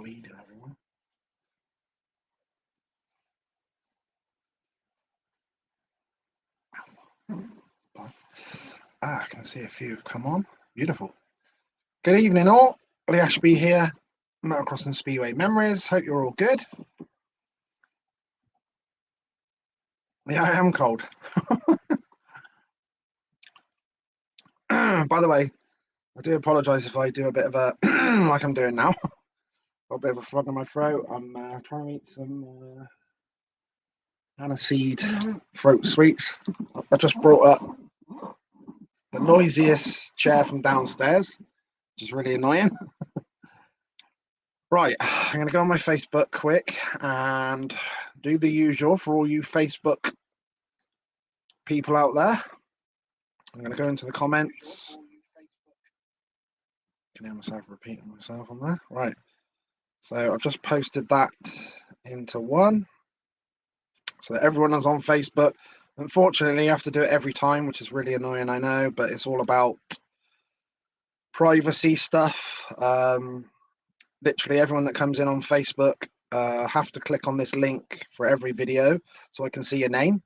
bleeding everyone. I can see a few have come on. Beautiful. Good evening all. Lee Ashby here, Motocross and Speedway Memories. Hope you're all good. Yeah, I am cold. By the way, I do apologise if I do a bit of a, like I'm doing now, got a bit of a frog in my throat. I'm trying to eat some aniseed throat sweets. I just brought up the noisiest chair from downstairs, which is really annoying. Right, I'm going to go on my Facebook quick and do the usual for all you Facebook people out there. I'm going to go into the comments. I can hear myself repeating myself on there. Right, so I've just posted that into one so that everyone is on Facebook. Unfortunately, you have to do it every time, which is really annoying, I know, but it's all about privacy stuff. Literally everyone that comes in on Facebook have to click on this link for every video so I can see your name,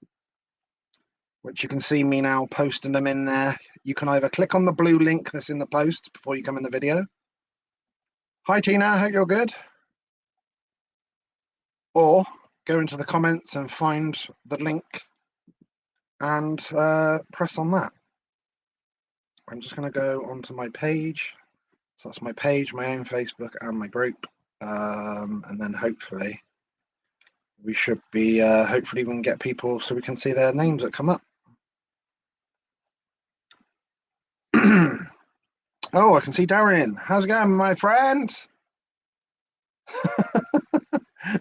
which you can see me now posting them in there. You can either click on the blue link that's in the post before you come in the video. Hi Tina, hope you're good. Or go into the comments and find the link and press on that. I'm just going to go onto my page. So that's my page, my own Facebook and my group. And then hopefully we should be, hopefully we can get people so we can see their names that come up. Oh, I can see Darren. How's it going, my friend?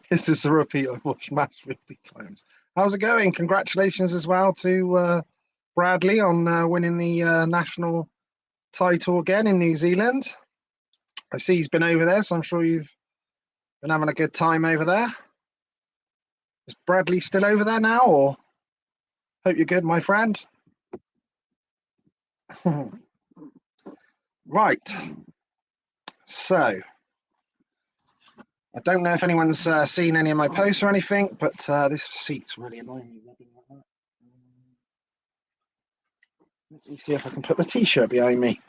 This is a repeat I've watched Mass 50 times. How's it going? Congratulations as well to Bradley on winning the national title again in New Zealand. I see he's been over there, so I'm sure you've been having a good time over there. Is Bradley still over there now, or? Hope you're good, my friend. Right. So, I don't know if anyone's seen any of my posts or anything, but this seat's really annoying me rubbing like that. Let me see if I can put the t-shirt behind me.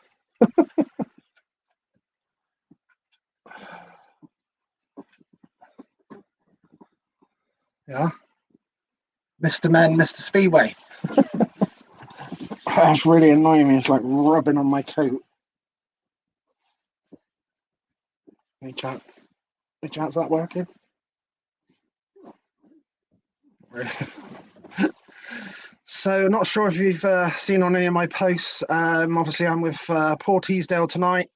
Yeah. Mr. Men, Mr. Speedway. That's really annoying me. It's like rubbing on my coat. Any chance? Any chance that working? So, not sure if you've seen on any of my posts. Obviously, I'm with Paul Teasdale tonight,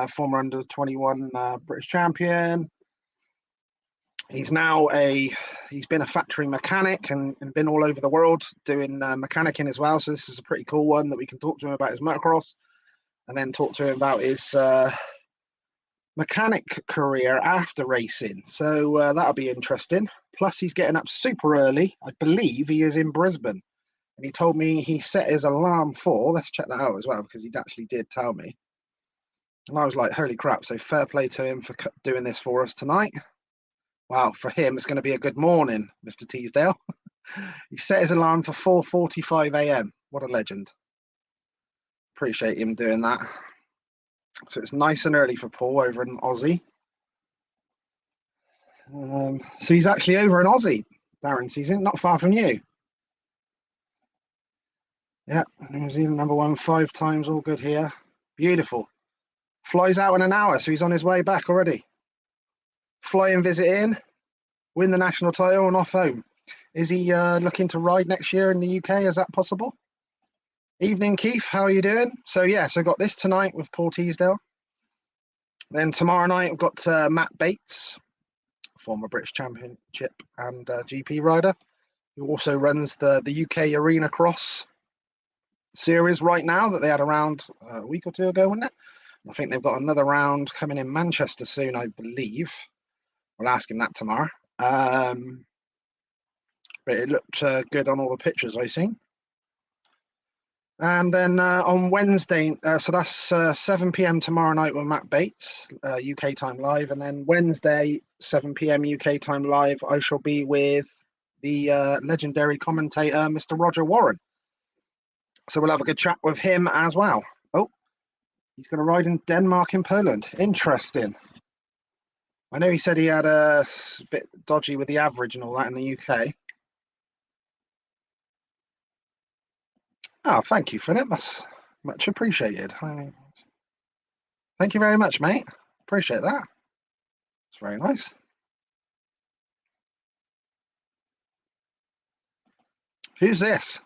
former under 21 British champion. He's now he's been a factory mechanic and been all over the world doing mechanicking as well. So this is a pretty cool one that we can talk to him about his motocross and then talk to him about his mechanic career after racing. So that'll be interesting. Plus he's getting up super early. I believe he is in Brisbane. And he told me he set his alarm for, let's check that out as well, because he actually did tell me. And I was like, holy crap. So fair play to him for doing this for us tonight. Wow, for him, it's going to be a good morning, Mr. Teasdale. He set his alarm for 4:45 a.m. What a legend. Appreciate him doing that. So it's nice and early for Paul over in Aussie. So he's actually over in Aussie, Darren season, not far from you. Yeah, New Zealand #1 5 times, all good here. Beautiful. Flies out in an hour, so he's on his way back already. Flying visit in, win the national title and off home. Is he looking to ride next year in the UK? Is that possible? Evening, Keith. How are you doing? So, yeah, so got this tonight with Paul Teasdale. Then tomorrow night, I've got Matt Bates, former British Championship and GP rider, who also runs the UK Arena Cross series right now that they had around a week or two ago, wasn't it? I think they've got another round coming in Manchester soon, I believe. We'll ask him that tomorrow. But it looked good on all the pictures I've seen. And then on Wednesday, so that's 7 p.m. tomorrow night with Matt Bates, UK time live. And then Wednesday, 7 p.m. UK time live, I shall be with the legendary commentator, Mr. Roger Warren. So we'll have a good chat with him as well. Oh, he's going to ride in Denmark and Poland. Interesting. I know he said he had a bit dodgy with the average and all that in the UK. Oh, thank you, Philip. That's much appreciated. Thank you very much, mate. Appreciate that. It's very nice. Who's this?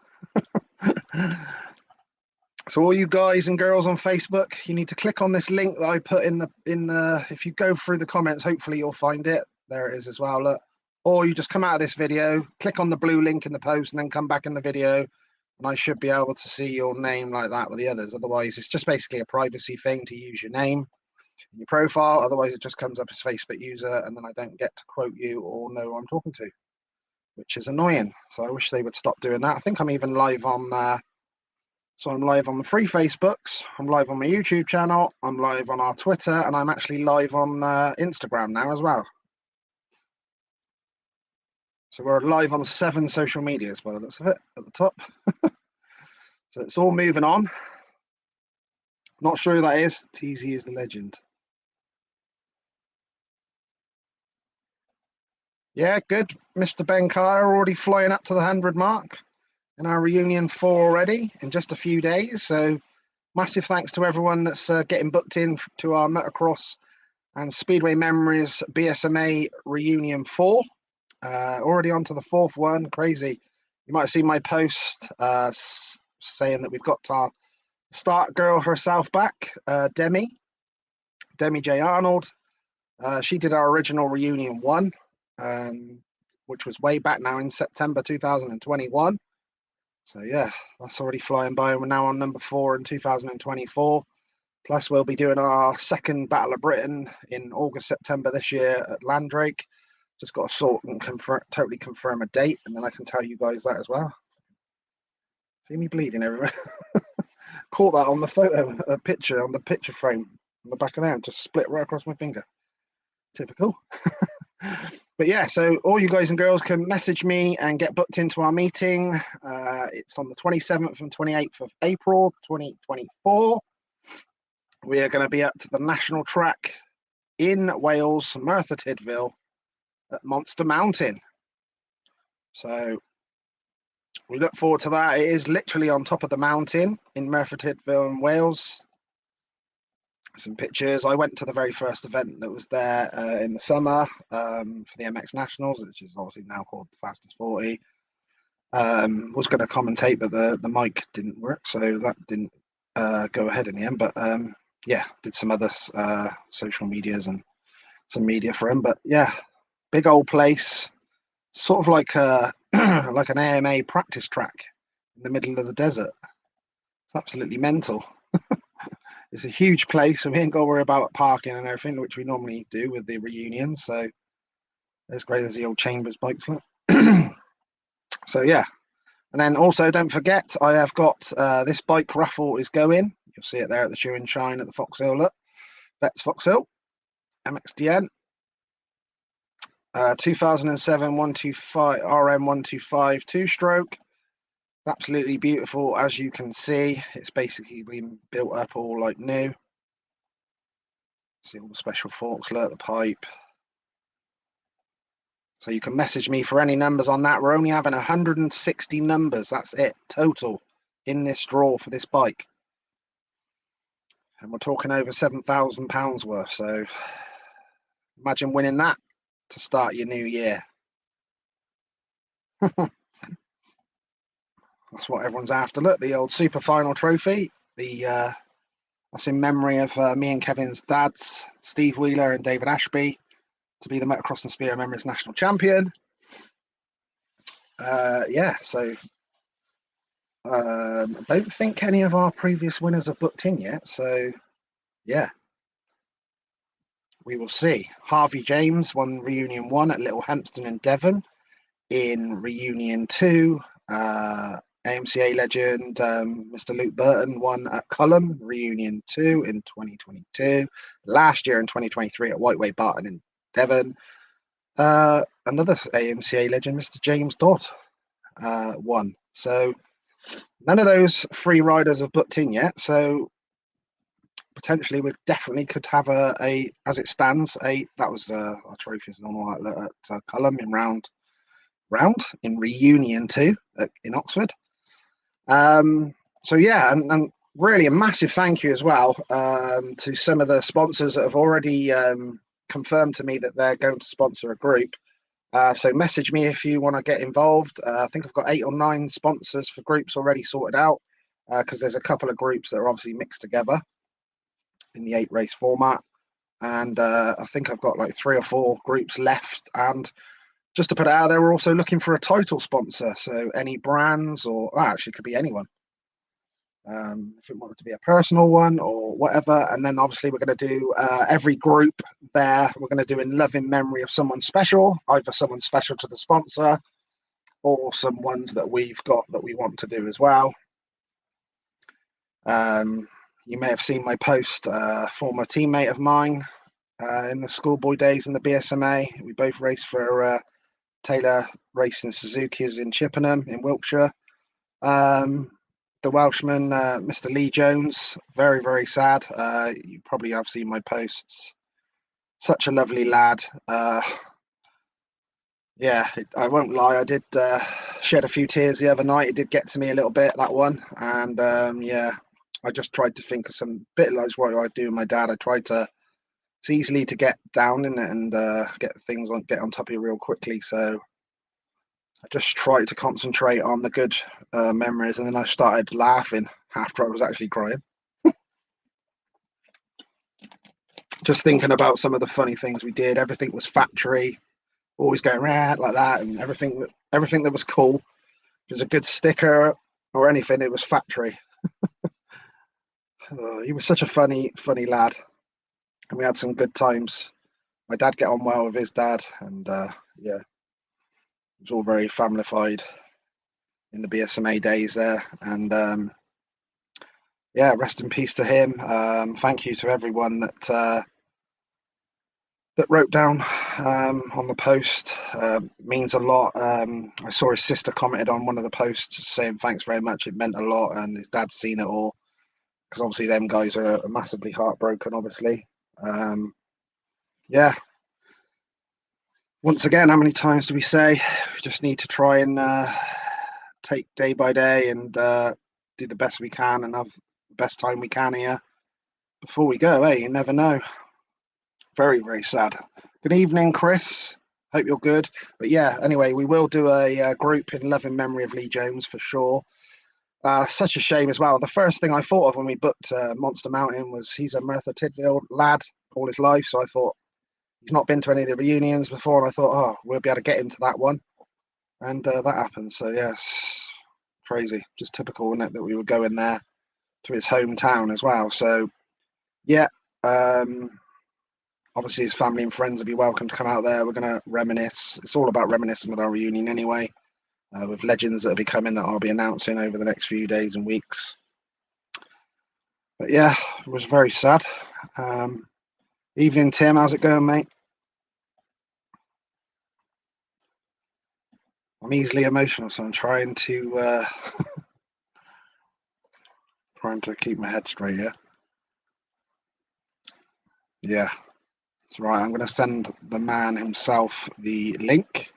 So all you guys and girls on Facebook, you need to click on this link that I put in the if you go through the comments, hopefully you'll find it. There it is as well, look. Or you just come out of this video, click on the blue link in the post, and then come back in the video, and I should be able to see your name like that with the others. Otherwise, it's just basically a privacy thing to use your name in your profile. Otherwise, it just comes up as Facebook user, and then I don't get to quote you or know who I'm talking to, which is annoying. So I wish they would stop doing that. I think I'm even live on so I'm live on the free Facebooks, I'm live on my YouTube channel, I'm live on our Twitter, and I'm actually live on Instagram now as well. So we're live on 7 social medias by the looks of it at the top. So it's all moving on. Not sure who that is. TZ is the legend. Yeah, good. Mr. Ben Carr already flying up to the 100 mark in our reunion 4 already in just a few days. So massive thanks to everyone that's getting booked in to our motocross and Speedway Memories BSMA Reunion 4. Already on to the 4th one. Crazy. You might have seen my post saying that we've got our start girl herself back, Demi J. Arnold. She did our original Reunion 1, which was way back now in September 2021. So yeah, that's already flying by, and we're now on number 4 in 2024. Plus, we'll be doing our second Battle of Britain in August, September this year at Landrake. Just got to sort and totally confirm a date, and then I can tell you guys that as well. See me bleeding everywhere. Caught that on the photo, a picture on the picture frame on the back of there, and just split right across my finger. Typical. But yeah, so all you guys and girls can message me and get booked into our meeting. It's on the 27th and 28th of April 2024. We are going to be up to the national track in Wales, Merthyr Tydfil, at Monster Mountain. So we look forward to that. It is literally on top of the mountain in Merthyr Tydfil in Wales. Some pictures. I went to the very first event that was there in the summer for the MX Nationals, which is obviously now called the Fastest 40. Was going to commentate, but the mic didn't work, so that didn't go ahead in the end. But yeah, did some other social medias and some media for him. But yeah, big old place, sort of like like an AMA practice track in the middle of the desert. It's absolutely mental. It's a huge place, so we ain't got to worry about parking and everything, which we normally do with the reunion. So there's great as the old Chambers bikes. So yeah, and then also don't forget, I have got this bike raffle is going. You'll see it there at the Shoe and Shine at the Foxhill. Look, Vets Foxhill, MXDN, 2007 125 RM 125 2-stroke. Absolutely beautiful, as you can see. It's basically been built up all like new. See all the special forks, look, the pipe. So you can message me for any numbers on that. We're only having 160 numbers, that's it, total, in this draw for this bike. And we're talking over £7,000 worth, so imagine winning that to start your new year. That's what everyone's after. Look, the old super final trophy. That's in memory of me and Kevin's dads, Steve Wheeler and David Ashby, to be the Motocross and Spear Memories national champion. Yeah, so I don't think any of our previous winners are booked in yet. So yeah, we will see. Harvey James won Reunion 1 at Little Hampston in Devon. In Reunion 2, AMCA legend, Mr. Luke Burton won at Cullum, Reunion 2 in 2022. Last year in 2023 at Whiteway Barton in Devon. Another AMCA legend, Mr. James Dodd, won. So none of those free riders have booked in yet. So potentially we definitely could have a as it stands, that was our trophies and all that at Cullum in round in Reunion 2 in Oxford. So yeah, and really a massive thank you as well to some of the sponsors that have already confirmed to me that they're going to sponsor a group. So message me if you want to get involved. I think I've got 8 or 9 sponsors for groups already sorted out, because there's a couple of groups that are obviously mixed together in the 8 race format, and I think I've got like 3 or 4 groups left. And just to put it out there, we're also looking for a title sponsor, so any brands, or actually it could be anyone, if it wanted to be a personal one or whatever. And then obviously we're going to do every group there, we're going to do in loving memory of someone special, either someone special to the sponsor or some ones that we've got that we want to do as well. You may have seen my post, former teammate of mine in the schoolboy days in the BSMA. We both raced for Taylor Racing Suzuki's in Chippenham in Wiltshire. The Welshman, Mr. Lee Jones, very, very sad. You probably have seen my posts. Such a lovely lad. Yeah, I won't lie, I did shed a few tears the other night. It did get to me a little bit, that one. And yeah, I just tried to think of some bit like what I do with my dad. I tried to, it's easily to get down in it and get on top of you real quickly. So I just tried to concentrate on the good memories, and then I started laughing after I was actually crying. Just thinking about some of the funny things we did. Everything was factory, always going around like that, and everything that was cool. If it was a good sticker or anything, it was factory. He was such a funny lad, and we had some good times. My dad get on well with his dad, and yeah, it was all very family-fied in the BSMA days there. And yeah, rest in peace to him. Thank you to everyone that wrote down on the post. Means a lot. I saw his sister commented on one of the posts saying thanks very much, it meant a lot, and his dad's seen it all, because obviously them guys are massively heartbroken, obviously. Yeah, once again, how many times do we say? We just need to try and take day by day and do the best we can and have the best time we can here before we go. You never know. Very, very sad. Good evening, Chris. Hope you're good. But yeah, anyway, we will do a group in loving memory of Lee Jones for sure. Such a shame as well. The first thing I thought of when we booked Monster Mountain was he's a Merthyr Tydfil lad all his life. So I thought, he's not been to any of the reunions before. And I thought, oh, we'll be able to get him to that one. And that happened. So yes, crazy. Just typical, isn't it, that we would go in there to his hometown as well. So yeah, obviously his family and friends will be welcome to come out there. We're going to reminisce. It's all about reminiscing with our reunion anyway, with legends that will be coming that I'll be announcing over the next few days and weeks. But yeah, it was very sad. Evening, Tim. How's it going, mate? I'm easily emotional, so I'm trying to keep my head straight here. Yeah, that's right. I'm going to send the man himself the link.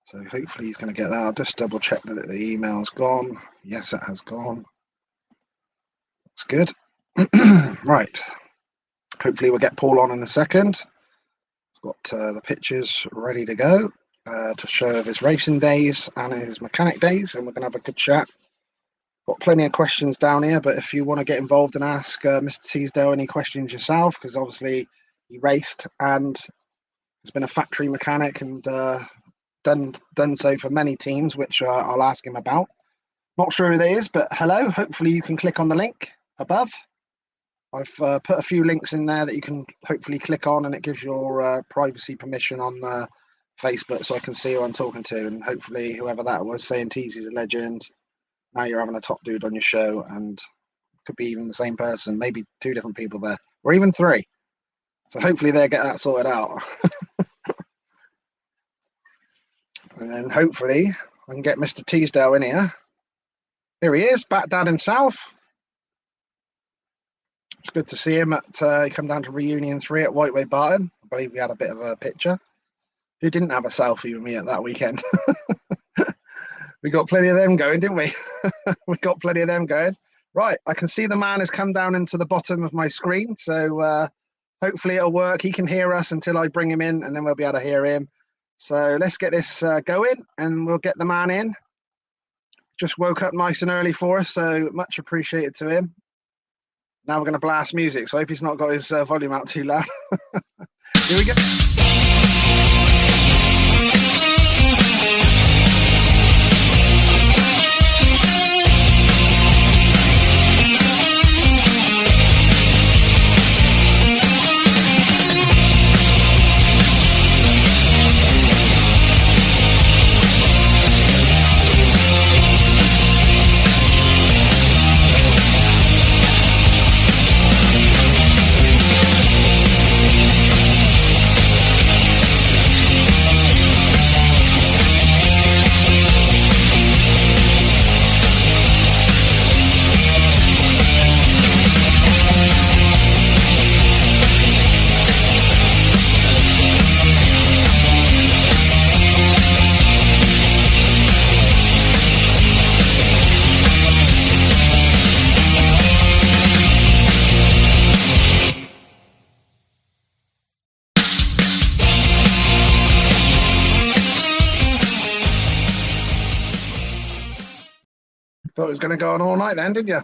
So hopefully he's going to get that. I'll just double check that the email's gone. Yes, it has gone. That's good. Right. Hopefully we'll get Paul on in a second. I've got the pictures ready to go to show his racing days and his mechanic days, and we're going to have a good chat. Got plenty of questions down here, but if you want to get involved and ask Mr. Teasdale any questions yourself, because obviously he raced and has been a factory mechanic and done so for many teams, which I'll ask him about. Not sure who that is, but hello. Hopefully you can click on the link above. I've put a few links in there that you can hopefully click on, and it gives your privacy permission on Facebook so I can see who I'm talking to, and hopefully whoever that was saying Teasy's a legend. Now you're having a top dude on your show, and could be even the same person, maybe 2 different people there, or even 3. So hopefully they'll get that sorted out. And then hopefully I can get Mr. Teasdale in here. Here he is, Bat Dad himself. It's good to see him at come down to Reunion 3 at Whiteway Barton. I believe we had a bit of a picture. Who didn't have a selfie with me at that weekend? We got plenty of them going, didn't we? We got plenty of them going. Right, I can see the man has come down into the bottom of my screen, so hopefully it'll work. He can hear us until I bring him in, and then we'll be able to hear him. So let's get this going, and we'll get the man in. Just woke up nice and early for us, so much appreciated to him. Now we're going to blast music, so I hope he's not got his volume out too loud. Here we go. Thought it was going to go on all night then, didn't you?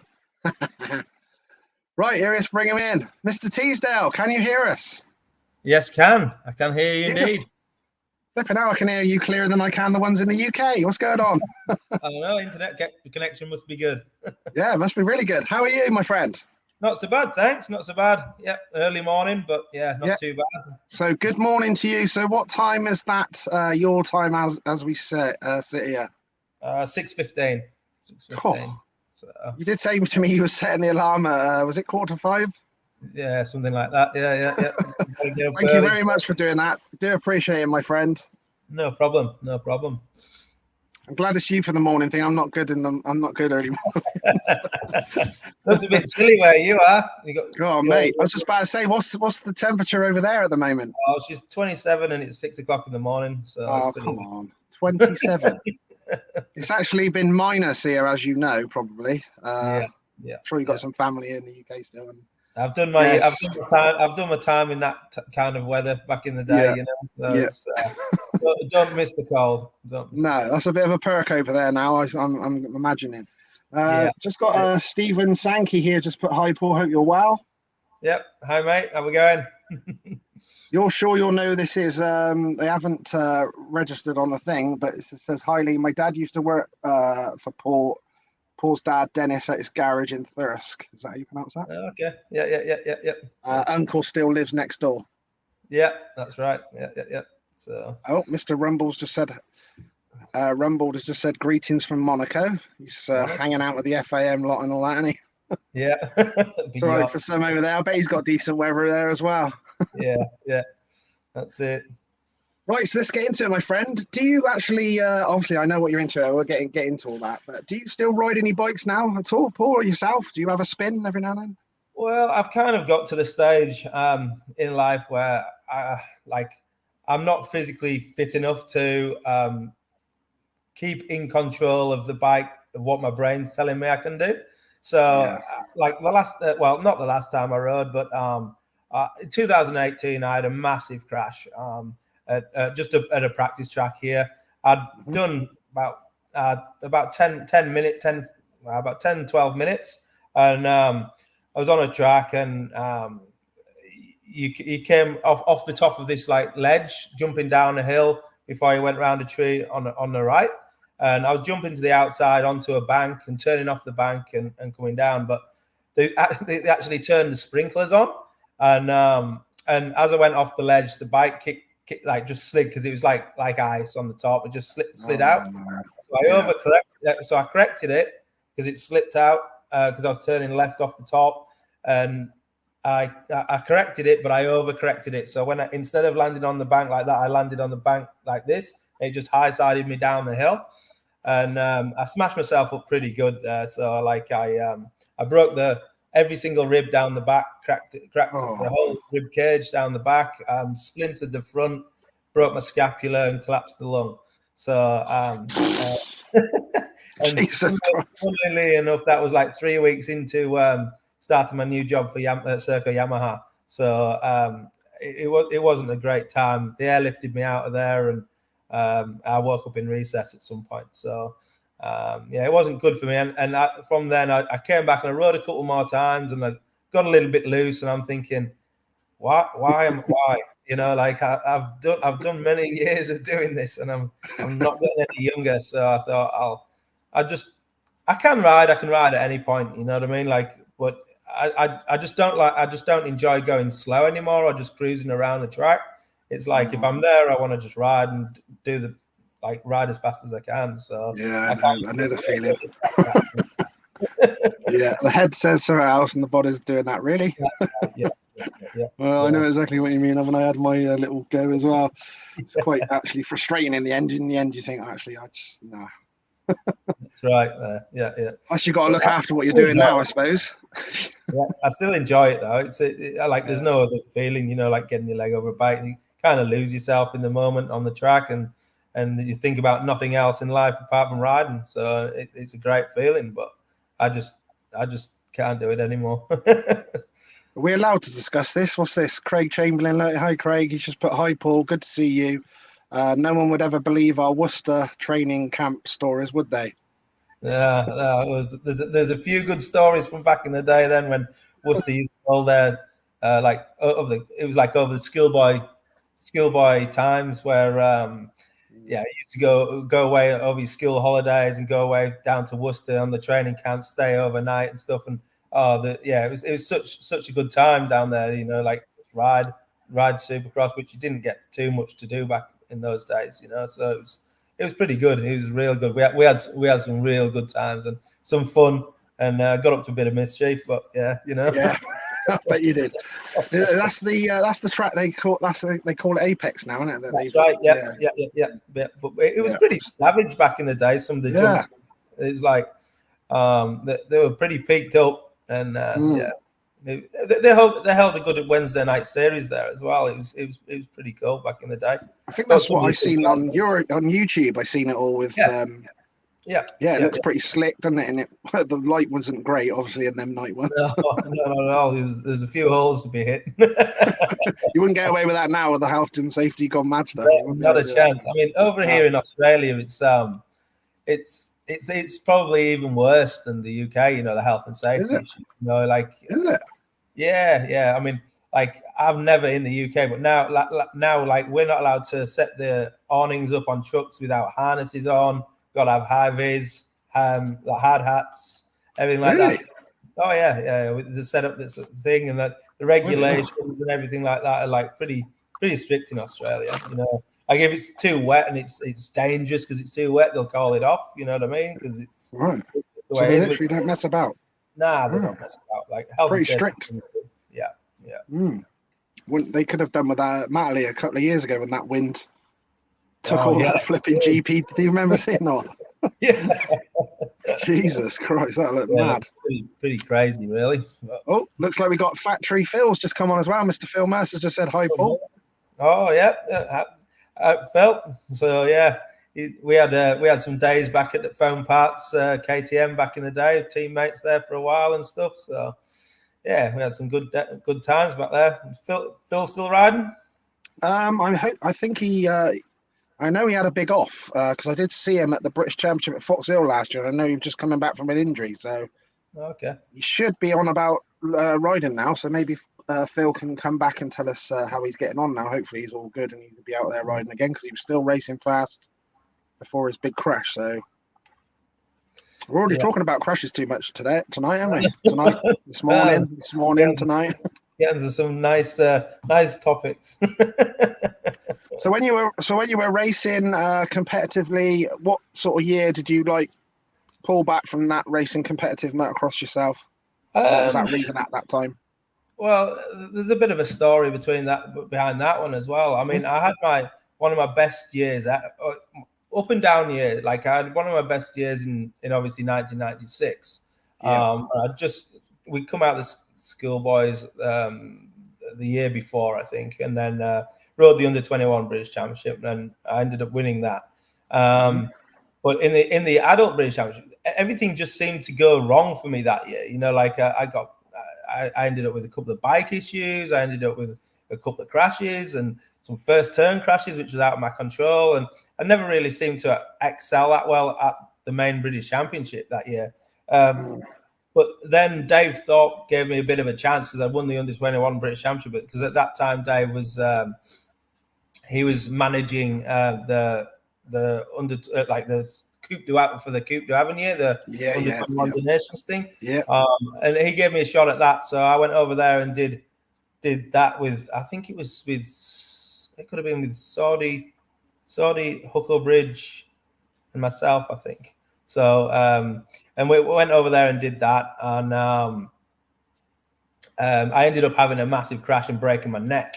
Right, here is, bring him in. Mr. Teasdale, can you hear us? Yes, can. I can hear you indeed. Flipping out, I can hear you clearer than I can the ones in the UK. What's going on? I don't know, internet connection must be good. Yeah, it must be really good. How are you, my friend? Not so bad, thanks. Not so bad. Yeah, early morning, but yeah, not too bad. So good morning to you. So what time is that your time as we sit here? 6:15. 6:15. Oh, so. You did say to me you were setting the alarm was it 4:45? Yeah, something like that. Yeah. Thank you very much for doing that. I do appreciate it, my friend. No problem. I'm glad it's you for the morning thing. I'm not good early morning. It's a bit chilly where you are. Mate, I was just about to say, what's the temperature over there at the moment? Oh, she's 27 and it's 6 o'clock in the morning. So come on, 27. It's actually been minus here, as you know, probably. Yeah. I'm sure you've got some family in the UK still. And I've done my time in that kind of weather back in the day, you know. So don't miss the cold. No, that's a bit of a perk over there now. I'm imagining. Just got Stephen Sankey here. Just put hi, Paul. Hope you're well. Yep. Hi, mate. How we going? You're sure you'll know this is? They haven't registered on the thing, but it says hi, Lee. My dad used to work for Paul. Paul's dad, Dennis, at his garage in Thirsk. Is that how you pronounce that? Okay. Yeah. Uncle still lives next door. Yeah, that's right. Yeah. So. Oh, Mr. Rumble's just said. Rumble has just said greetings from Monaco. He's hanging out with the FAM lot and all that, isn't he? Yeah. It's all right for some over there. I bet he's got decent weather there as well. Yeah. That's it. Right, so let's get into it, my friend. Do you actually, obviously I know what you're into, we'll get into all that, but do you still ride any bikes now at all, Paul, or yourself? Do you have a spin every now and then? Well, I've kind of got to the stage in life where I'm not physically fit enough to keep in control of the bike, of what my brain's telling me I can do. So like the last, not the last time I rode, but in 2018, I had a massive crash. At a practice track here. I'd done about 10 minutes, 12 minutes. And I was on a track and you came off the top of this like ledge, jumping down a hill before you went round a tree on the right. And I was jumping to the outside onto a bank and turning off the bank and coming down. But they actually turned the sprinklers on. And as I went off the ledge, the bike like just slid because it was like ice on the top. It just slid Oh, out. no. So I overcorrected. So I corrected it because it slipped out because I was turning left off the top, and I corrected it, but I overcorrected it. So when instead of landing on the bank like that, I landed on the bank like this. It just high-sided me down the hill, and I smashed myself up pretty good there. So like I broke every single rib down the back, cracked the whole rib cage down the back, splintered the front, broke my scapula, and collapsed the lung. So and Jesus Christ. funnily enough, that was like 3 weeks into starting my new job for Circo Yamaha. So it wasn't a great time. They airlifted me out of there, and I woke up in recess at some point. So it wasn't good for me. And from then I came back and I rode a couple more times, and I got a little bit loose. And I'm thinking, why? You know, like I've done many years of doing this, and I'm not getting any younger. So I thought I can ride at any point. You know what I mean? Like, but I just don't enjoy going slow anymore or just cruising around the track. It's like if I'm there, I want to just ride and ride as fast as I can. So yeah, I know the feeling. Yeah, the head says something else and the body's doing that. Really? Yeah. Well, I know exactly what you mean. When I had my little go as well, it's quite actually frustrating in the end. In the end, you think, actually, I just nah. That's right. Yeah. Plus, you've got to look after what you're doing now, I suppose. Yeah, I still enjoy it though. There's no other feeling, you know, like getting your leg over a bike. You kind of lose yourself in the moment on the track, and you think about nothing else in life apart from riding. So it's a great feeling, but I just can't do it anymore. Are we allowed to discuss this? What's this? Craig Chamberlain. Hi, Craig. He's just put, hi, Paul. Good to see you. No one would ever believe our Worcester training camp stories, would they? Yeah, there's a few good stories from back in the day then when Worcester used to call their it was like over the schoolboy times where you used to go away over your school holidays and go away down to Worcester on the training camp, stay overnight and stuff. And it was such a good time down there, you know, like ride Supercross, which you didn't get too much to do back in those days, you know. So it was pretty good. It was real good. We had some real good times and some fun, and got up to a bit of mischief. But yeah, you know. Yeah, I bet you did. That's the track they call it Apex now, isn't it? That's right. Yeah. But it was pretty savage back in the day. Some of the jumps, it was like they were pretty peaked up, and they held a good Wednesday night series there as well. It was pretty cool back in the day. I think that's what I've seen on YouTube. I've seen it all with it looks pretty slick, doesn't it? And the light wasn't great, obviously, in them night ones. No. There's a few holes to be hit. You wouldn't get away with that now with the health and safety gone mad stuff. Not a chance. I mean, over here in Australia, it's probably even worse than the UK. You know, the health and safety issue. You know, like is it? Yeah. I mean, like I've never in the UK, but now like we're not allowed to set the awnings up on trucks without harnesses on. Got to have high vis, the hard hats, everything like that. Oh yeah. The set up this thing, and that the regulations and everything like that are like pretty strict in Australia. You know, like if it's too wet and it's dangerous because it's too wet, they'll call it off. You know what I mean? Because it's right. The so they literally don't mess about. Nah, they don't mess about. Like health pretty strict. Yeah. They could have done with that Matley a couple of years ago when that wind took all that flipping GP. Do you remember seeing that? Yeah. Jesus Christ, that looked mad. Pretty crazy, really. Oh, looks like we got Factory Phil's just come on as well. Mr. Phil Mercer just said hi, Paul. Oh yeah, Phil. So yeah, we had some days back at the Foam Parts KTM back in the day. Teammates there for a while and stuff. So yeah, we had some good times back there. Phil still riding? I think he. I know he had a big off because I did see him at the British Championship at Fox Hill last year. And I know he was just coming back from an injury, so okay, he should be on about riding now. So maybe Phil can come back and tell us how he's getting on now. Hopefully he's all good and he can be out there riding again because he was still racing fast before his big crash. So we're already talking about crashes too much tonight, aren't we? Tonight, this morning, tonight. Getting into some nice topics. So when you were racing competitively, what sort of year did you like pull back from that racing competitive motocross yourself? What was that reason at that time? Well, there's a bit of a story behind that one as well. I mean, I had one of my best years up and down year. Like I had one of my best years in obviously 1996. Yeah. We come out the schoolboys the year before, I think, and then rode the under-21 British Championship, and I ended up winning that. But in the adult British Championship, everything just seemed to go wrong for me that year. You know, like I ended up with a couple of bike issues. I ended up with a couple of crashes and some first turn crashes, which was out of my control. And I never really seemed to excel that well at the main British Championship that year. But then Dave Thorpe gave me a bit of a chance because I won the under-21 British Championship. Because at that time, Dave was he was managing the under like the Coupe du Avenir, the under-21 Nations thing. Yeah. And he gave me a shot at that, so I went over there and did that with, I think it could have been with Saudi Hucklebridge and myself, I think. So and we went over there and did that, and I ended up having a massive crash and breaking my neck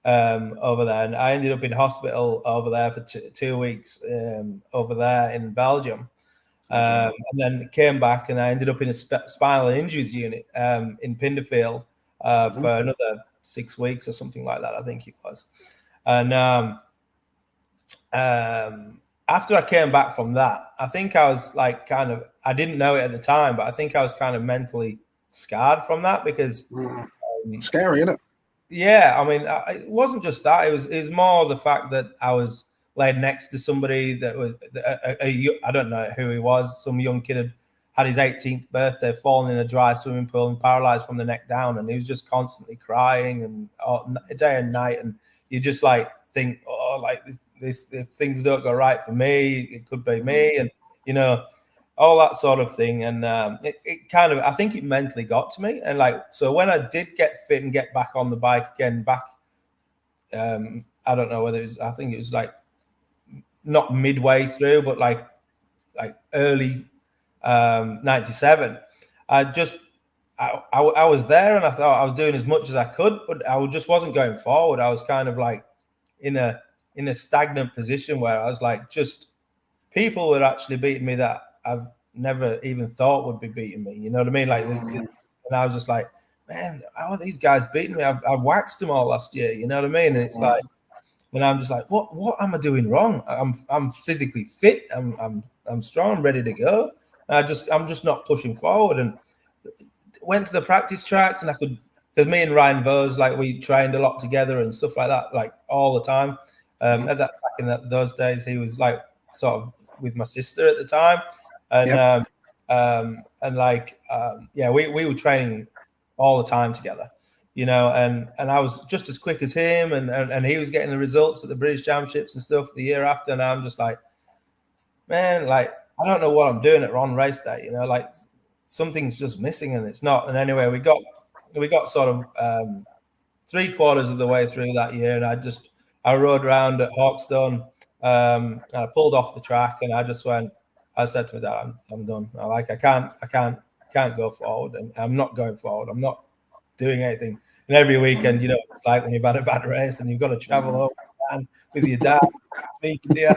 over there, and I ended up in hospital over there for 2 weeks over there in Belgium. And then came back, and I ended up in a spinal injuries unit in Pinderfield for another 6 weeks or something like that, I think it was. And after I came back from that, I think I was like I didn't know it at the time, but I think I was kind of mentally scarred from that because scary, isn't it? Yeah, I mean, it wasn't just that. It was more the fact that I was laid next to somebody that was I don't know who he was. Some young kid had his 18th birthday, fallen in a dry swimming pool and paralyzed from the neck down, and he was just constantly crying and day and night. And you just like think, oh, like this if things don't go right for me, it could be me, and you know, all that sort of thing. And it kind of, I think it mentally got to me. And like, so when I did get fit and get back on the bike again, I don't know whether it was, I think it was like not midway through, but like early 97. I was there, and I thought I was doing as much as I could, but I just wasn't going forward. I was kind of like in a stagnant position where I was like, just people were actually beating me that I've never even thought would be beating me. You know what I mean? Like, and I was just like, man, how are these guys beating me? I waxed them all last year. You know what I mean? And it's like, and I'm just like, what am I doing wrong? I'm physically fit. I'm strong. I'm ready to go. I'm just not pushing forward. And went to the practice tracks, and I could, because me and Ryan Vose, like we trained a lot together and stuff like that, like all the time. At that back in those days, he was like sort of with my sister at the time, and we were training all the time together, you know, and I was just as quick as him, and he was getting the results at the British Championships and stuff the year after, and I'm just like, man, like I don't know what I'm doing at Ron race day, you know, like something's just missing, and it's not. And anyway, we got sort of 3/4 of the way through that year, and I rode around at Hawkstone. And I pulled off the track, and I said to my dad, I'm done. I can't go forward, and I'm not going forward. I'm not doing anything. And every weekend, you know, it's like when you've had a bad race and you've got to travel over with your dad speaking to you.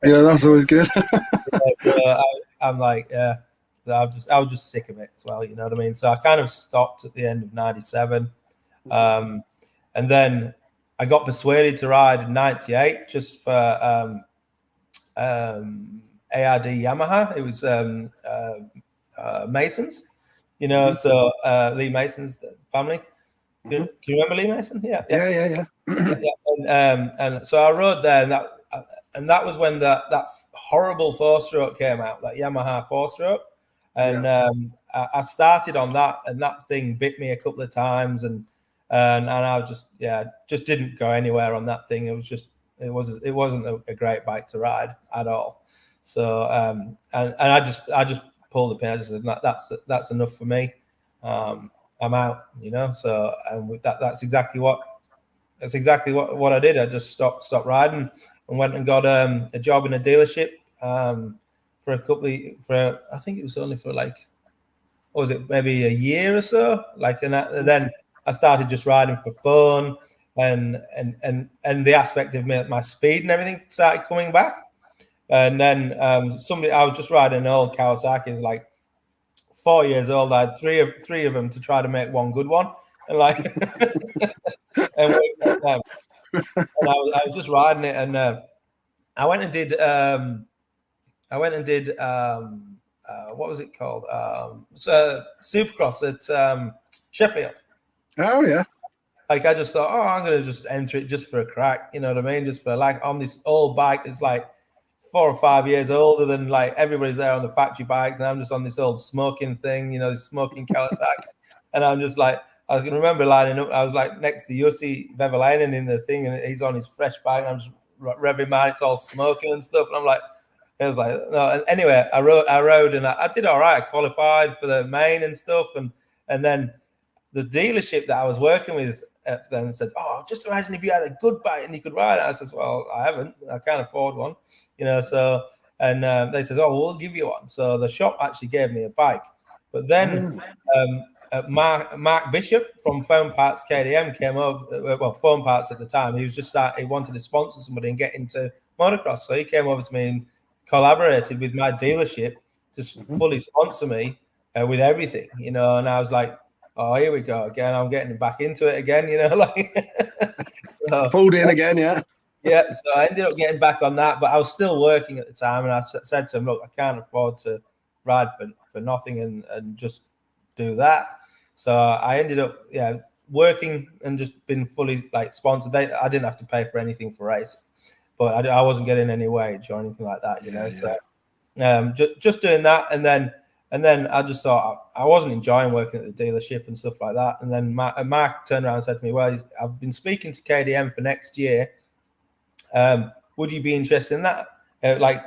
Yeah, that's always good. So I'm like, yeah, I was just sick of it as well. You know what I mean? So I kind of stopped at the end of 97. And then I got persuaded to ride in 98 just for ARD Yamaha. It was Masons, you know, so Lee Mason's family. Can you remember Lee Mason? Yeah. And so I rode there, and that was when that horrible 4-stroke came out, that Yamaha 4-stroke. And I started on that, and that thing bit me a couple of times, and I was just didn't go anywhere on that thing. It was just it wasn't a great bike to ride at all. So and I just pulled the pin. I just said, that's enough for me. I'm out, you know. So and that's exactly what that's exactly what I did. I just stopped riding and went and got a job in a dealership for I think it was only for like, what was it, maybe a year or so. Like, and then I started just riding for fun, and the aspect of my speed and everything started coming back. And then I was just riding an old Kawasaki. It's like 4 years old. I had three of them to try to make one good one, and like, and I was just riding it, and I went and did what was it called? Supercross at Sheffield. Oh yeah. Like, I just thought, oh, I'm gonna just enter it just for a crack. You know what I mean? Just for, like, on this old bike. It's like 4 or 5 years older than, like, everybody's there on the factory bikes, and I'm just on this old smoking thing, you know, this smoking Kawasaki. And I'm just like, I can remember lining up. I was like next to Jussi Vevalainen in the thing, and he's on his fresh bike, and I'm just revving mine. It's all smoking and stuff, and I'm like, it was like, no. And anyway, I rode, and I did all right. I qualified for the main and stuff, and then the dealership that I was working with then said, "Oh, just imagine if you had a good bike and you could ride it." I said, "Well, I haven't. I can't afford one, you know." So, and they said, "Oh, well, we'll give you one." So the shop actually gave me a bike, but then Mark Bishop from Phone Parts KDM came over. Well, Phone Parts at the time, he was just he wanted to sponsor somebody and get into motocross, so he came over to me and collaborated with my dealership to fully sponsor me with everything, you know. And I was like, oh, here we go again. I'm getting back into it again, you know, like so, pulled in again, yeah. Yeah, so I ended up getting back on that, but I was still working at the time, and I said to him, look, I can't afford to ride for nothing and just do that. So I ended up, working and just been fully, like, sponsored. I didn't have to pay for anything for racing, but I wasn't getting any wage or anything like that, you know. So just doing that, and then I just thought I wasn't enjoying working at the dealership and stuff like that. And then Mark turned around and said to me, well, I've been speaking to KDM for next year. Would you be interested in that? Like,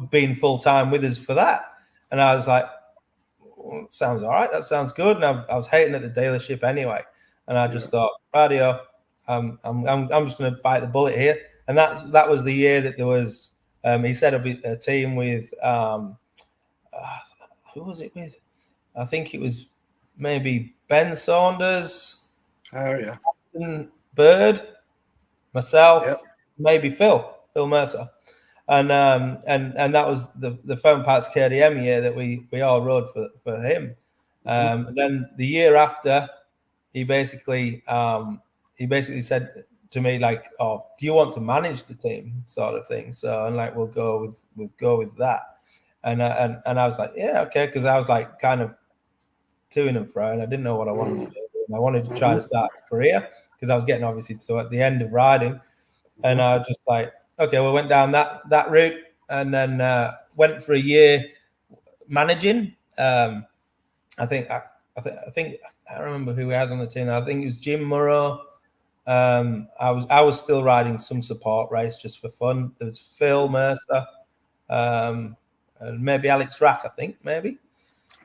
being full-time with us for that? And I was like, well, sounds all right. That sounds good. And I was hating at the dealership anyway. And I just thought, radio, I'm just going to bite the bullet here. And that was the year that there was, he set up a team with, who was it with? I think it was maybe Ben Saunders. Oh yeah. Bird, myself, maybe Phil Mercer. And that was the Phone Parts KDM year that we all rode for him. Then the year after, he basically said to me, like, oh, do you want to manage the team, sort of thing? So, and like, we'll go with that. And I was like, yeah, okay, because I was like kind of to and fro, and I didn't know what I wanted to do. And I wanted to try to start a career because I was getting obviously to at the end of riding, and I was just like, okay, well, went down that route, and then went for a year managing. I think I can't remember who we had on the team. I think it was Jim Murrow. I was still riding some support race just for fun. There was Phil Mercer. And maybe Alex Rack, I think, maybe.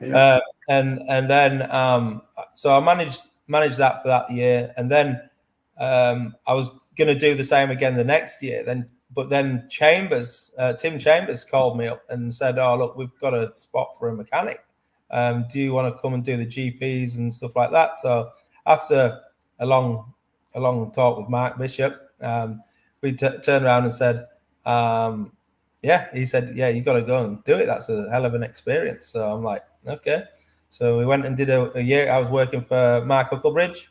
Yeah. And then so I managed that for that year, and then I was going to do the same again the next year. But then Tim Chambers called me up and said, "Oh, look, we've got a spot for a mechanic. Do you want to come and do the GPs and stuff like that?" So after a long talk with Mark Bishop, we turned around and said, yeah, he said, yeah, you got to go and do it. That's a hell of an experience. So I'm like, okay. So we went and did a year. I was working for Mark Hucklebridge.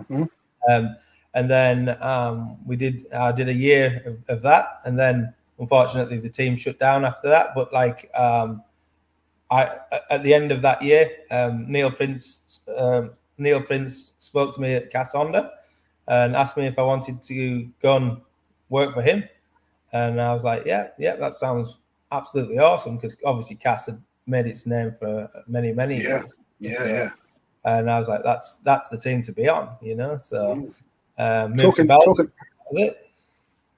And then I did a year of that. And then unfortunately the team shut down after that. But like at the end of that year, Neil Prince spoke to me at Cass Honda and asked me if I wanted to go and work for him. And I was like, yeah, that sounds absolutely awesome, because obviously Cass had made its name for many years. Yeah. And I was like, that's the team to be on, you know. So moved to Belgium.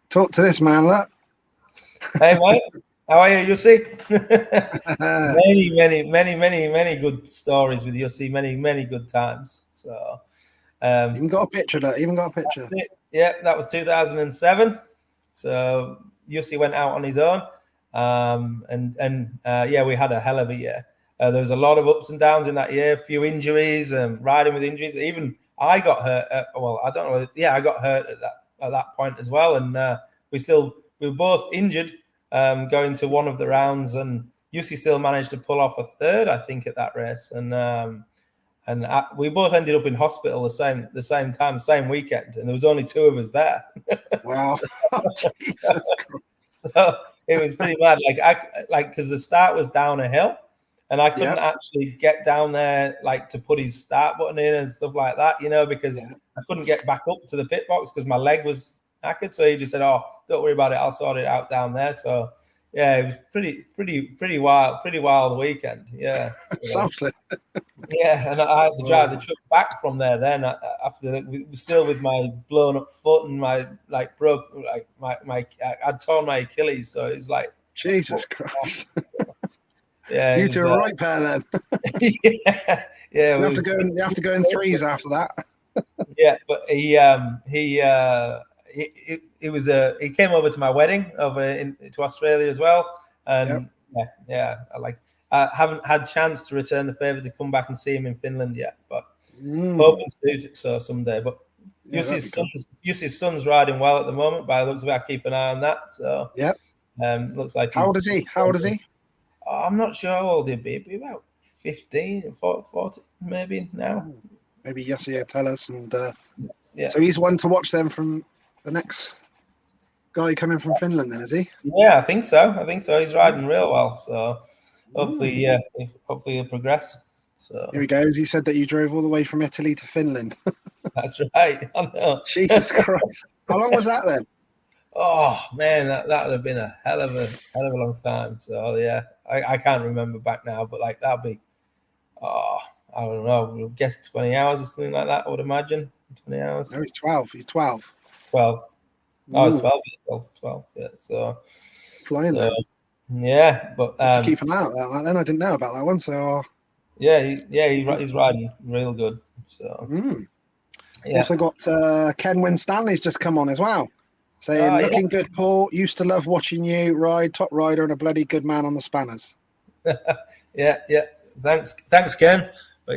Talk to this man, that. Hey mate, how are you, Jussi? many good stories with Jussi, many good times. So Even got a picture. That even got a picture. Yeah, that was 2007. So Yussi went out on his own, yeah, we had a hell of a year. There was a lot of ups and downs in that year, a few injuries, riding with injuries. Even I got hurt. Well, I don't know. Yeah, I got hurt at that point as well, and we were both injured going to one of the rounds, and Yussi still managed to pull off a third, I think, at that race, and we both ended up in hospital the same time, same weekend, and there was only two of us there. Wow. Jesus Christ. So it was pretty bad. Because the start was down a hill, and I couldn't actually get down there to put his start button in and stuff like that, because I couldn't get back up to the pit box because my leg was knackered. So he just said, "Oh, don't worry about it. I'll sort it out down there." So yeah, it was pretty wild weekend. Yeah. Sounds like. Yeah, and I had to drive the truck back from there. Then after still with my blown up foot and my I'd torn my Achilles, so it's like Jesus Christ. Yeah, you two are right pair then. yeah. You have to go in threes after that. Yeah, but he came over to my wedding to Australia as well, and I haven't had chance to return the favour to come back and see him in Finland yet, but hoping to do so someday. But Yussi's son's riding well at the moment. By the looks of it, I keep an eye on that. So looks like. How old is he? Oh, I'm not sure how old he'd be. He'd be about 15, 40 maybe now. Maybe Yussi will tell us. And so he's one to watch then from the next guy coming from Finland then, is he? Yeah, I think so. He's riding real well. So hopefully he'll progress. So here he goes. He said that you drove all the way from Italy to Finland. That's right. I know. Jesus Christ. How long was that then? Oh man, that would have been a hell of a long time. So yeah, I can't remember back now, but that'd be I don't know, I guess 20 hours or something like that, I would imagine. 20 hours. No, he's 12. He's 12. 12. Oh, it's 12. Yeah. So flying there. Yeah, but to keep an eye out that then. I didn't know about that one. So he's riding real good. So also got Ken Winstanley's just come on as well. Saying, looking good, Paul. Used to love watching you ride. Top rider and a bloody good man on the spanners. yeah. Thanks, Ken. But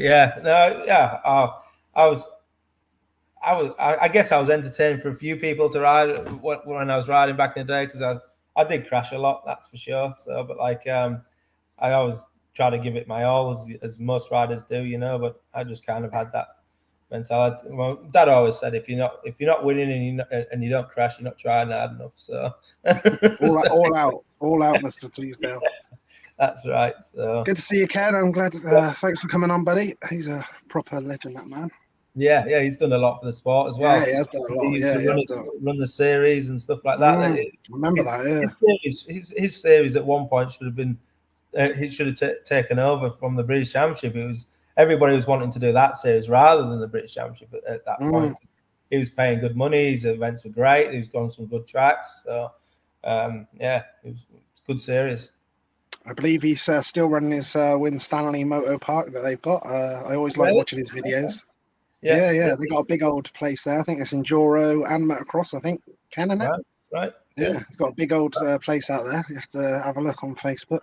I guess I was entertaining for a few people to ride when I was riding back in the day, because I did crash a lot, that's for sure. So, but I always try to give it my all, as most riders do, But I just kind of had that mentality. Well, Dad always said, if you're not winning and you don't crash, you're not trying hard enough. So all out, Mr. Teasdale. That's right. So good to see you, Ken. I'm glad. Thanks for coming on, buddy. He's a proper legend, that man. Yeah, he's done a lot for the sport as well. Yeah, he has done a lot. He used to run the series and stuff like that. I remember that. Yeah, his series at one point should have been. He should have taken over from the British Championship. Everybody was wanting to do that series rather than the British Championship at that point. He was paying good money. His events were great. He was going some good tracks. So, it was a good series. I believe he's still running his Winstanley Moto Park that they've got. I always like watching his videos. Yeah. They got a big old place there. I think it's enduro and motocross. I think right. Yeah, it's got a big old place out there. You have to have a look on Facebook.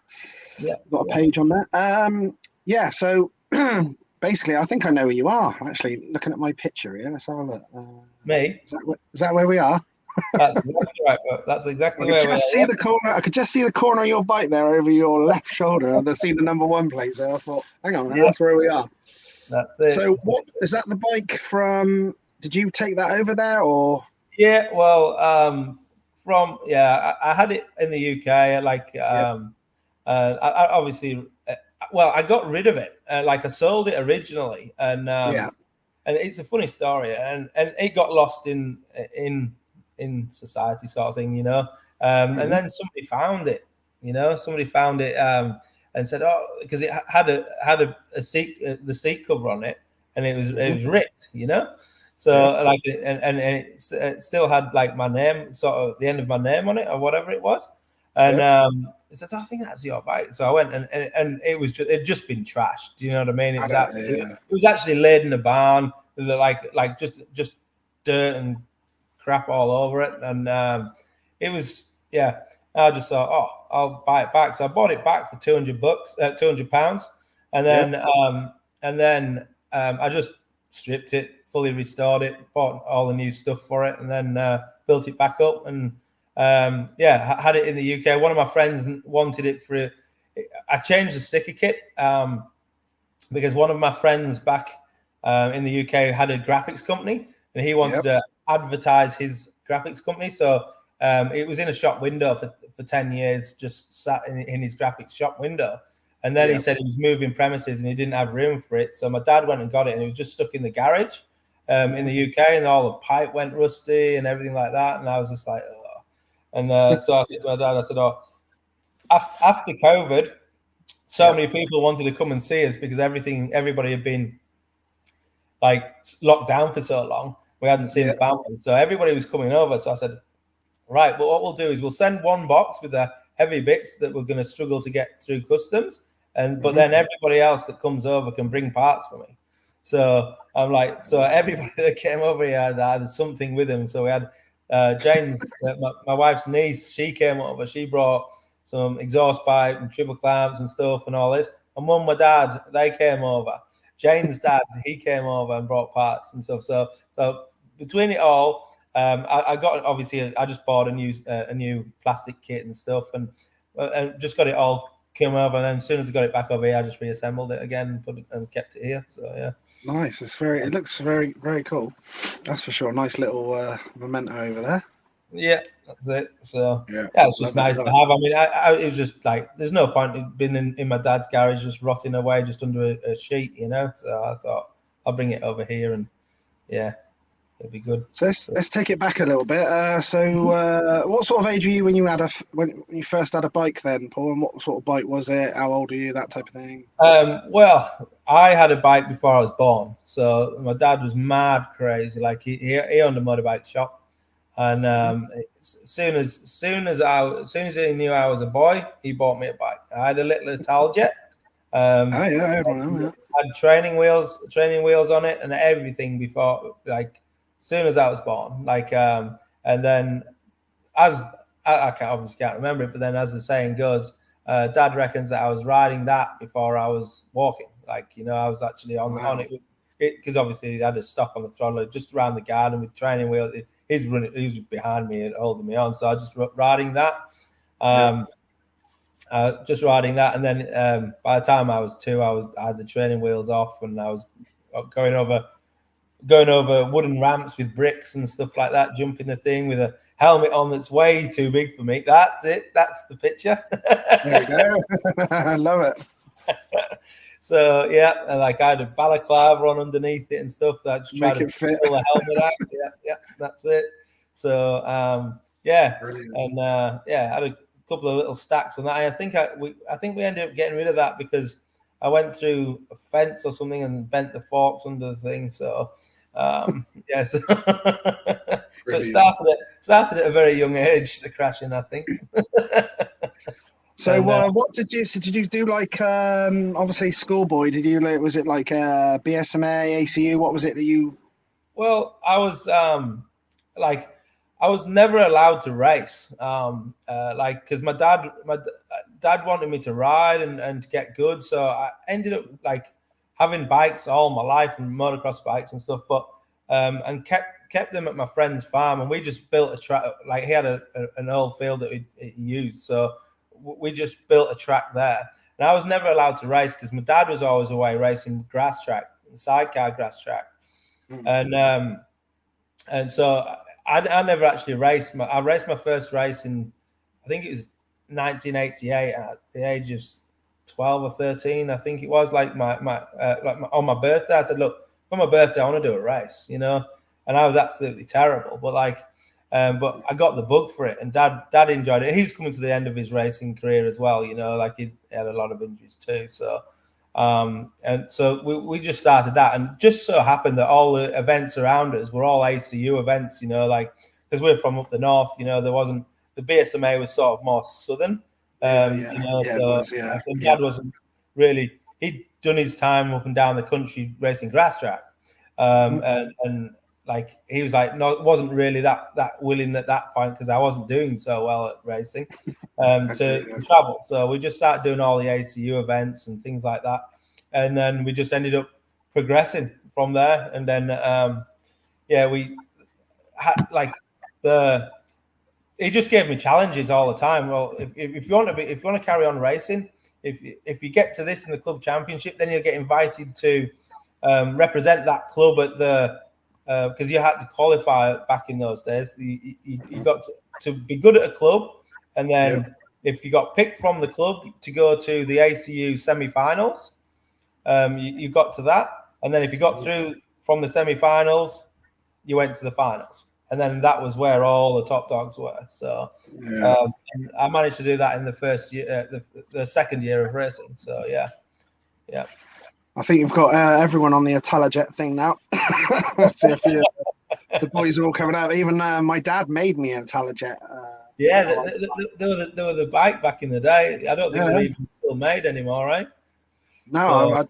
Yeah, got a page on there. So basically, I think I know where you are. Actually, looking at my picture here, let's have a look. Me? Is that where we are? That's exactly right. That's exactly where we are. See the corner. I could just see the corner of your bike there over your left shoulder. I see the number 1 plate. So I thought, hang on, that's where we are. That's it. So what is that? The bike from? Did you take that over there or? Yeah, well, I had it in the UK. I obviously, I got rid of it. I sold it originally, and it's a funny story, and it got lost in society, sort of thing, and then somebody found it, and said, oh, because it had a seat, the seat cover on it, and it was ripped, So and it still had my name, sort of the end of my name on it or whatever it was, and he said, I think that's your bike. So I went and it'd just been trashed. Do you know what I mean? It was actually laid in a barn like just dirt and crap all over it, and it was I just thought, oh, I'll buy it back. So I bought it back for £200, £200, and then I just stripped it, fully restored it, bought all the new stuff for it, and then built it back up. And had it in the UK. One of my friends wanted it for. I changed the sticker kit because one of my friends back in the UK had a graphics company, and he wanted to advertise his graphics company. So it was in a shop window for 10 years, just sat in his graphics shop window. And then he said he was moving premises and he didn't have room for it. So my dad went and got it, and it was just stuck in the garage in the UK, and all the pipe went rusty and everything like that. And I was just like, oh. And so I said to my dad, I said, oh, after COVID, so many people wanted to come and see us because everybody had been like locked down for so long. We hadn't seen the family. So everybody was coming over. So I said, right, well, what we'll do is we'll send one box with the heavy bits that we're going to struggle to get through customs. But then everybody else that comes over can bring parts for me. So I'm like, so everybody that came over here had something with them. So we had Jane's, my wife's niece, she came over. She brought some exhaust pipe and triple clamps and stuff and all this. And mum, my dad, they came over. Jane's dad, he came over and brought parts and stuff. So between it all, I got, obviously, I just bought a new plastic kit and stuff, and just got it all came over. And then as soon as I got it back over here, I just reassembled it again and put it and kept it here. So yeah, nice. It looks very, very cool. That's for sure. Nice little memento over there. Yeah, that's it. So it's just nice to have. I mean, it was just like there's no point in being in my dad's garage just rotting away just under a sheet, you know. So I thought I'll bring it over here, and it'll be good. So let's take it back a little bit. What sort of age were you when you first had a bike then, Paul? And what sort of bike was it? How old were you? That type of thing. Well, I had a bike before I was born. So my dad was mad crazy. Like he owned a motorbike shop. And as soon as he knew I was a boy, he bought me a bike. I had a little Italjet. I had one of them. Had training wheels on it and everything before, like as soon as I was born. Like and then as I obviously can't remember it, but then as the saying goes, Dad reckons that I was riding that before I was walking. Like, you know, I was actually on it because obviously he had a stop on the throttle just around the garden with training wheels. He was behind me and holding me on. So I was just riding that. Just riding that. And then by the time I was 2, I had the training wheels off, and I was going over wooden ramps with bricks and stuff like that, jumping the thing with a helmet on that's way too big for me. That's it. That's the picture. There we go. I love it. So like I had a balaclava on underneath it and stuff. That I just tried to pull the helmet out. Yeah, that's it. So brilliant. And I had a couple of little stacks on that. I think we ended up getting rid of that because I went through a fence or something and bent the forks under the thing. So so it started at a very young age, the crashing, I think. So what did you do? Like obviously schoolboy. Was it like BSMA, ACU? What was it that you? Well, I was I was never allowed to race, because my dad wanted me to ride and to get good. So I ended up like having bikes all my life and motocross bikes and stuff, but and kept them at my friend's farm, and we just built a track. Like he had an old field that he used, so we just built a track there. And I was never allowed to race because my dad was always away racing grass track, sidecar grass track, and so I never actually raced. I raced my first race in, I think it was 1988 at the age of 12 or 13. I think it was like on my birthday. I said, look, for my birthday, I want to do a race, you know, and I was absolutely terrible, but but I got the bug for it, and dad enjoyed it. He was coming to the end of his racing career as well, you know, like he had a lot of injuries too. So, and so we just started that, and just so happened that all the events around us were all ACU events, you know, like because we're from up the north, you know, the BSMA was sort of more southern, you know, Dad wasn't really, he'd done his time up and down the country racing grass track. and like he was like, no, wasn't really that willing at that point because I wasn't doing so well at racing to travel. So we just started doing all the ACU events and things like that, and then we just ended up progressing from there. And then we had like he just gave me challenges all the time. Well, if you want to carry on racing, if you get to this in the club championship, then you'll get invited to represent that club at the because you had to qualify back in those days. You got to be good at a club, and then if you got picked from the club to go to the ACU semi-finals, you got to that, and then if you got through from the semi-finals, you went to the finals, and then that was where all the top dogs were. So I managed to do that in the first year, the second year of racing. So yeah. I think you've got everyone on the IntelliJet thing now. See if the boys are all coming out. Even my dad made me an IntelliJet. They were the bike back in the day. I don't think they're even still made anymore, right? No,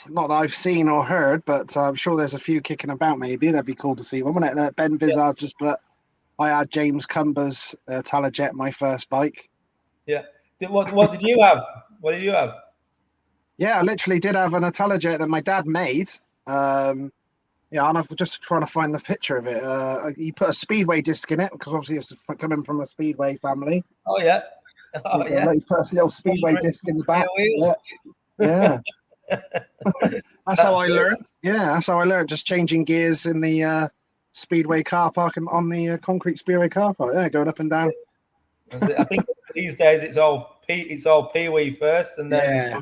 not that I've seen or heard, but I'm sure there's a few kicking about. Maybe that'd be cool to see one, wouldn't it? Ben Vizard just put, I had James Cumber's IntelliJet, my first bike. Yeah. What did you have? What did you have? Yeah, I literally did have an IntelliJet that my dad made. And I'm just trying to find the picture of it. He put a speedway disc in it because obviously it's coming from a speedway family. Oh yeah. He put a little speedway disc in the back. Yeah. That's how I learned. Yeah, that's how I learned. Just changing gears in the speedway car park and on the concrete speedway car park. Yeah, going up and down. I think these days it's all Pee-wee first, and then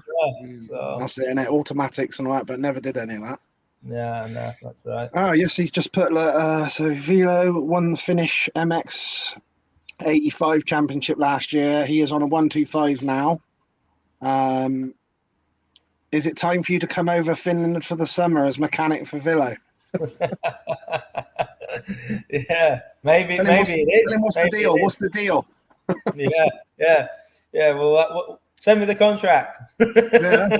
so that's it. And automatics and all that, but never did any of that. Yeah, no, that's right. Oh yes, he's just put so Velo won the Finnish MX 85 championship last year. He is on a 125 now. Is it time for you to come over Finland for the summer as mechanic for Velo? Yeah, maybe it is. What's the deal? What's the deal? Yeah. Well, send me the contract. Yeah.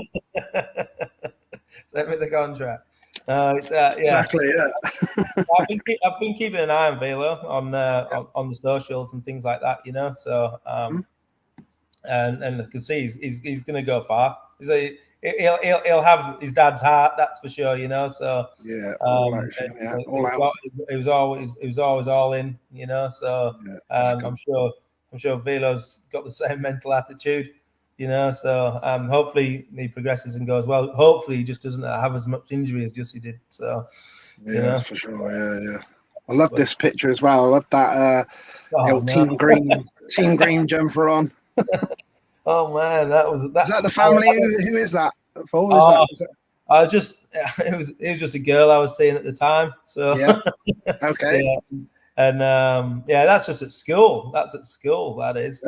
Send me the contract. Exactly. Yeah. I've been keeping an eye on Velo on the socials and things like that. So and I can see he's going to go far. He'll have his dad's heart, that's for sure. So all out. It was always all in. So I'm sure Velo's got the same mental attitude. So hopefully he progresses and goes well. Hopefully he just doesn't have as much injury as Jussi did. So for sure. Yeah. I love this picture as well. I love that Team Green jumper on. Oh man, is that the family? Who is that? It was just a girl I was seeing at the time. So okay. And that's just at school. That's at school. That is.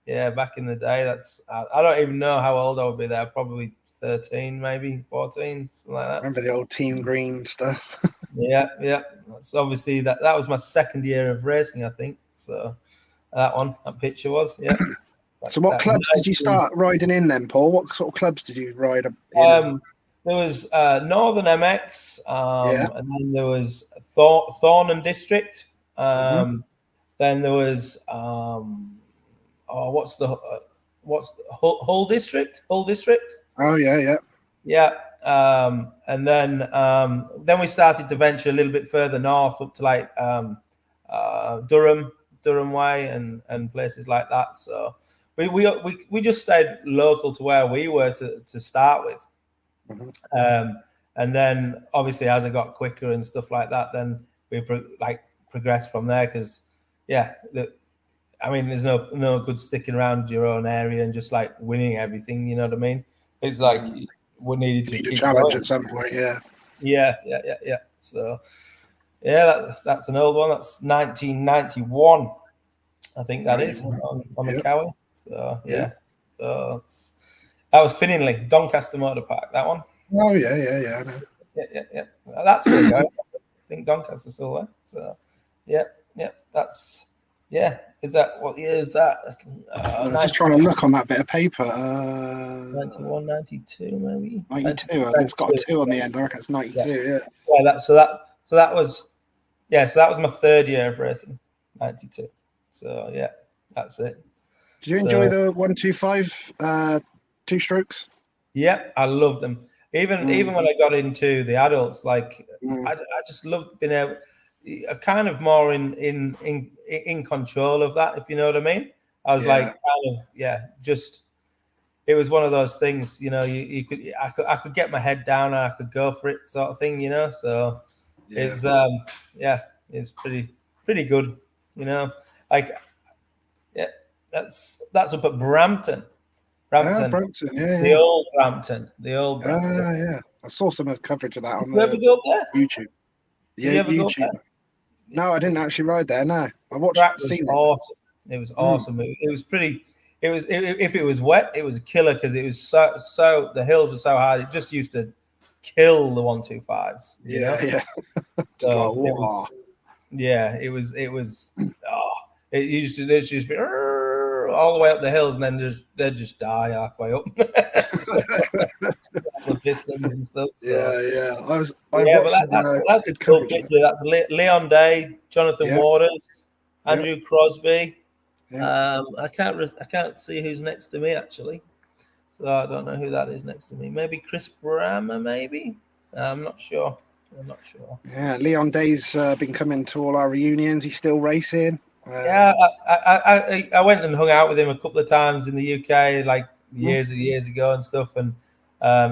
Yeah, back in the day. I don't even know how old I would be there. Probably 13, maybe 14, something like that. Remember the old Team Green stuff? Yeah. That's obviously that was my second year of racing, I think. So that picture was So what clubs did you start riding in then, Paul? What sort of clubs did you ride in? There was Northern MX, and then there was Thorn and District. Then there was what's Hull District? Hull District. Oh yeah. And then we started to venture a little bit further north up to like Durham way and places like that. So we just stayed local to where we were to start with. And then obviously as I got quicker and stuff like that, then we progressed from there because there's no good sticking around your own area and just like winning everything, you know what I mean? It's like we needed to keep challenge going. at some point. Yeah. So that's an old one. That's 1991, I think that is on the Cowie. So so that was Finningley, Doncaster Motor Park. That one. Oh yeah. I know. Yeah. That's still going. I think Doncaster's still there. So yeah. That's Yeah. Is that what year is that? Just trying to look on that bit of paper. 91, 92, maybe. 92. It's got a 2 on the end. I reckon it's 92. Yeah. Yeah. So that was my third year of racing, 92. So yeah, that's it. Did you enjoy the 125 two strokes? Yeah, I loved them. Even when I got into the adults, like I just loved being able, kind of more in control of that, if you know what I mean. I was like, kind of, just it was one of those things, you know. I could get my head down and I could go for it, sort of thing, you know. So it's it's pretty good, you know. Like that's up at Brampton. Brampton, The old Brampton. Yeah. I saw some coverage of that on Did you ever go there? YouTube. Did you ever go there? No, I didn't actually ride there. No, I watched. Track was awesome. It was awesome. It was pretty. It was if it was wet, it was a killer because it was so the hills were so hard. It just used to kill the 125s. You know? So like, wow. it was. It used to just be all the way up the hills, and then they'd just die halfway up. The pistons and stuff. So. That's a cool picture. That's Leon Day, Jonathan Waters, Andrew Crosby. I can't see who's next to me actually, so I don't know who that is next to me. Maybe Chris Brammer, maybe. I'm not sure. Yeah, Leon Day's been coming to all our reunions. He's still racing. I went and hung out with him a couple of times in the UK, like years and years ago and stuff, and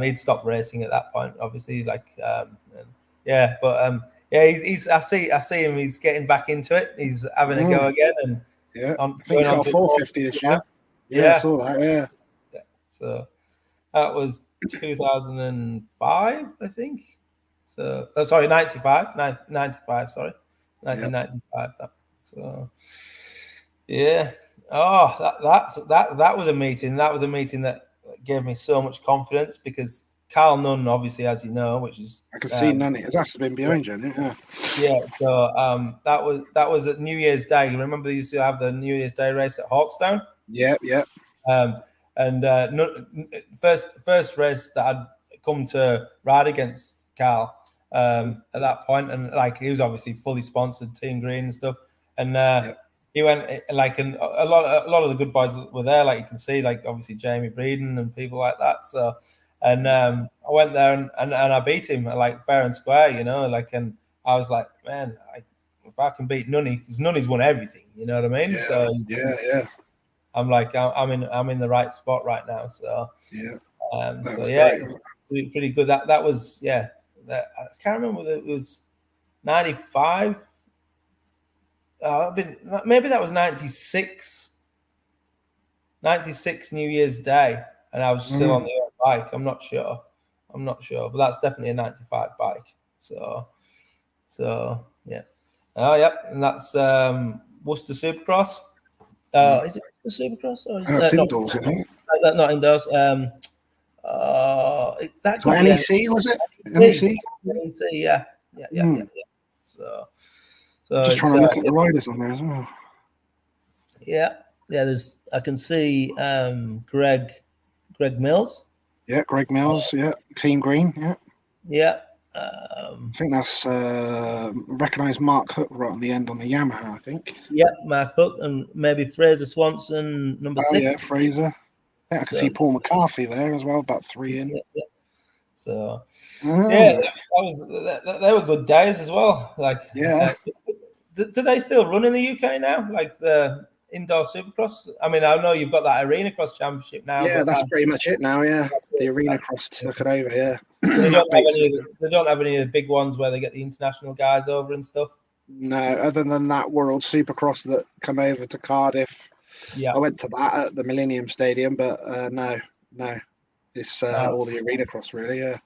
he'd stopped racing at that point, obviously. He's I see him. He's getting back into it. He's having a go again, and I think he's got a 450 this year. I saw that. Yeah. So that was 2005, I think. So sorry, 95. 95. Sorry, 1995. So yeah. Oh, that was a meeting. That was a meeting that gave me so much confidence because Carl Nunn, obviously, as you know, which is I can see Nunn. That's been behind you, yeah. Yeah. So that was at New Year's Day. You remember they used to have the New Year's Day race at Hawkstone? Yeah. First race that I'd come to ride against Carl at that point, and like he was obviously fully sponsored Team Green and stuff, and he went like, and a lot of the good boys were there, like you can see, like obviously Jamie Breeden and people like that. So, and I went there and I beat him like fair and square, you know, like, and I was like, man, if I can beat Nunny, because Nunny's won everything, you know what I mean? Yeah, so I'm like, I'm in the right spot right now. So it's pretty good. That was I can't remember whether it was 95. Maybe that was 96 New Year's Day, and I was still on the old bike. I'm not sure, but that's definitely a 95 bike. So yeah. Oh yeah, and that's Worcester Supercross. Is it the Supercross or is that indoors? I think not indoors. That could be NEC, was it? NEC? Yeah. So just trying to look at the riders on there as well. Yeah. I can see Greg Mills. Yeah, Greg Mills. Team Green. Yeah. I think that's recognised Mark Hook right on the end on the Yamaha, I think. Yeah, Mark Hook and maybe Fraser Swanson, number 6. Yeah, Fraser. I think I can see Paul McCarthy there as well, about 3 in. Yeah. So they were good days as well. Like, do they still run in the UK now? Like the indoor Supercross? I mean, I know you've got that Arena Cross Championship now. Yeah, that's pretty much it now. Yeah, the Arena Cross took it over. Yeah, they don't have any of the big ones where they get the international guys over and stuff. No, other than that World Supercross that come over to Cardiff. Yeah, I went to that at the Millennium Stadium, but no, it's all the Arena Cross really. Yeah.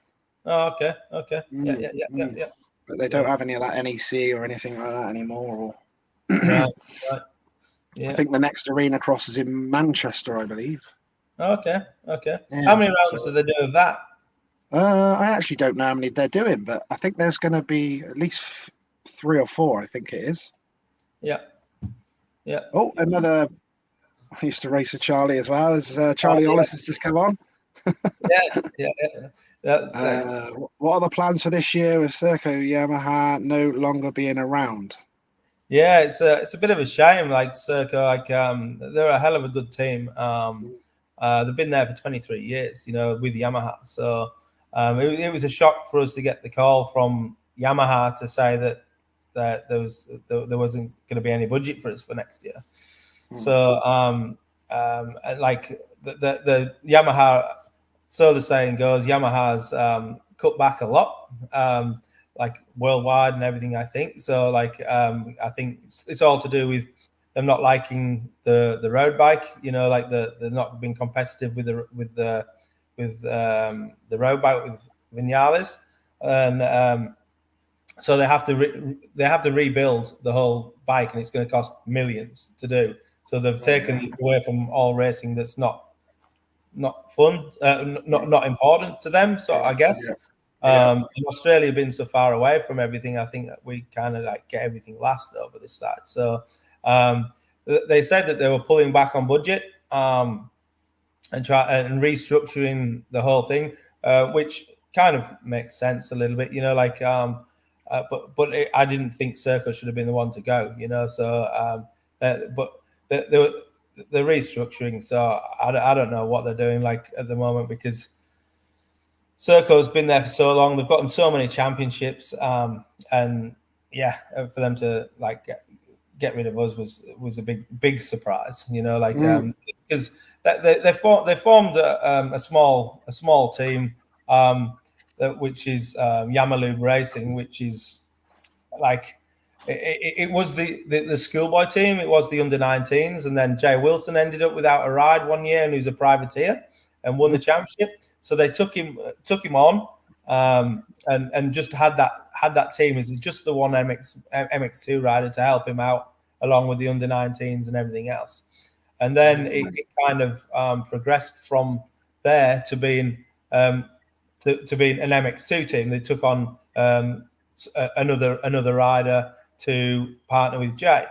Oh, okay. Yeah. But they don't have any of that NEC or anything like that anymore. Right. Yeah. I think the next Arena Cross is in Manchester, I believe. Okay. Yeah, how many rounds do they do of that? I actually don't know how many they're doing, but I think there's going to be at least 3 or 4. I think it is. Yeah. Yeah. Oh, another. I used to race with Charlie as well. As Charlie Hollis has just come on. What are the plans for this year with Serco Yamaha no longer being around? Yeah, it's a bit of a shame. Like Serco, they're a hell of a good team. They've been there for 23 years, with Yamaha. So it was a shock for us to get the call from Yamaha to say that there wasn't going to be any budget for us for next year. So like the Yamaha, so the saying goes, Yamaha's cut back a lot. Like worldwide and everything, I think. So I think it's all to do with them not liking the road bike. Like they're not being competitive with the road bike with Vinales, and so they have to rebuild the whole bike, and it's going to cost millions to do. So they've taken away from all racing that's not fun, not important to them. So I guess. In Australia being so far away from everything, I think that we kind of like get everything last over this side. So they said that they were pulling back on budget and restructuring the whole thing, which kind of makes sense a little bit, but I didn't think Serco should have been the one to go, So but they're restructuring, so I don't know what they're doing like at the moment, because Serco's been there for so long. They've gotten so many championships, and for them to like get rid of us was a big surprise. Because they formed a small team, which is Yamalube Racing, which is like it was the schoolboy team. It was the under-19s, and then Jay Wilson ended up without a ride one year, and he was a privateer and won the championship. So they took him on, and just had that team as just the one MX2 rider to help him out, along with the under-19s and everything else. And then it kind of progressed from there to being to being an MX2 team. They took on another rider to partner with Jay,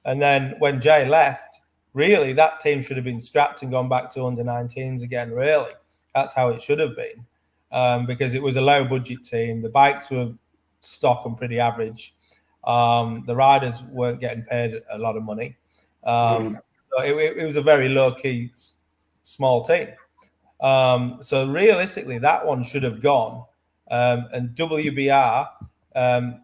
and then when Jay left, really that team should have been scrapped and gone back to under-19s again. Really. That's how it should have been, because it was a low budget team. The bikes were stock and pretty average. The riders weren't getting paid a lot of money. So it was a very low key, small team. So realistically, that one should have gone. And WBR, WBR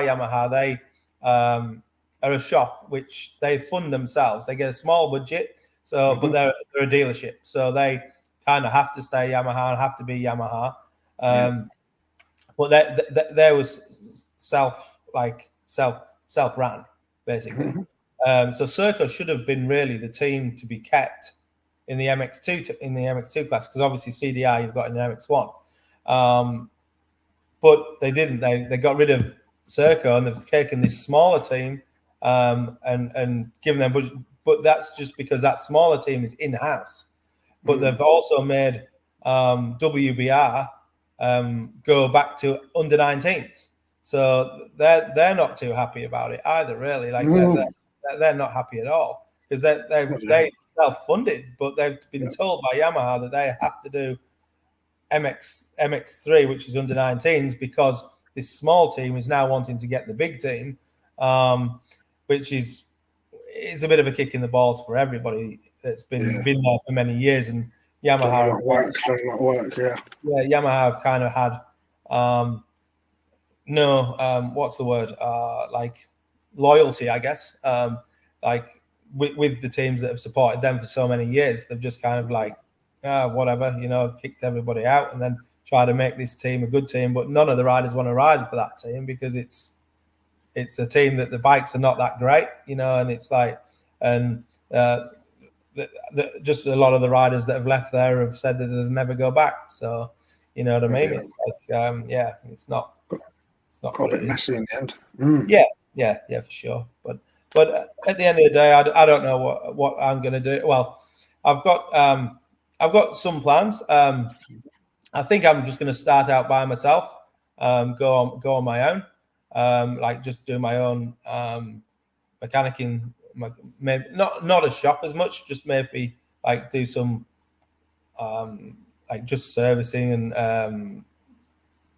Yamaha, they are a shop which they fund themselves. They get a small budget. So, but they're a dealership, so they kind of have to stay Yamaha and have to be Yamaha. But there was self-ran basically. So Serco should have been really the team to be kept in the MX2 class, because obviously CDI you've got in the MX1, but they didn't. They got rid of Serco and they've taken this smaller team and given them budget. But that's just because that smaller team is in-house. But they've also made WBR go back to under-19s. So they're not too happy about it either, really. Like they're not happy at all, because they self-funded, but they've been told by Yamaha that they have to do MX3, which is under-19s, because this small team is now wanting to get the big team, which is a bit of a kick in the balls for everybody that's been there for many years. And Yamaha, Yamaha have kind of had what's the word? Like loyalty, I guess. Like with the teams that have supported them for so many years, they've just kind of like whatever, kicked everybody out and then try to make this team a good team. But none of the riders want to ride for that team, because it's a team that the bikes are not that great, and it's like, and just a lot of the riders that have left there have said that they'll never go back. So, you know what I mean? It's like, it's not a bit messy in the end. Yeah, for sure. But at the end of the day, I don't know what I'm going to do. Well, I've got some plans. I think I'm just going to start out by myself, go on my own, like just do my own mechanicking, maybe not a shop as much, just maybe like do some like just servicing and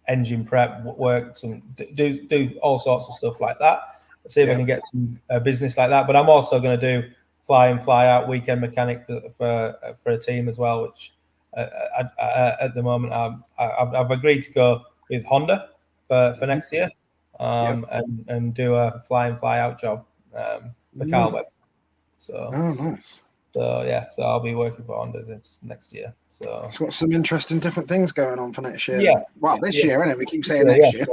engine prep work, some do all sorts of stuff like that. See if I can get some business like that. But I'm also going to do fly in, fly out weekend mechanic for a team as well, which at the moment I've agreed to go with Honda for next year, and do a fly in, fly out job for Carl Webb. So nice. So I'll be working for Honda this next year. So it's got some interesting different things going on for next year. Yeah. Well, this year, isn't it? We keep saying next year.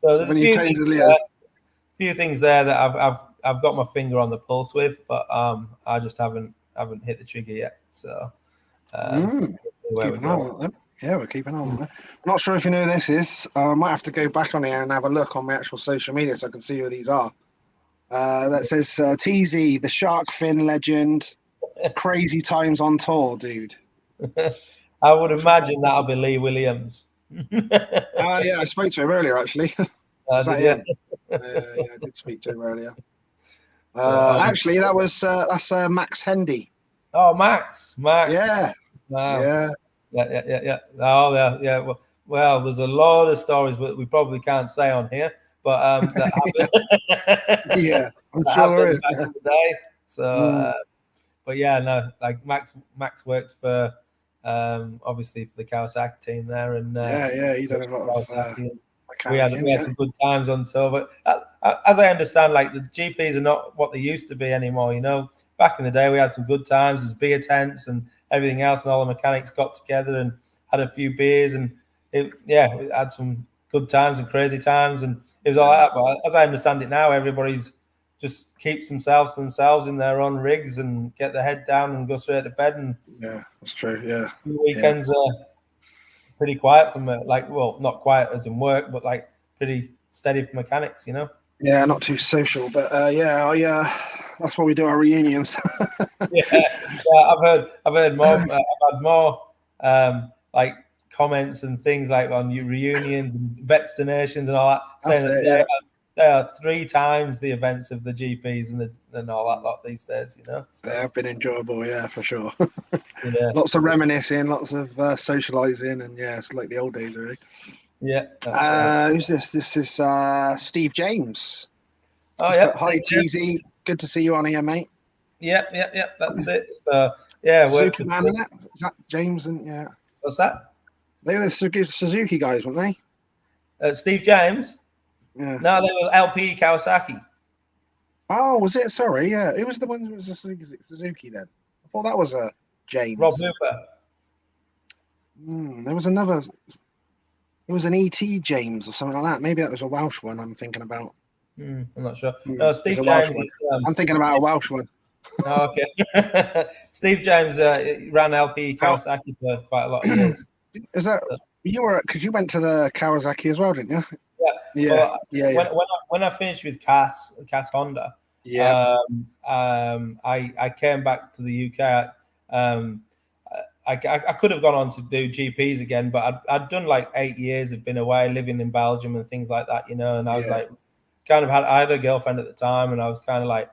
So there's a few things there that I've got my finger on the pulse with, but I just haven't hit the trigger yet. So where we go. Yeah, we're keeping on with it. I'm not sure if you know who this is. I might have to go back on here and have a look on my actual social media so I can see who these are. That says TZ, the shark fin legend, crazy times on tour, dude. I would imagine that'll be Lee Williams. Yeah, I spoke to him earlier actually. Yeah, I did speak to him earlier. Actually, that's Max Hendy. Oh, Max. Yeah. Wow. Yeah. Oh, yeah. Well, there's a lot of stories, but we probably can't say on here. But that happened. Yeah, I'm sure back in the day. So, but yeah, no, like Max worked for obviously for the Kawasaki team there, and he done a lot of. We had some good times on tour, but as I understand, like the GPs are not what they used to be anymore. You know, back in the day, we had some good times. There's beer tents and everything else, and all the mechanics got together and had a few beers, and we had some good times and crazy times, and it was all that. But as I understand it now, everybody's just keeps themselves to themselves in their own rigs and get their head down and go straight to bed. And that's true. Yeah, weekends are pretty quiet from not quiet as in work, but like pretty steady for mechanics, you know. Yeah, not too social, but that's why we do our reunions. I've heard more. I've had more like comments and things like on your reunions and vets donations and all that, saying that they are 3 times the events of the GPs and all that lot these days, you know. So, they have been enjoyable, for sure. Lots of reminiscing, lots of socializing, and it's like the old days, really. Yeah. Who's this? This is Steve James. Oh, yeah. Hi, TZ. Good to see you on here, mate. Yeah. That's it. So, Suzuki man, isn't it? Is that James? And what's that? They were the Suzuki guys, weren't they? Steve James? Yeah. No, they were LP Kawasaki. Oh, was it? Sorry, yeah. It was the one that was a Suzuki then. I thought that was a James. Rob Hooper. There was another. It was an ET James or something like that. Maybe that was a Welsh one I'm thinking about. I'm not sure. No, Steve James is, I'm thinking about a Welsh one. Oh, okay. Steve James ran LP Kawasaki for quite a lot of years. Is that you were because you went to the Kawasaki as well, didn't you? Yeah. When I finished with Cass Honda, I came back to the UK. I could have gone on to do GPs again, but I'd done like 8 years of being away, living in Belgium and things like that, you know. And I was like, I had a girlfriend at the time, and I was kind of like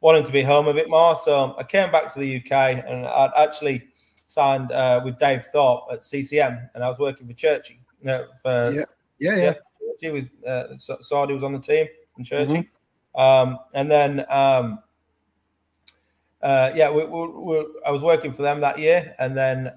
wanting to be home a bit more. So I came back to the UK, and I'd actually signed with Dave Thorpe at CCM, and I was working for Churchy. Churchy with Saudi was on the team and Churchy, and then I was working for them that year, and then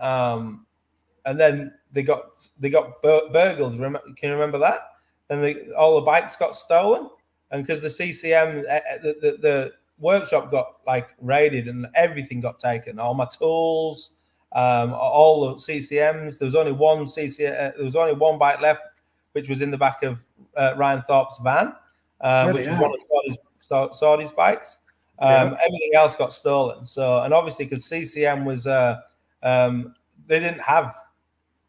they got burgled. Can you remember that? And all the bikes got stolen, and because the CCM, the workshop got like raided, and everything got taken. All my tools, all the CCMs. There was only one there was only one bike left, which was in the back of Ryan Thorpe's van, which was one of Saudi's bikes. Everything else got stolen. So, and obviously because CCM was, they didn't have,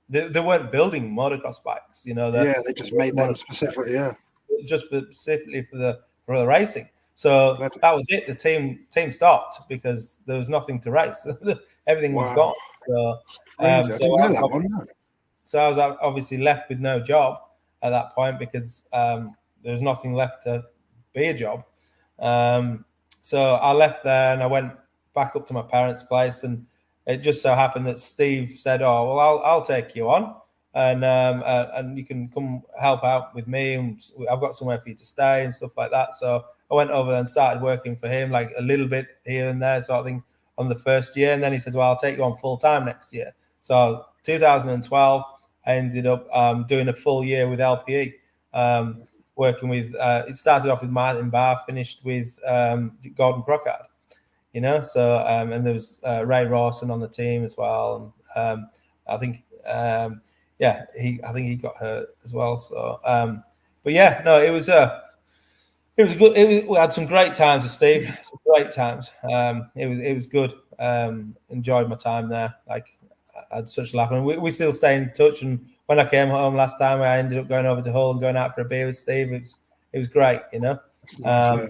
they weren't building motocross bikes, you know. They just made them specifically, just specifically for the racing. So that was it. The team stopped because there was nothing to race. Everything was gone. So I was obviously left with no job at that point because there was nothing left to be a job. So I left there and I went back up to my parents' place, and it just so happened that Steve said, "Oh, well, I'll take you on, and you can come help out with me, and I've got somewhere for you to stay and stuff like that." So I went over there and started working for him, like a little bit here and there, sort of thing, on the first year. And then he says, "Well, I'll take you on full time next year." So 2012, I ended up doing a full year with LPE, working with. It started off with Martin Barr, finished with Gordon Crockard. So and there was Ray Rawson on the team as well, and I think I think he got hurt as well. So but yeah, no, it was good. We had some great times with Steve. Some great times. It was good. Enjoyed my time there. Like, I had such a laugh, and we still stay in touch. And when I came home last time, I ended up going over to Hull and going out for a beer with Steve. It was great, That's nice,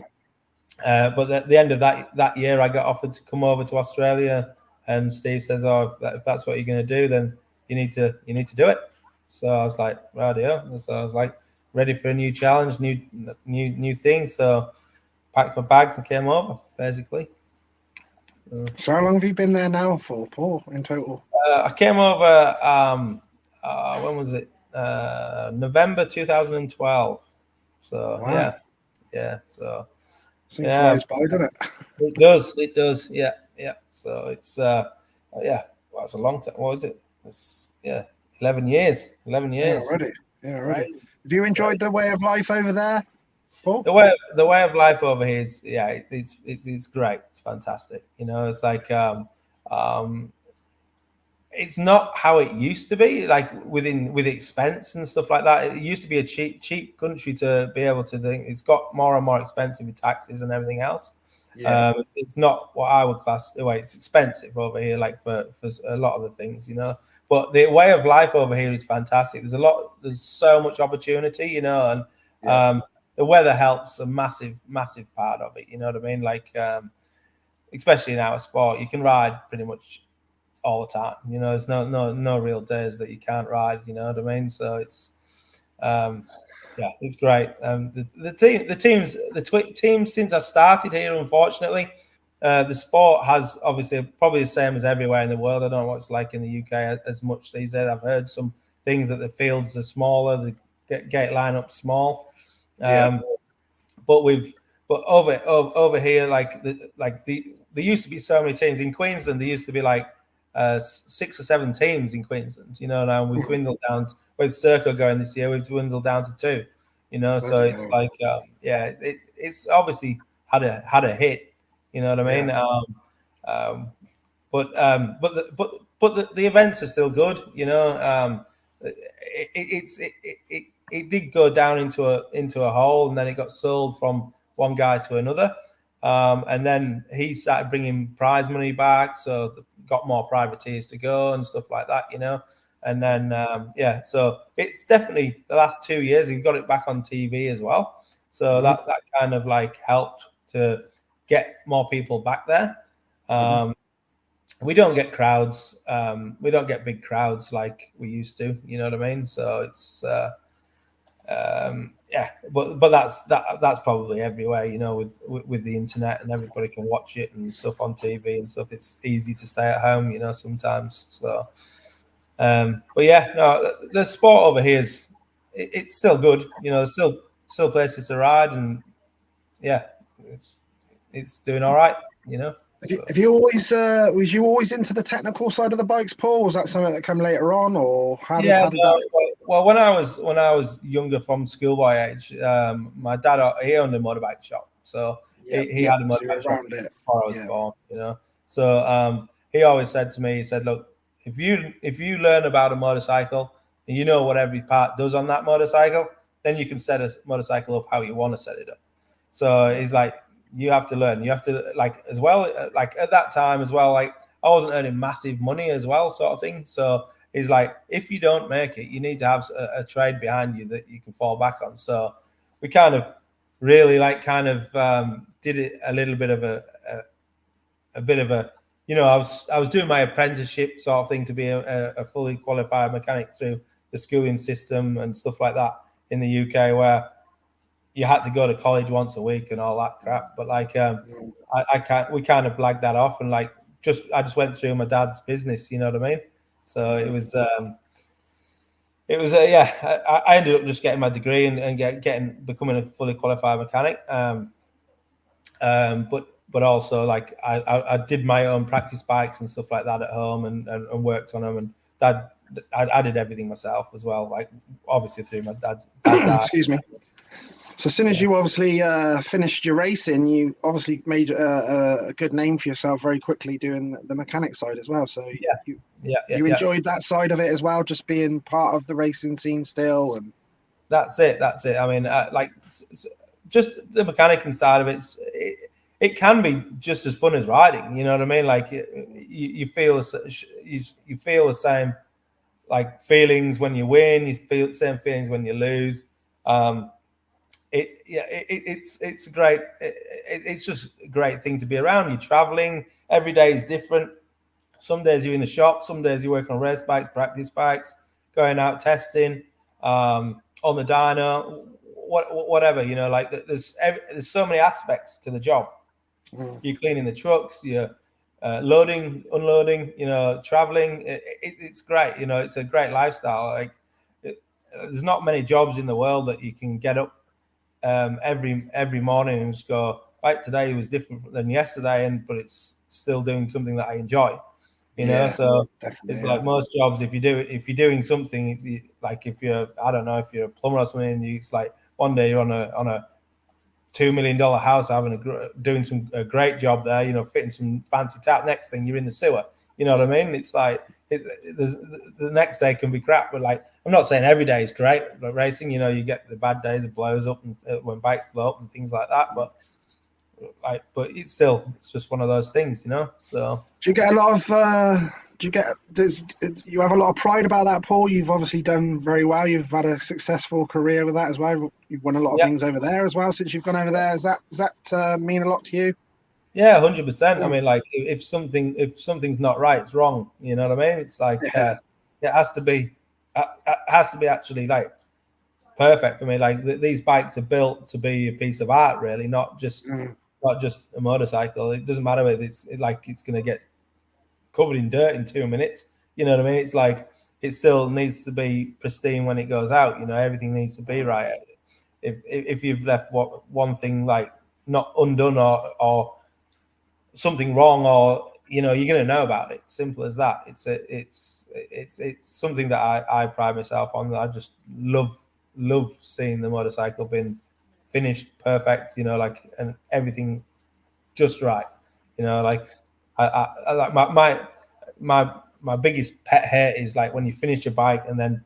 yeah. But at the end of that year, I got offered to come over to Australia, and Steve says, "Oh, if that's what you're going to do, then you need to do it." So I was like, "Radio." So I was like, ready for a new challenge, new thing. So packed my bags and came over, basically. So how long have you been there now for, Paul, in total? I came over. When was it? November 2012. So Wow. yeah. So. Soon flies by, doesn't it? It does. Yeah. So it's well, it's a long time. What was it? 11 years. 11 years. Yeah, already. Have you enjoyed the way of life over there, Paul? The way of life over here is it's great. It's fantastic. It's like it's not how it used to be, like with expense and stuff like that. It used to be a cheap country to be able to think. It's got more and more expensive with taxes and everything else. Yeah. It's not what I would class. Well, it's expensive over here, like for a lot of the things, But the way of life over here is fantastic. There's so much opportunity, and the weather helps a massive part of it. You know what I mean? Like, especially in our sport, you can ride pretty much all the time. There's no real days that you can't ride. You know what I mean? So it's it's great. The team since I started here, unfortunately, the sport has obviously probably the same as everywhere in the world. I don't know what it's like in the UK as much these days. I've heard some things that the fields are smaller, the gate lineup small. But over here, there used to be so many teams in Queensland. There used to be like 6 or 7 teams in Queensland. Now we've dwindled down. With Serco going this year, we've dwindled down to 2. So it's like it's obviously had a hit. You know what I mean? But the events are still good. It did go down into a hole, and then it got sold from one guy to another, and then he started bringing prize money back, so got more privateers to go and stuff like that, and then so it's definitely the last 2 years he got it back on TV as well, so that kind of like helped to get more people back there. We don't get crowds. We don't get big crowds like we used to. You know what I mean? So it's but that's probably everywhere. With the internet and everybody can watch it and stuff on TV and stuff. It's easy to stay at home. Sometimes. So, but yeah, no, the sport over here it's still good. There's still places to ride, and it's doing all right. Have you always was you always into the technical side of the bikes, Paul? Was that something that came later on, or how did that? Well, when I was younger, from schoolboy age, my dad he owned a motorbike shop, so he had a motorbike shop before I was born. So he always said to me, he said, "Look, if you learn about a motorcycle and you know what every part does on that motorcycle, then you can set a motorcycle up how you want to set it up." So he's like, you have to learn. You have to, like, as well, like at that time as well, like I wasn't earning massive money as well, sort of thing. So he's like, if you don't make it, you need to have a trade behind you that you can fall back on. So we kind of really did it a little bit of I was doing my apprenticeship sort of thing to be a fully qualified mechanic through the schooling system and stuff like that in the UK, where you had to go to college once a week and all that crap. But like, I can't. We kind of blagged that off, and like, I just went through my dad's business. You know what I mean? So it was. I ended up just getting my degree and becoming a fully qualified mechanic. But also like I did my own practice bikes and stuff like that at home and worked on them, and I did everything myself as well, like obviously through my dad's art. Excuse me. So as soon as you obviously finished your racing, you obviously made a good name for yourself very quickly doing the mechanic side as well. So you enjoyed that side of it as well, just being part of the racing scene still. And that's it. I mean, just the mechanic side of it can be just as fun as riding. You know what I mean? Like you feel the same like feelings when you win. You feel the same feelings when you lose. It's great. It's just a great thing to be around. You're traveling. Every day is different. Some days you're in the shop. Some days you work on race bikes, practice bikes, going out testing, on the dyno, whatever. You know, like there's so many aspects to the job. You're cleaning the trucks. You're loading, unloading. You know, traveling. It's great. You know, it's a great lifestyle. Like there's not many jobs in the world that you can get up every morning and just go, right, today was different than yesterday, but it's still doing something that I enjoy, you know. So it's like most jobs, if you're doing something, it's like if you're, I don't know, if you're a plumber or something, it's like one day you're on a $2 million house doing a great job there, you know, fitting some fancy tap. Next thing you're in the sewer, you know what I mean? It's like the next day can be crap, but like I'm not saying every day is great, but racing, you know, you get the bad days, it blows up, and when bikes blow up and things like that. But it's just one of those things, you know. So do you get a lot of? Do you have a lot of pride about that, Paul? You've obviously done very well. You've had a successful career with that as well. You've won a lot of things over there as well since you've gone over there. Does that mean a lot to you? Yeah, 100%. I mean, like if something's not right, it's wrong. You know what I mean? It's like it has to be actually like perfect for me. Like these bikes are built to be a piece of art, really, not just a motorcycle. It doesn't matter if it's going to get covered in dirt in 2 minutes. You know what I mean? It's like it still needs to be pristine when it goes out. You know, everything needs to be right. If you've left one thing like not undone or something wrong, or you know, you're going to know about it. Simple as that. It's something that I pride myself on. I just love seeing the motorcycle being finished perfect, you know, like, and everything just right, you know. Like I like my biggest pet hate is like when you finish your bike and then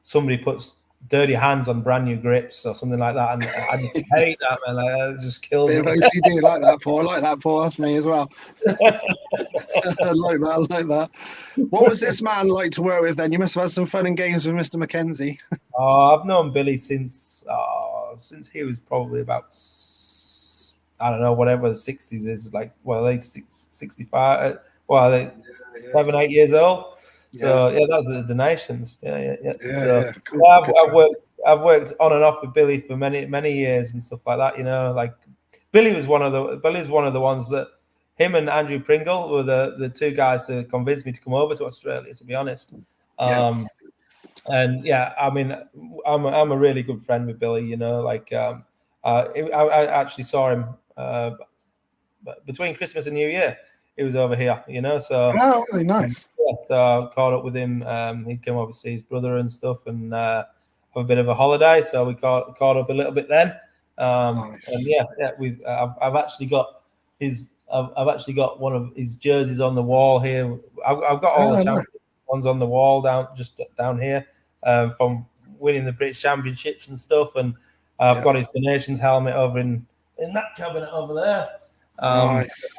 somebody puts dirty hands on brand new grips or something like that, and I just hate that, man. Like, it just kills me. OCD, like that, Paul. I like that, Paul. That's me as well. I like that. What was this man like to work with then? You must have had some fun and games with Mr. Mackenzie. I've known Billy since he was probably about, I don't know, whatever the 60s is, like, well, he's 65, 7, 8 years old. So yeah, that's the Nations. Yeah. So cool. I've worked on and off with Billy for many years and stuff like that. You know, like Billy was one of the ones that him and Andrew Pringle were the two guys that convinced me to come over to Australia. To be honest, and yeah, I mean, I'm a really good friend with Billy. You know, like I actually saw him between Christmas and New Year. He was over here, you know. So really nice. Yeah, so I caught up with him. He came over to see his brother and stuff, and have a bit of a holiday. So we caught up a little bit then. Nice. And I've actually got one of his jerseys on the wall here. I've got all the championship ones on the wall down here from winning the British Championships and stuff. And I've got his donations helmet over in that cabinet over there. Nice.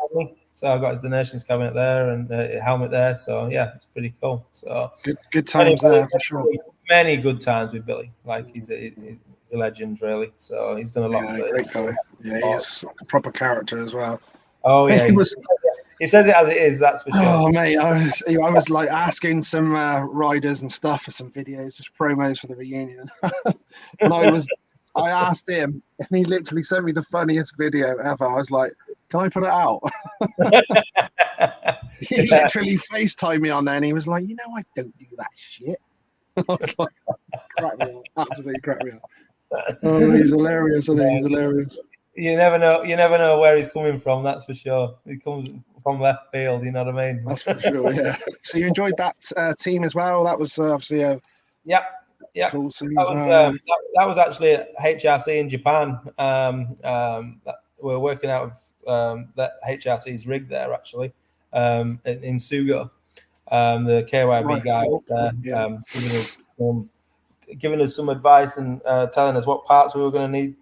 So I got his donations cabinet there and a helmet there. So yeah, it's pretty cool. So good times there for sure. Many good times with Billy. Like he's a legend, really. So he's done a lot. Yeah, great guy. Yeah, he's a proper character as well. Oh yeah, he says it as it is. That's for sure. Oh mate, I was like asking some riders and stuff for some videos, just promos for the reunion. And I was I asked him, and he literally sent me the funniest video ever. I was like, "Can I put it out?" He literally FaceTimed me on there, and he was like, "I don't do that shit." I was like, "Crack me up, absolutely crack me up." Oh, he's hilarious, isn't he? He's hilarious. You never know. You never know where he's coming from. That's for sure. He comes from left field. You know what I mean? That's for sure. Yeah. So you enjoyed that team as well. That was obviously a Yeah. cool team That as was well. that was actually at HRC in Japan. We're working out of that HRC's rig there actually in Sugo. The KYB Right, guy was there, yeah. giving us some advice and telling us what parts we were going to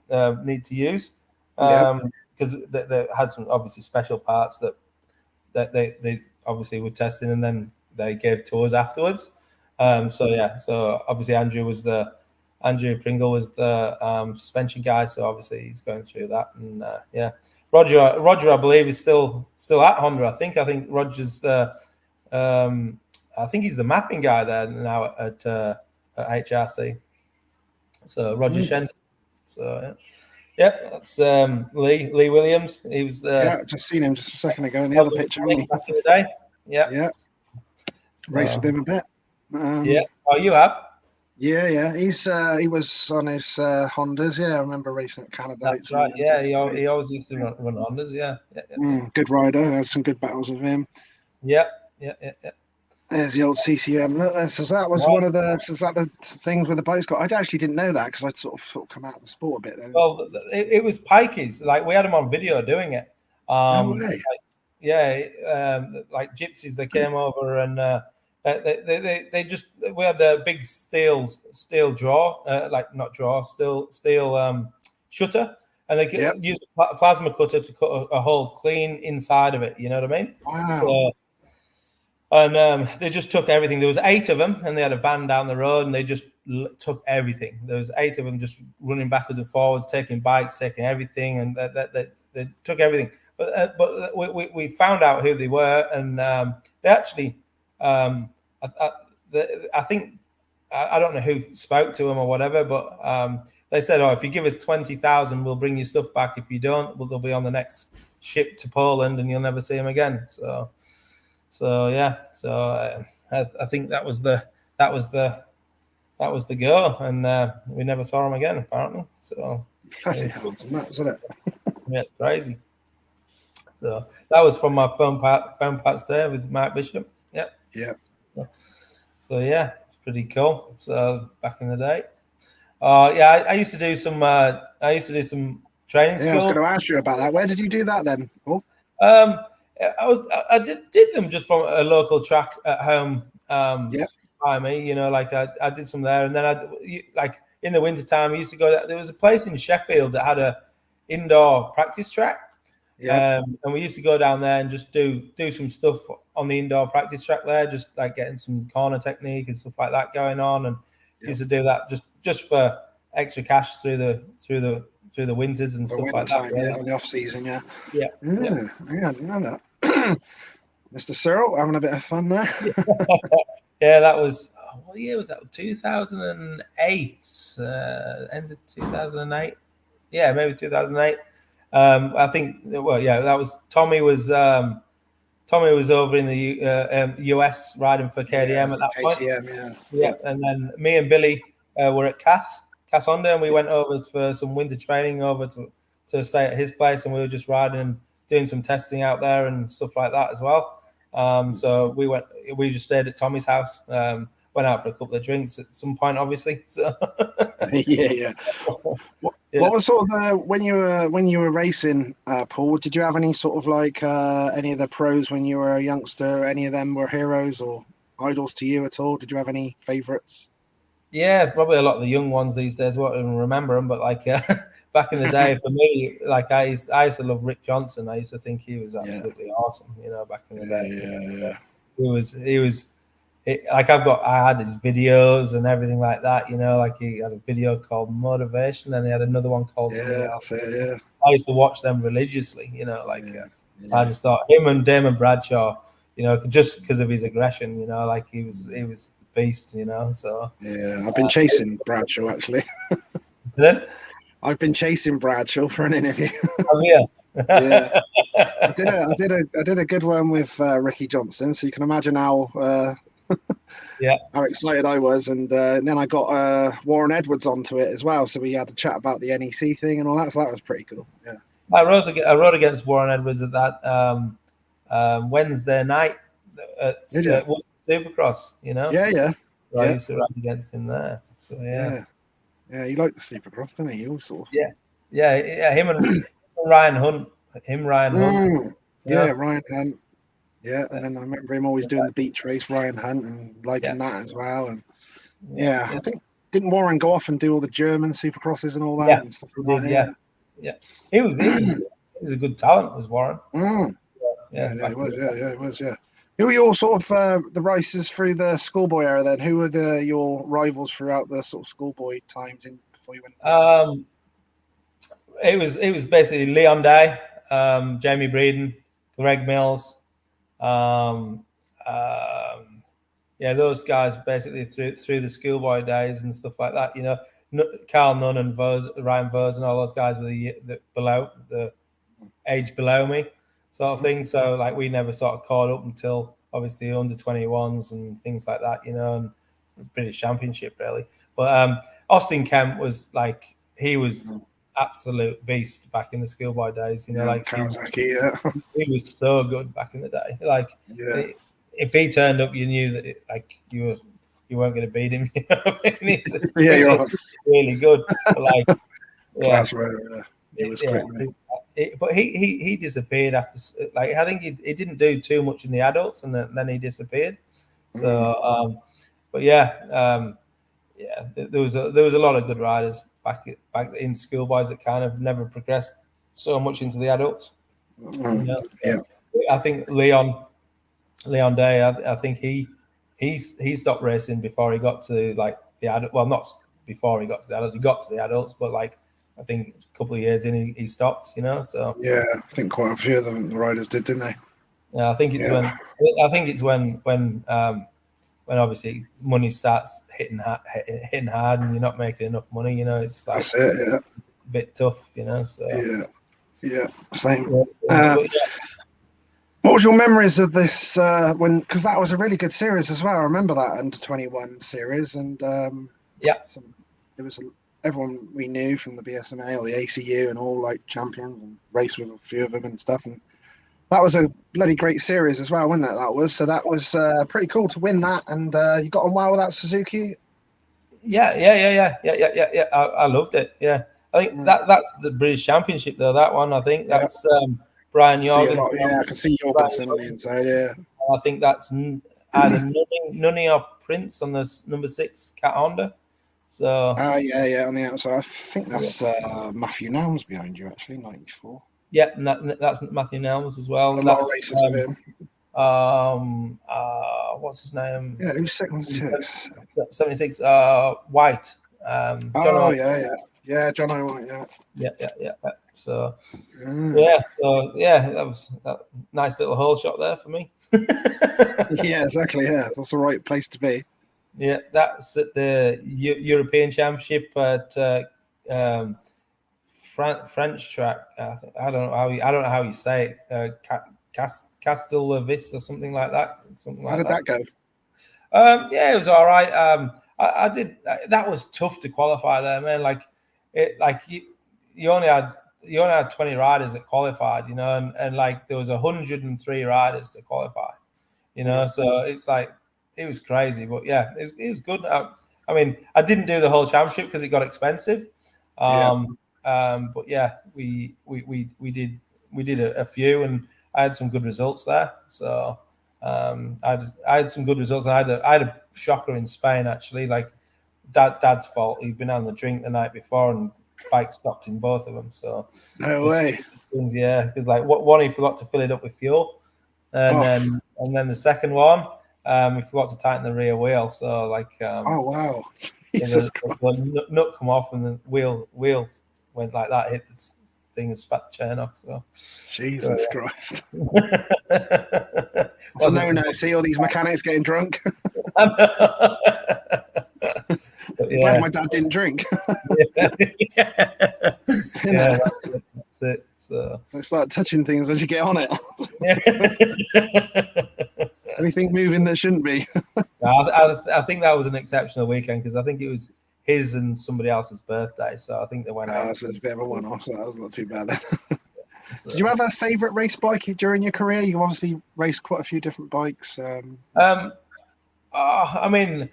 need to use. Because they had some obviously special parts that they obviously were testing, and then they gave to us afterwards. So obviously Andrew Pringle was the suspension guy, so obviously he's going through that, and Roger I believe is still at Honda. I think Roger's the I think he's the mapping guy there now at HRC. So Roger Shen. So that's Lee Williams. He was just seen him just a second ago in the other picture. Back in the day. Yeah. Raced with him a bit. Oh, you have? Yeah. He was on his Hondas. Yeah, I remember racing at Canada. That's right. Yeah, he always used to run Hondas. Yeah. Good rider. I had some good battles with him. Yeah. There's the old CCM. So that was one of the things with the bikes got. I actually didn't know that because I'd sort of come out of the sport a bit then. Well, it was Pikey's. Like we had them on video doing it. No way. Like gypsies, they came over and they just we had a big steel draw, steel shutter, and they used a plasma cutter to cut a hole clean inside of it. You know what I mean? Wow. So, and they just took everything. There was 8 of them, and they had a van down the road, and they just took everything. There was 8 of them just running backwards and forwards, taking bikes, taking everything, and they took everything. But we found out who they were, and they actually, I think, I don't know who spoke to them or whatever, but they said, "Oh, if you give us 20,000, we'll bring your stuff back. If you don't, well, they'll be on the next ship to Poland, and you'll never see them again." I think that was the go, and we never saw him again apparently. So isn't it? Yeah, it's crazy. So that was from my phone parts there with Mark Bishop. Yeah. So it's pretty cool. So back in the day, I used to do some training schools. I was going to ask you about that. Where did you do that then, Paul? I did them just from a local track at home. By me, like I did some there, and then like in the wintertime I used to go. There was a place in Sheffield that had a indoor practice track. And we used to go down there and just do some stuff on the indoor practice track there, just like getting some corner technique and stuff like that going on, and used to do that just for extra cash through the winters and stuff like that. Yeah, in the off season. Yeah, I didn't know that. Mr. Cyril having a bit of fun there. That was what year was that? 2008, end of 2008. Yeah, maybe 2008. I think. Well, that was Tommy was over in the US riding for KDM at that point. Yeah. And then me and Billy were at Cass Honda, and we went over for some winter training over to stay at his place, and we were just riding and doing some testing out there and stuff like that as well. So we just stayed at Tommy's house. Went out for a couple of drinks at some point, obviously. So yeah. What was sort of when you were racing, Paul? Did you have any sort of like any of the pros when you were a youngster? Any of them were heroes or idols to you at all? Did you have any favourites? Yeah, probably a lot of the young ones these days won't even remember them. But like back in the day, for me, like I used to love Rick Johnson. I used to think he was absolutely awesome. Back in the day. He was. I had his videos and everything like that, like he had a video called Motivation, and he had another one called I used to watch them religiously, I just thought him and Damon Bradshaw, just because of his aggression, like he was a beast, so I've been chasing Bradshaw actually. I've been chasing Bradshaw for an interview. Oh yeah. Yeah. I did a good one with Ricky Johnson, so you can imagine Yeah. how excited I was, and then I got Warren Edwards onto it as well, so we had to chat about the NEC thing and all that. So that was pretty cool. Yeah. I rode against Warren Edwards at that Wednesday night at Did you? Supercross. You know. Yeah. So I used to ride against him there. So Yeah. He liked the Supercross, didn't he? He all sort of. Yeah. Him and Ryan Hunt. Hunt. Yeah, Ryan Hunt. Yeah, and then I remember him always doing the beach race, Ryan Hunt, and liking that as well. And I think didn't Warren go off and do all the German Supercrosses and all that and stuff like that? Yeah. He was a good talent, was Warren. Yeah, it was. Who were your sort of the racers through the schoolboy era then? Who were your rivals throughout the sort of schoolboy times in before you went? It was basically Leon Day, Jamie Breeden, Greg Mills. Those guys basically through the schoolboy days and stuff like that. You know, Carl Nunn and Ryan Vos and all those guys were the age below me, sort of thing. So like we never sort of caught up until obviously under 21s and things like that. You know, and British Championship really. But Austin Kemp was like he was absolute beast back in the schoolboy days. You know, like he was so good back in the day. Like if he turned up, you knew that you weren't going to beat him. You know what I mean? You're really good. But like, that's right. It was quick. But he disappeared after. Like I think he didn't do too much in the adults, and then he disappeared. So, there was a lot of good riders back in schoolboys that kind of never progressed so much into the adults. I think Leon Day. I think he stopped racing before he got to like the adult. Well, not before he got to the adults. He got to the adults, but like I think a couple of years in, he stopped. You know, so I think quite a few of the riders did, didn't they? Yeah, I think it's when obviously money starts hitting hard and you're not making enough money. You know, it's like that's it. Yeah, a bit tough. You know, so same. What was your memories of this because that was a really good series as well. I remember that under 21 series, and there was everyone we knew from the BSMA or the ACU and all like champions and raced with a few of them and stuff. And that was a bloody great series as well, wasn't it? That was pretty cool to win that, and you got on well with that Suzuki. Yeah. I loved it. Yeah, I think that's the British Championship though. That one, I think that's Brian Jorgensen. I can see Jorgensen on the inside. Yeah, I think that's either Nunny or Prince on the number 6 Cat Honda. So on the outside. I think that's Matthew Nelms behind you actually, 94. Yeah, and that's Matthew Nelms as well. A lot of races with him. What's his name? Yeah, who's 76? 76. White. John White. Yeah. So that was a nice little hole shot there for me. Yeah, exactly. Yeah, that's the right place to be. Yeah, that's at the European Championship at French track. I don't know how you say it. Castelvis or something like that. How did that go? It was all right. I did. That was tough to qualify there, man. Like you only had 20 riders that qualified, you know, and like there was 103 riders to qualify, you know. So it's like it was crazy, but yeah, it was good. I mean, I didn't do the whole championship because it got expensive. But yeah, we did a few, and I had some good results there. So I had some good results, and I had a shocker in Spain actually. Like Dad's fault. He'd been on the drink the night before, and bike stopped in both of them. So no way. Yeah, because like one he forgot to fill it up with fuel, and then the second one he forgot to tighten the rear wheel. So like oh wow, Jesus Christ. The nut come off, and the wheels went like that, hit the thing and spat the chain off. So Jesus Christ. So no. See all these mechanics getting drunk. Glad my dad didn't drink. Yeah, that's it. So start touching things as you get on it. yeah. Anything moving that shouldn't be. I think that was an exceptional weekend because I think it was his and somebody else's birthday. So I think they went out. So it's a bit of a one-off, so that was not too bad then. So, did you have a favourite race bike during your career? You obviously raced quite a few different bikes. I mean,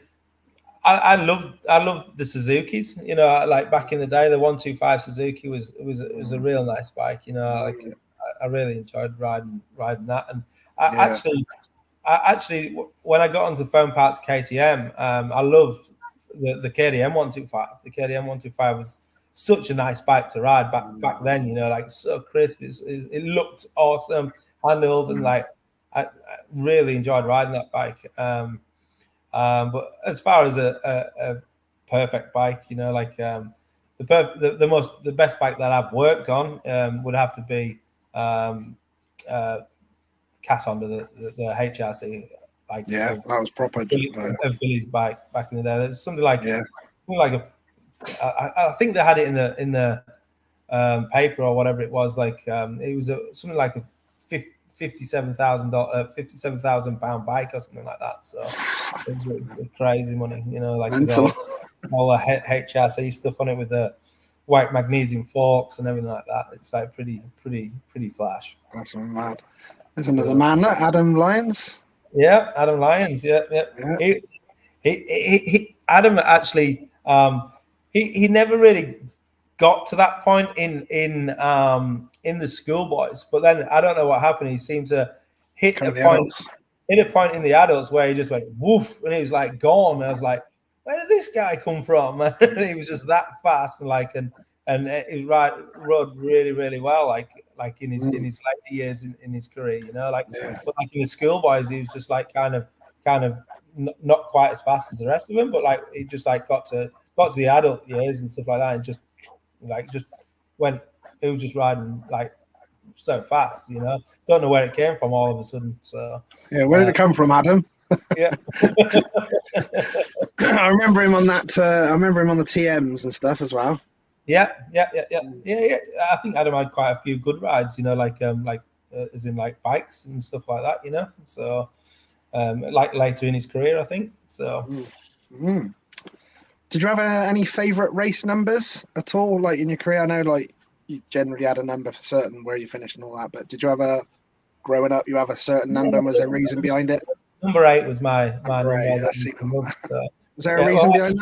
I loved the Suzukis. You know, like back in the day, the 125 Suzuki was a real nice bike. You know, like I really enjoyed riding that. And I actually when I got onto Foam Parts KTM, I loved the KTM 125. The KTM 125 was such a nice bike to ride back then. You know, like so crisp. It looked awesome, handled, and like I really enjoyed riding that bike. But as far as a perfect bike, you know, like the best bike that I've worked on would have to be Cat Honda, the HRC. Like that was proper. Of Billy's bike back in the day. There's something like I think they had it in the paper or whatever it was. Like it was something like a £57,000 bike or something like that. So it was crazy money, you know, like with all the HRC stuff on it with the white magnesium forks and everything like that. It's like pretty flash. That's mad. There's another man, Adam Lyons. Yeah, Adam Lyons. Yeah. He Adam actually he never really got to that point in the schoolboys, but then I don't know what happened. He seemed to hit a point in the adults where he just went woof, and he was like gone. I was like, where did this guy come from? And he was just that fast, and he rode really well, like in his later years in his career, you know, like but like in the schoolboys, he was just like kind of not quite as fast as the rest of them, but like he just like got to the adult years and stuff like that, and just went. It was just riding like so fast, you know. Don't know where it came from all of a sudden. So where did it come from, Adam? Yeah. I remember him on that. I remember him on the TMs and stuff as well. Yeah. I think Adam had quite a few good rides, you know, like as in like bikes and stuff like that, you know. So like later in his career, I think. So. Did you have any favourite race numbers at all, like in your career? I know, like you generally had a number for certain where you finished and all that, but did you have growing up? You have a certain number, and was there a reason behind it? Number 8 was my number. Was there a reason behind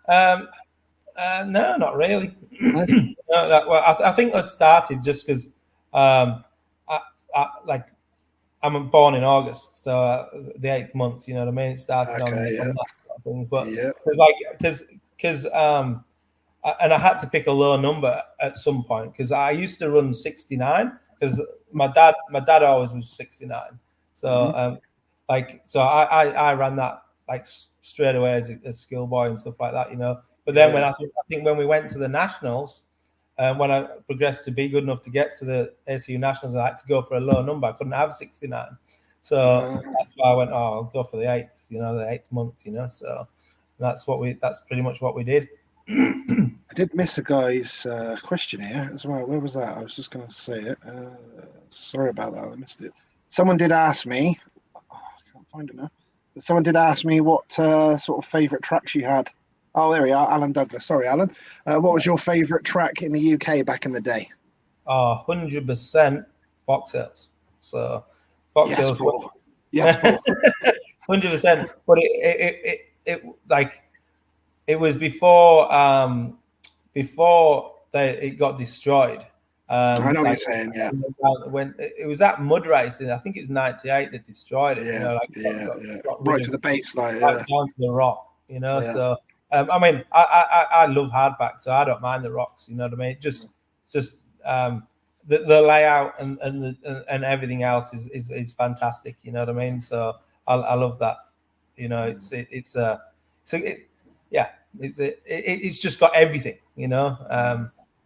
that? No, not really. I think that started just because I'm born in August, so the 8th month. You know what I mean? It started on that sort of things, but because and I had to pick a low number at some point because I used to run 69 because my dad always was 69. So I ran that like straight away as a schoolboy and stuff like that, you know. But then when I think when we went to the nationals, when I progressed to be good enough to get to the ACU nationals, I had to go for a low number. I couldn't have 69, so that's why I went. Oh, I'll go for the 8th, you know, the 8th month, you know. So that's pretty much what we did. I did miss a guy's question here as well. Where was that? I was just going to say it. Sorry about that. I missed it. Someone did ask me. I can't find it now. But someone did ask me what sort of favourite tracks you had. Oh, there we are, Alan Douglas. Sorry, Alan. What was your favourite track in the UK back in the day? 100% Fox Hills. So Fox Hills. Paul. Yes, Paul. 100%. But it was before it got destroyed. I know what you're saying. Yeah. When it was that mud race, I think it was '98 that destroyed it. Yeah. You know, got right to the base, like down to the rock. You know, so. I mean, I love hardback, so I don't mind the rocks. You know what I mean? It's just the layout and everything else is fantastic. You know what I mean? So I love that. You know, it's just got everything. You know,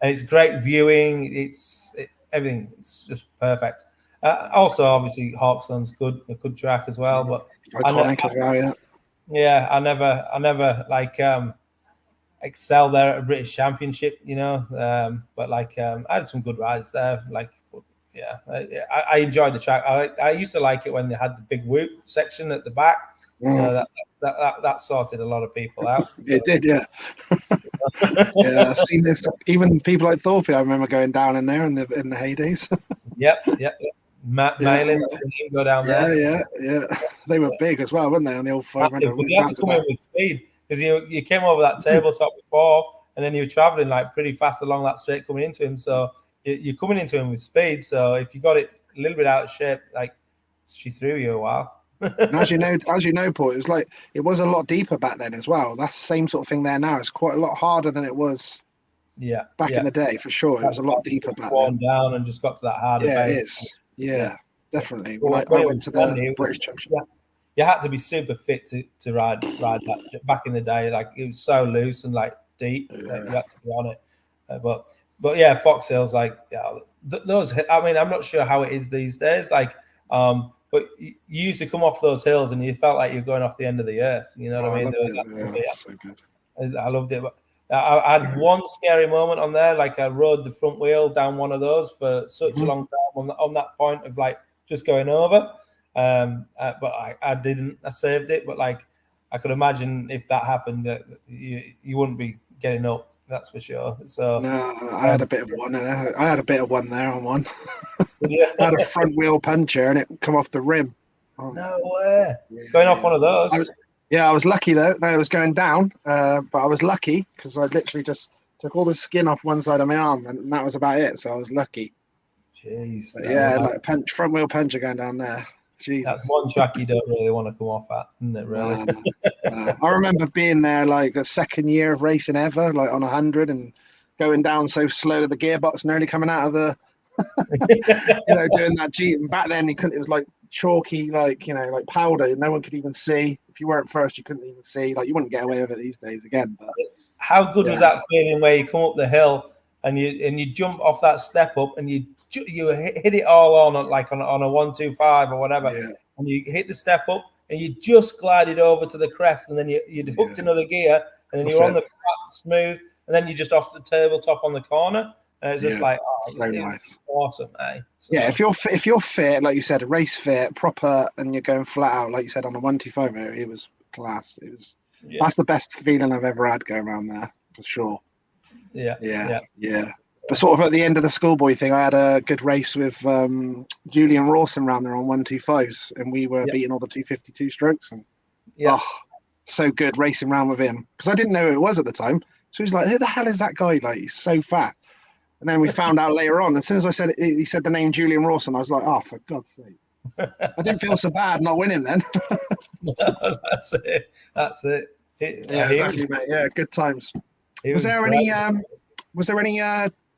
and it's great viewing. Everything. It's just perfect. Also, obviously, Hawkstone's a good track as well. But iconic as well, yeah. Yeah, I never like excel there at a British Championship, you know. But like I had some good rides there. Like, yeah, I enjoyed the track. I used to like it when they had the big whoop section at the back. You know, that sorted a lot of people out. So. It did, yeah. Yeah, I've seen this. Even people like Thorpe, I remember going down in there in the heydays. Yep. Malin, go down there. Yeah. They were big as well, weren't they? On the old 500. Because you had to come in with speed because you came over that tabletop before, and then you were traveling like pretty fast along that straight coming into him. So you're coming into him with speed. So if you got it a little bit out of shape, like she threw you a while. And as you know, Paul, it was a lot deeper back then as well. That's the same sort of thing there now. It's quite a lot harder than it was. Back in the day, for sure, it was a lot deeper back then. Down and just got to that harder base. It is. Yeah, definitely. When I went to the British Championship, you had to be super fit to ride that back in the day. Like it was so loose and like deep that you had to be on it. But yeah, Fox Hills, like those. I mean, I'm not sure how it is these days. Like, but you used to come off those hills and you felt like you're going off the end of the earth. You know what I mean? So good. I loved it. But I had one scary moment on there. Like I rode the front wheel down one of those for such a long time on that point of like just going over. But I didn't. I saved it. But like I could imagine if that happened, you wouldn't be getting up. That's for sure. So no, I had a bit of one. I had a bit of one there on one. Yeah. I had a front wheel puncher and it come off the rim. Oh, no way. Going off one of those. I was lucky though. No, it was going down, but I was lucky because I literally just took all the skin off one side of my arm, and that was about it. So I was lucky. Jeez. Like front wheel puncher going down there. Jesus. That's one track you don't really want to come off at, isn't it? Really. I remember being there like the second year of racing ever, like on 100, and going down so slow to the gearbox, nearly coming out of the, doing that Jeep. And back then, you couldn't. It was like chalky, like powder. No one could even see. If you weren't first, you couldn't even see. Like you wouldn't get away with it these days again. But how good was that feeling where you come up the hill and you jump off that step up and you hit it all on like on a 125 or whatever, and you hit the step up and you just glided over to the crest, and then you'd hooked another gear, and then you're on the flat smooth, and then you just off the tabletop on the corner, and it's just like nice. Awesome, eh? So, if you're fit, like you said, race fit, proper, and you're going flat out, like you said on a 125, it was class. It was that's the best feeling I've ever had going around there for sure. Yeah. But sort of at the end of the schoolboy thing, I had a good race with Julian Rawson around there on 125s, and we were beating all the 252 strokes. And so good racing around with him because I didn't know who it was at the time. So he was like, "Who the hell is that guy? Like, he's so fat." And then we found out later on. As soon as he said the name Julian Rawson, I was like, "Oh, for God's sake!" I didn't feel so bad not winning then. No, that's it. Exactly, mate. Yeah, good times. Was there any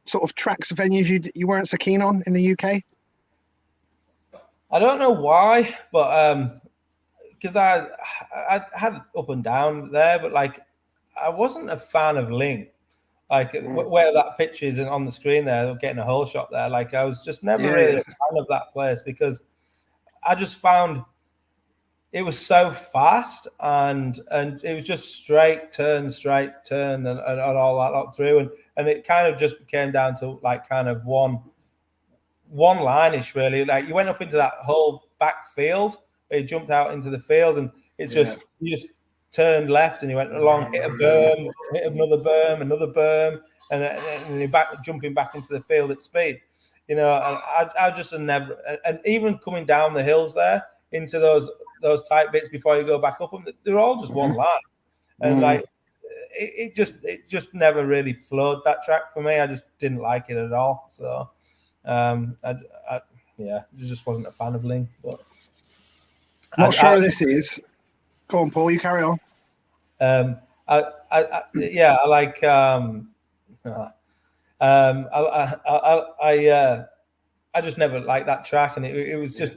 sort of tracks, venues you weren't so keen on in the UK? I don't know why, but because I had up and down there, but like I wasn't a fan of Ling. Like where that picture is on the screen there, getting a whole shot there. Like I was just never really a fan of that place because I just found it was so fast and it was just straight turn and all that up through and it kind of just came down to like kind of one line-ish really. Like you went up into that whole back field where you jumped out into the field and it's just you just turned left and you went along, hit a berm, hit another berm, and you're jumping back into the field at speed. And I just never, and even coming down the hills there into those tight bits before you go back up them, they're all just one line, and like it just never really flowed that track for me. I just didn't like it at all. So I just wasn't a fan of Ling. But not sure who this is. Go on, Paul. You carry on. I like. I just never liked that track, and it was just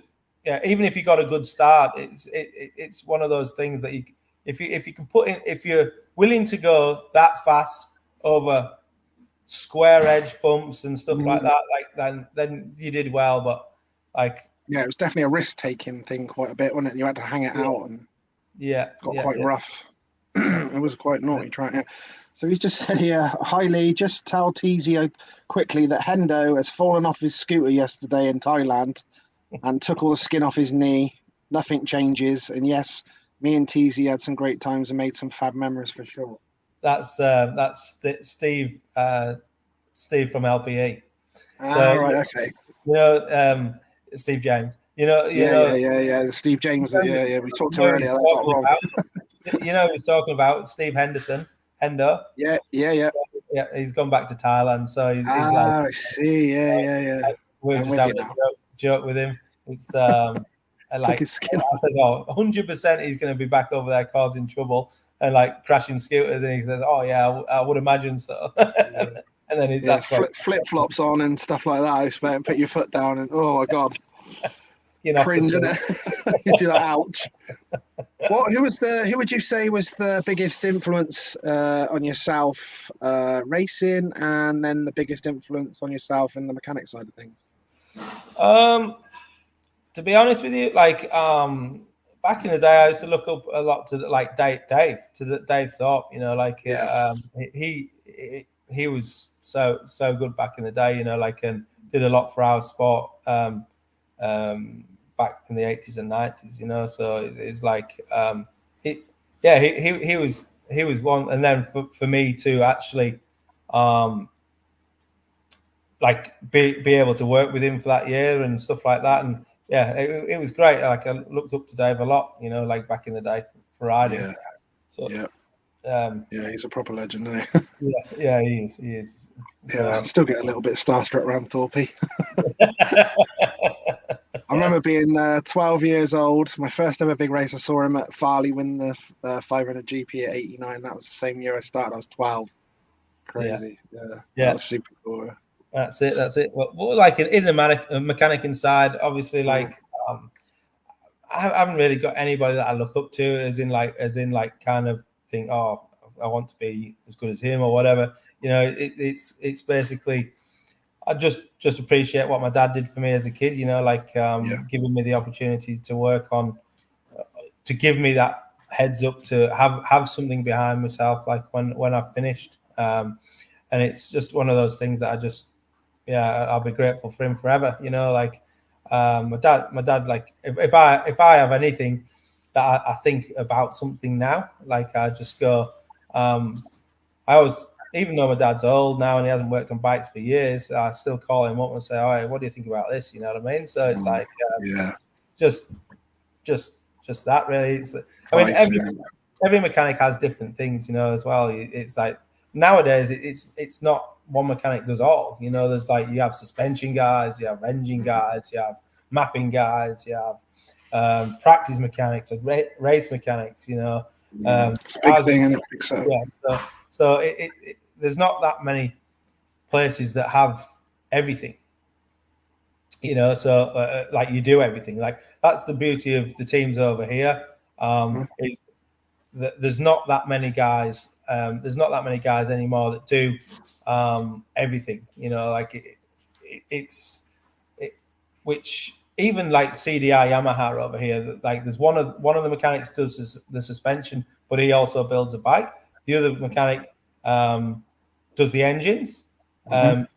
even if you got a good start, it's one of those things that if you can put in, if you're willing to go that fast over square edge bumps and stuff like that, like then you did well. But like it was definitely a risk taking thing quite a bit, wasn't it? You had to hang it out and got quite rough. It was quite naughty track. Yeah. So he's just said here, hi Lee, just tell Teasdale quickly that Hendo has fallen off his scooter yesterday in Thailand and took all the skin off his knee. Nothing changes. And yes, me and Teasy had some great times and made some fab memories for sure. That's Steve Steve from LPE. So right, okay. You know, Steve James. Yeah. Steve James. Yeah. We talked to him earlier. That got wrong. You know, he was talking about Steve Henderson, Hendo. Yeah. Yeah, he's gone back to Thailand, so he's like. I see. Yeah. We're just having a joke with him. It's like I says, 100% he's going to be back over there causing trouble and like crashing scooters, and he says, "Oh yeah, I would imagine so." And then that's flip flops on and stuff like that. I expect, and put your foot down, and oh my god, cringe, isn't it? You do that, ouch. Who would you say was the biggest influence on yourself racing, and then the biggest influence on yourself in the mechanic side of things? To be honest with you, like back in the day, I used to look up a lot to like Dave Thorpe. You know, like he was so good back in the day. You know, like and did a lot for our sport back in the 80s and 90s. You know, so it's like he was one, and then for me to actually like be able to work with him for that year and stuff like that, and yeah, it was great. Like I looked up to Dave a lot, you know, like back in the day for riding. Yeah. So, yeah, he's a proper legend, isn't he? Yeah, he is. So, yeah, I still get a little bit starstruck around Thorpe. I remember being 12 years old. My first ever big race, I saw him at Farley win the 500 GP at 89. That was the same year I started. I was 12. Crazy. Yeah. That was super cool. That's it. Well, like in the mechanic inside, obviously, like I haven't really got anybody that I look up to, as in like kind of think, oh, I want to be as good as him or whatever. You know, it's basically I just appreciate what my dad did for me as a kid. You know, like giving me the opportunity to work on, to give me that heads up to have something behind myself, like when I've finished. And it's just one of those things that I just. Yeah, I'll be grateful for him forever. You know, like my dad. Like if I have anything that I think about something now, like I just go. I always, even though my dad's old now and he hasn't worked on bikes for years, I still call him up and say, "All right, what do you think about this?" You know what I mean? So it's like, just that really. It's, I mean, every mechanic has different things, you know, as well. It's like nowadays, it's not. One mechanic does all, you know. There's like you have suspension guys, you have engine guys, you have mapping guys, you have practice mechanics, like race mechanics, you know. It's a big thing, isn't it? Yeah, so there's not that many places that have everything, you know. So like you do everything. Like that's the beauty of the teams over here. Is that there's not that many guys. There's not that many guys anymore that do everything. You know, like which even like CDI Yamaha over here. Like there's one of the mechanics does the suspension, but he also builds a bike. The other mechanic does the engines, but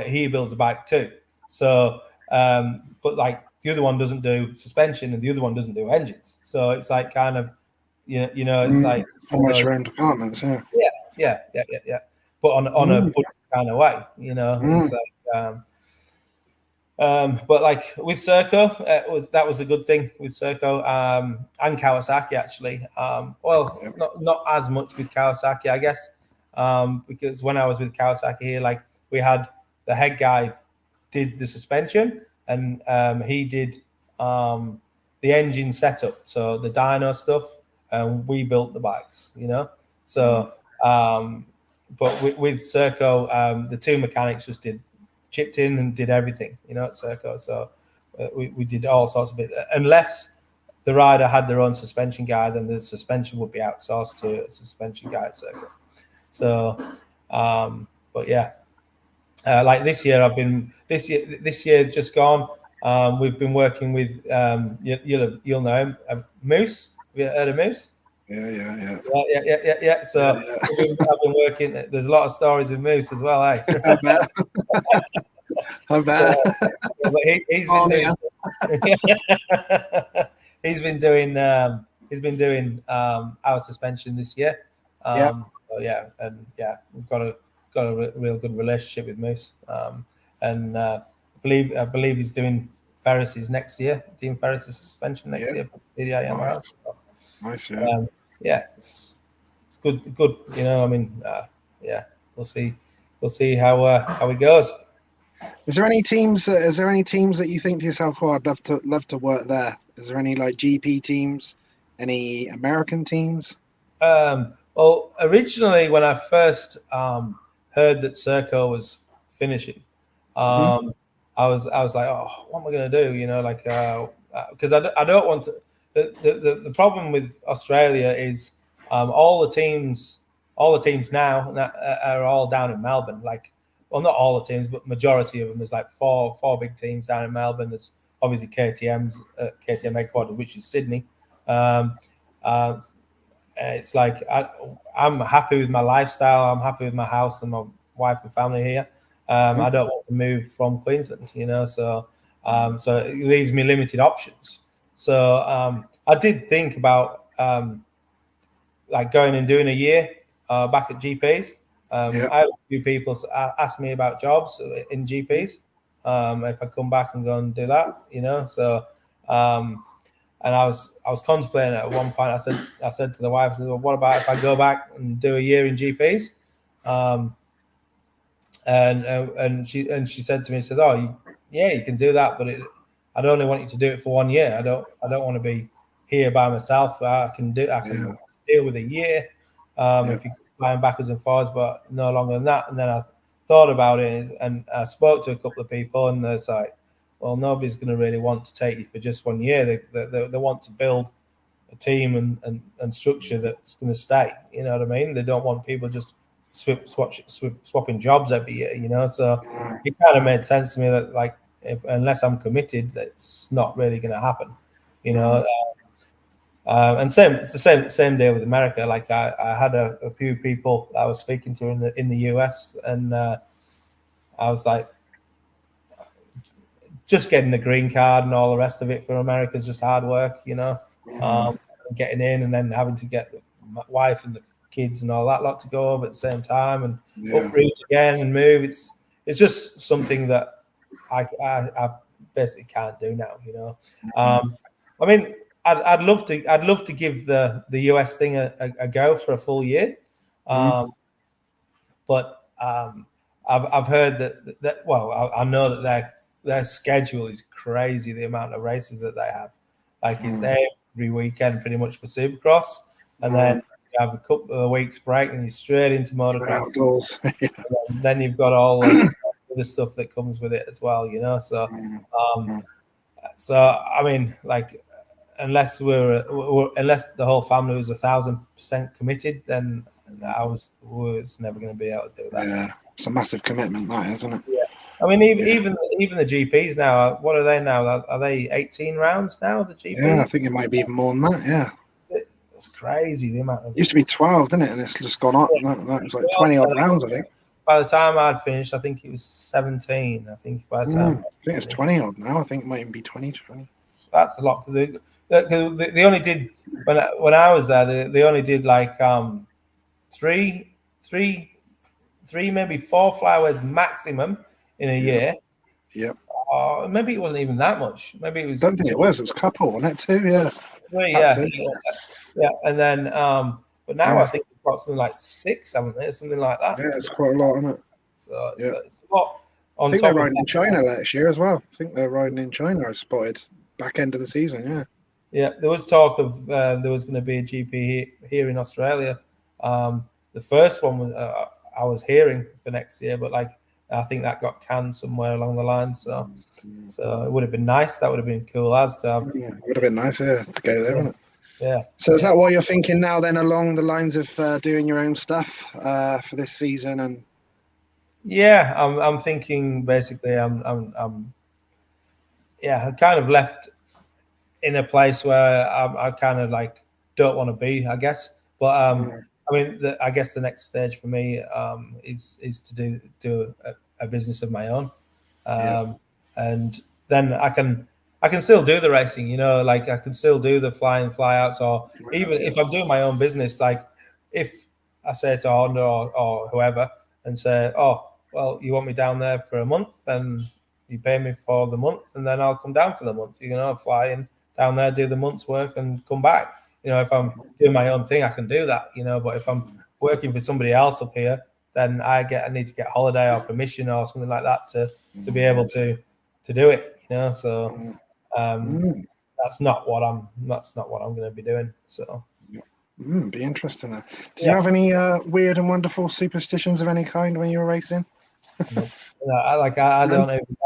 he builds a bike too. So, but like the other one doesn't do suspension, and the other one doesn't do engines. So it's like kind of. You know, it's like almost your own departments, yeah. But on a good kind of way, you know. It's like, but like with Serco, that was a good thing with Serco and Kawasaki actually. Not as much with Kawasaki, I guess, because when I was with Kawasaki here, like we had the head guy did the suspension and he did the engine setup, so the dyno stuff. And we built the bikes, you know. So, but with Serco, the two mechanics just chipped in and did everything, you know, at Serco. So we did all sorts of bits. Unless the rider had their own suspension guy, then the suspension would be outsourced to a suspension guy at Serco. So, but yeah, like this year just gone. We've been working with you'll know him, Moose. Have you heard of Moose? Yeah. So I've been working. There's a lot of stories with Moose as well, eh? I bet. I bet. But he's been doing. he's been doing our suspension this year. So yeah, and yeah, we've got a real good relationship with Moose. And I believe he's doing Ferris's next year, Dean Ferris's suspension next year for CDI. Nice, yeah, it's good. You know, I mean, yeah, we'll see how it goes. Is there any teams that you think to yourself, oh, I'd love to work there? Is there any like GP teams, any American teams? Well, originally when I first heard that Serco was finishing, I was like, oh, what am I going to do? You know, like because I don't want to. The problem with Australia is all the teams now are all down in Melbourne. Like, well, not all the teams, but majority of them. There's like four big teams down in Melbourne. There's obviously KTM headquarters, which is Sydney. It's like I'm happy with my lifestyle. I'm happy with my house and my wife and family here. I don't want to move from Queensland, you know, so it leaves me limited options. So I did think about like going and doing a year back at GPs. I had a few people ask me about jobs in GPs if I come back and go and do that, you know. So and I was contemplating at one point. I said to the wife, I said, well, what about if I go back and do a year in GPs? And she said to me, she said, oh, you can do that, but I'd only want you to do it for 1 year. I don't want to be here by myself. I can deal with a year if you're flying backwards and forwards, but no longer than that. And then I thought about it and I spoke to a couple of people, and it's like, well, nobody's going to really want to take you for just 1 year. They want to build a team and structure that's going to stay. You know what I mean? They don't want people just swapping jobs every year. You know, so it kind of made sense to me that like unless I'm committed, it's not really going to happen. You know, and it's the same deal with America. Like I had a few people I was speaking to in the US, and I was like, just getting the green card and all the rest of it for America is just hard work, you know. Getting in and then having to get my wife and the kids and all that lot to go over at the same time and uproot again and move. It's just something that I basically can't do now, you know. I mean, I'd love to give the US thing a go for a full year, but I've heard that well, I know that their schedule is crazy. The amount of races that they have, like it's every weekend pretty much for Supercross, and then you have a couple of weeks break and you're straight into motocross. Then you've got all the stuff that comes with it as well, you know. So, so I mean, like, unless unless the whole family was 1,000% committed, then I was never going to be able to do that. Yeah, it's a massive commitment, that, isn't it? Yeah. I mean, even the GPs now, what are they now? Are they 18 rounds now, the GPs? Yeah, I think it might be even more than that, yeah. It's crazy, the amount of... It used to be 12, didn't it? And it's just gone up. That was like 20-odd rounds, I think. By the time I'd finished, I think it was 17, I think, by the time... I think it's 20-odd now. I think it might even be 20. That's a lot, because they only did... When I was there, they only did, like, three, maybe 4 flyways maximum in a year. Yep. Maybe it wasn't even that much. Maybe it was. I don't think it was. It was a couple, wasn't it? 2, yeah. 3, yeah. And then, but now I think we've got something like 6, haven't they? Something like that. Yeah, it's quite a lot, isn't it? So it's a lot. I think they're riding in China next year as well. I think they're riding in China. I spotted back end of the season. Yeah. Yeah, there was talk of there was going to be a GP here in Australia. The first one was I was hearing for next year, but like I think that got canned somewhere along the line. So it would have been nice. That would have been cool as to have. Yeah, it would have been nice, to go there, wouldn't it? Yeah. So is that what you're thinking now then, along the lines of doing your own stuff for this season? And yeah, I'm thinking basically I'm kind of left in a place where I kind of like don't want to be, I guess. But I mean, I guess the next stage for me is to do a business of my own, and then I can still do the racing. You know, like I can still do the fly in, fly outs, or even if I'm doing my own business, like if I say to Honda or whoever and say, oh, well, you want me down there for a month, then you pay me for the month, and then I'll come down for the month. You know, fly in down there, do the month's work, and come back. You know, if I'm doing my own thing, I can do that. You know, but if I'm working for somebody else up here, then I need to get holiday or permission or something like that to be able to do it. You know, so that's not what I'm going to be doing. So. Be interesting. Do you have any weird and wonderful superstitions of any kind when you were racing? No, I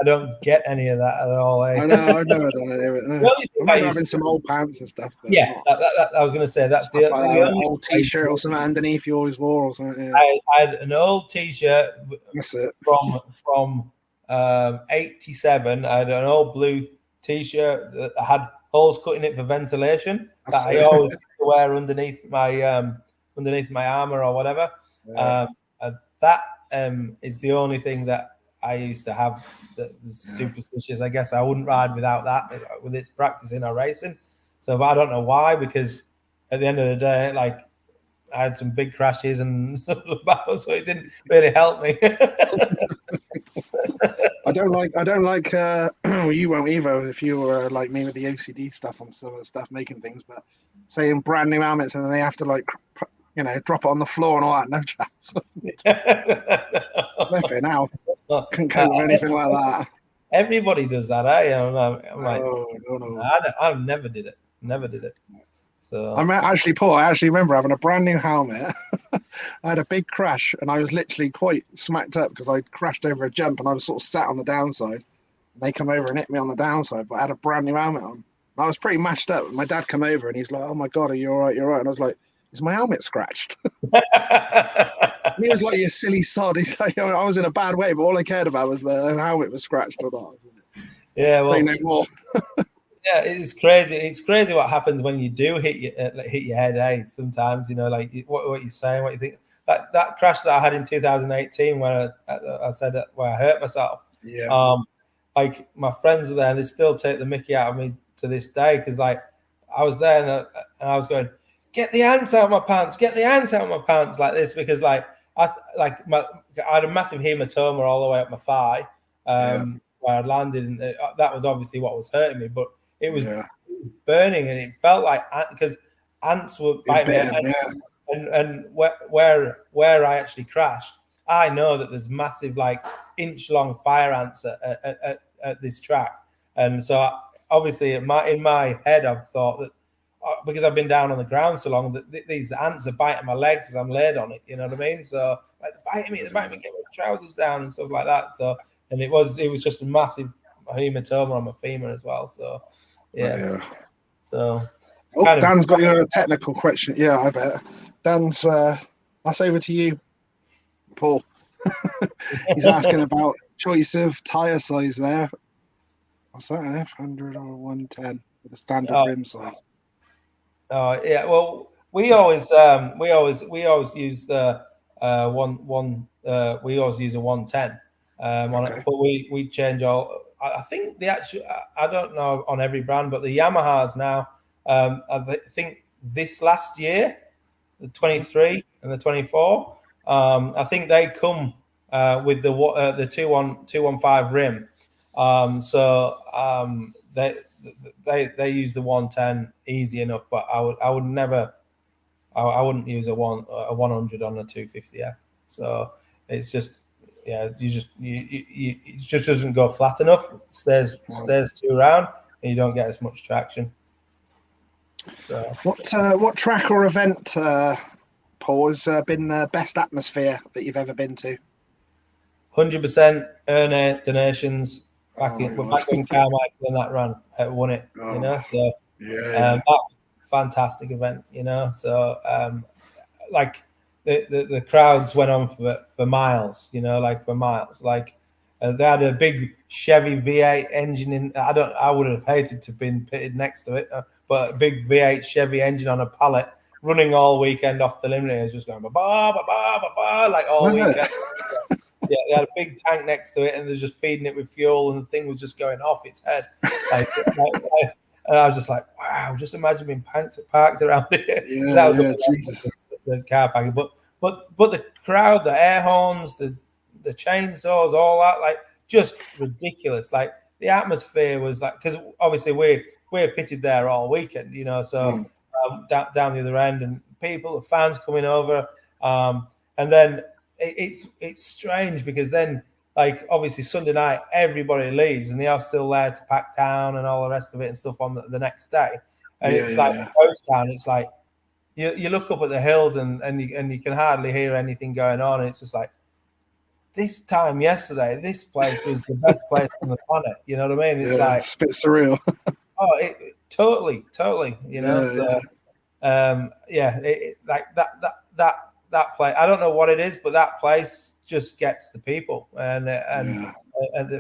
don't get any of that at all. Eh? I know. I've never done any of it. No. I remember having some old pants and stuff. But I was going to say that's the old T-shirt or something underneath you always wore or something. Yeah. I had an old T-shirt. That's it. From 87. I had an old blue T-shirt that had holes cut in it for ventilation that I always used to wear underneath my armor or whatever. Yeah. That is the only thing that I used to have that was superstitious. I guess I wouldn't ride without that with its practicing or racing. So, but I don't know why, because at the end of the day, like I had some big crashes and stuff about it, so it didn't really help me. I don't like well, you won't either if you were like me with the OCD stuff on some of the stuff making things, but saying brand new helmets and then they have to like drop it on the floor and all that, no chance. Flipping now. Couldn't cope with anything like that. Everybody does that, eh? I'm like, no. I never did it. Never did it. So actually, Paul, I actually remember having a brand new helmet. I had a big crash and I was literally quite smacked up because I crashed over a jump and I was sort of sat on the downside. They come over and hit me on the downside, but I had a brand new helmet on. I was pretty mashed up. My dad come over and he's like, "Oh my God, are you all right? You're right." And I was like, "Is my helmet scratched?" And he was like, "You silly sod." He's like, I was in a bad way, but all I cared about was the helmet was scratched or not. Yeah, well, say no more. Yeah, it's crazy. It's crazy what happens when you do hit your head. Eh? Sometimes, you know, like what you're saying, what you think. That crash that I had in 2018, where I said where I hurt myself. Yeah. Like my friends were there, and they still take the mickey out of me to this day because, like, I was there and I was going, "Get the ants out of my pants! Get the ants out of my pants!" Like this because, like, I had a massive hematoma all the way up my thigh where I landed, and that was obviously what was hurting me, but. It was burning, and it felt like because ants were biting me. And where I actually crashed, I know that there's massive, like inch-long fire ants at this track, and so obviously in my head I've thought that because I've been down on the ground so long that these ants are biting my leg because I'm laid on it. You know what I mean? So like they're biting me, get my trousers down and stuff like that. So and it was just a massive hematoma on my femur as well. So. Yeah. So Dan's got you a technical question. Yeah, I bet. Dan's that's over to you, Paul. He's asking about choice of tyre size there. What's that, an F100 or 110 with a standard rim size? Oh yeah, well we always use the we always use a 110 on it, but we change all. I think I don't know on every brand, but the Yamahas now, I think this last year, the 23 and the 24, I think they come with the 215 rim. So they use the 110 easy enough, but I wouldn't use a 100 on a 250F. So it's just. Yeah, it just doesn't go flat enough. It stays too round, and you don't get as much traction. So, what track or event, Paul, has been the best atmosphere that you've ever been to? 100% earn donations back when Carmichael and that ran won it. You know, so that was a fantastic event. You know, so like. The crowds went on for miles, you know, like for miles. Like They had a big Chevy V8 engine in. I would have hated to have been pitted next to it, but a big V8 Chevy engine on a pallet running all weekend off the eliminators, just going ba ba ba ba ba ba like all weekend. Yeah, they had a big tank next to it, and they're just feeding it with fuel, and the thing was just going off its head. And I was just like, wow! Just imagine being parked around here. Yeah, that was Jesus. the car parking, but the crowd, the air horns, the chainsaws, all that, like just ridiculous. Like the atmosphere was like, because obviously we're pitted there all weekend, you know, so down the other end, and people, the fans coming over, and then it's strange because then, like, obviously Sunday night everybody leaves and they are still there to pack down and all the rest of it and stuff on the next day, and it's like a ghost town. It's like you look up at the hills and you can hardly hear anything going on, and it's just like, this time yesterday, this place was the best place on the planet. You know what I mean? It's like, it's a bit surreal. Totally, you know. So, like that place. I don't know what it is, but that place just gets the people, and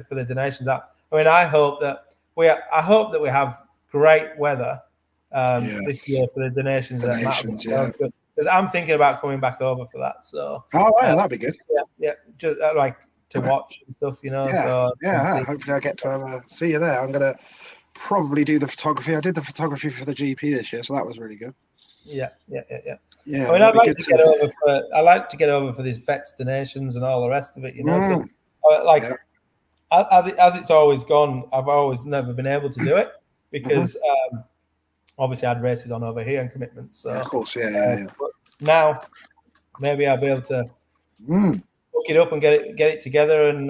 for the donations. I mean, I hope that we have great weather this year for the donations. Because I'm thinking about coming back over for that. So, that'd be good. Yeah, just like to watch and stuff, you know. Hopefully I get to see you there. I'm gonna probably do the photography. I did the photography for the GP this year, so that was really good. Yeah. I mean, I'd like to get over for these vets donations and all the rest of it, you know. As it's always gone, I've always never been able to do it because obviously I had races on over here and commitments. So of course, But now maybe I'll be able to hook it up and get it together and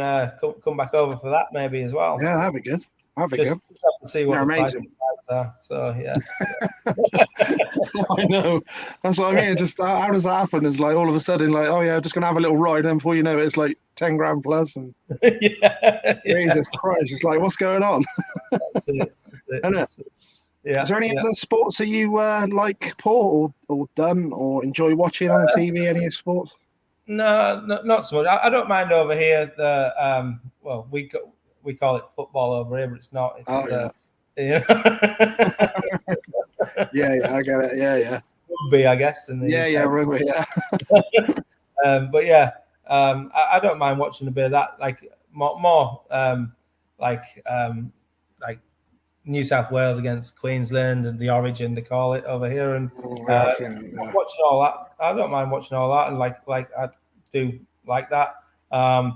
come back over for that maybe as well. Yeah, that'd be good. That'd be good. Have to see what the prices are. So yeah. I know. That's what I mean. Just how does that happen? It's like all of a sudden, like, oh yeah, I'm just gonna have a little ride, and before you know it, it's like 10 grand plus, and Jesus Christ, it's like, what's going on? That's it. Isn't it? Yeah. Is there any other sports that you like, Paul, or done or enjoy watching on TV? Any sports? No, not so much. I don't mind over here. The we call it football over here, but it's not. It's yeah, I get it. Yeah. Rugby, I guess. Rugby. Yeah. But yeah, I don't mind watching a bit of that. Like more like New South Wales against Queensland and the Origin, they call it over here, and watching all that. I don't mind watching all that, and like I do like that. And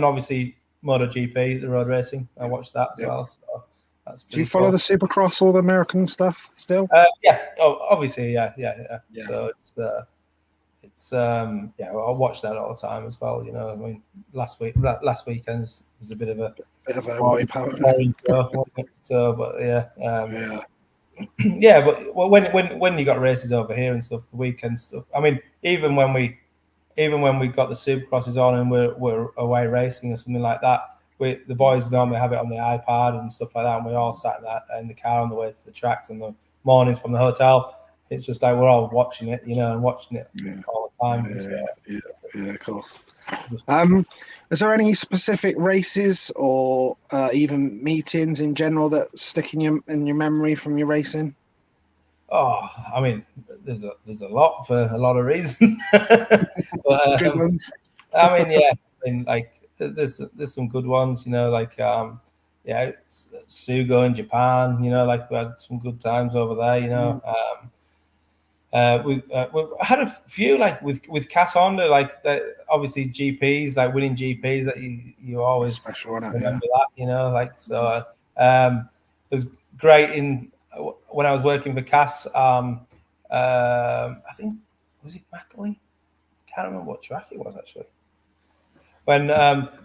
obviously MotoGP, the road racing, I watch that as well. So that's do you follow the Supercross, all the American stuff still? Obviously, yeah. So I watch that all the time as well. You know, I mean, last weekend's was a bit of a wipeout. So, but but when you got races over here and stuff, the weekend stuff. I mean, even when we got the Supercrosses on and we're away racing or something like that, the boys normally have it on the iPad and stuff like that, and we're all sat in the car on the way to the tracks in the mornings from the hotel. It's just like we're all watching it, you know, and watching it all the time. Yeah, of course. Is there any specific races or even meetings in general that stick in your memory from your racing? Oh, I mean, there's a lot for a lot of reasons. But, good ones. I mean, like there's some good ones, you know, like Sugo in Japan, you know, like we had some good times over there, you know. We've had a few like with Cass Honda, like obviously GPs, like winning GPs that you always special, remember that, you know, like so. It was great when I was working for Cass. I think was it Mackley? Can't remember what track it was actually. When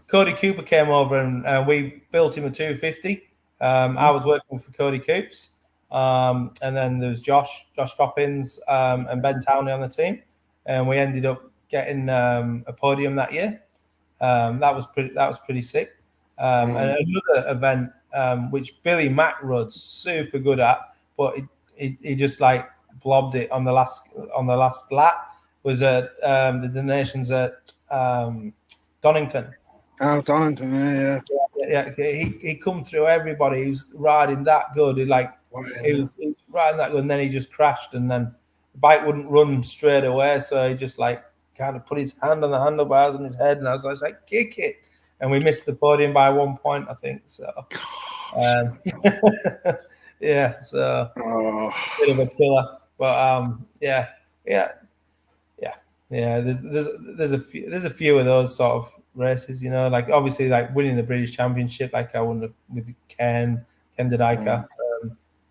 Cody Cooper came over and we built him a 250. I was working for Cody Coops. And then there was Josh Coppins and Ben Townley on the team, and we ended up getting a podium that year. That was pretty sick. And another event which Billy Mack rode super good at, but he just like blobbed it on the last lap was at the donations at Donington. Oh, Donington, yeah. Yeah, he come through everybody. He was riding that good. He was riding that good, and then he just crashed, and then the bike wouldn't run straight away, so he just like kind of put his hand on the handlebars on his head, and I was like, kick it, and we missed the podium by 1 point, I think. So, yeah, so bit of a killer, but yeah. There's a few of those sort of races, you know, like obviously like winning the British Championship, like I won with Ken Dodiker,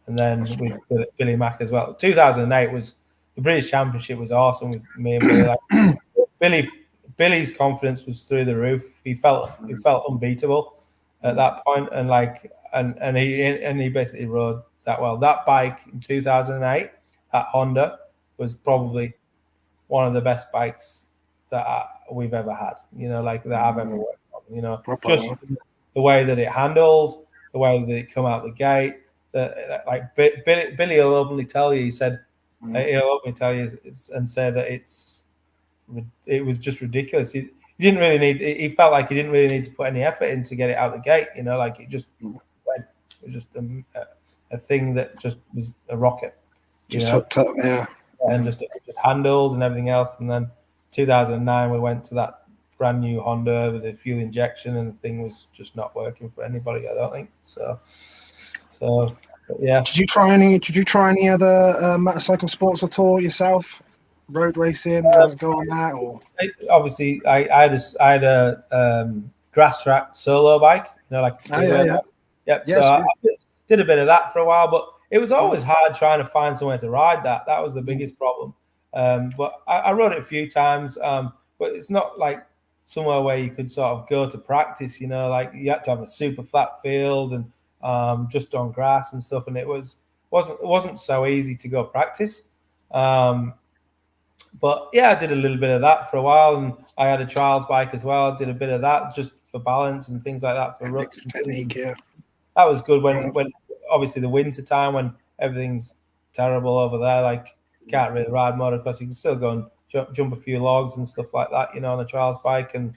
and then with Billy Mack as well. 2008 was the British Championship was awesome with me and Billy. Like Billy's confidence was through the roof. He felt unbeatable at that point, and like and he basically rode that well. That bike in 2008, that Honda, was probably one of the best bikes that we've ever had, you know, like that I've ever worked on, you know, just the way that it handled, the way that it come out the gate, like Billy will openly tell you, he said, he'll openly tell you and say that it was just ridiculous. He didn't really need, he felt like he didn't really need to put any effort in to get it out the gate, you know, like it just went, it was just a thing that just was a rocket, just hooked up, and just handled and everything else. And then 2009, we went to that brand new Honda with a fuel injection, and the thing was just not working for anybody, I don't think. So but yeah. Did you try any other motorcycle sports at all yourself? Road racing, go on that, or obviously I had a grass track solo bike, you know, like a speedway. Yep. So I did a bit of that for a while, but it was always hard trying to find somewhere to ride that. That was the biggest problem. But I rode it a few times, but it's not like somewhere where you could sort of go to practice, you know, like you had to have a super flat field and just on grass and stuff. And it wasn't so easy to go practice. But yeah, I did a little bit of that for a while, and I had a trials bike as well. I did a bit of that just for balance and things like that for ruts and technique. Yeah, that was good when obviously the winter time when everything's terrible over there. Like you can't really ride motocross. You can still go and jump a few logs and stuff like that, you know, on a trials bike and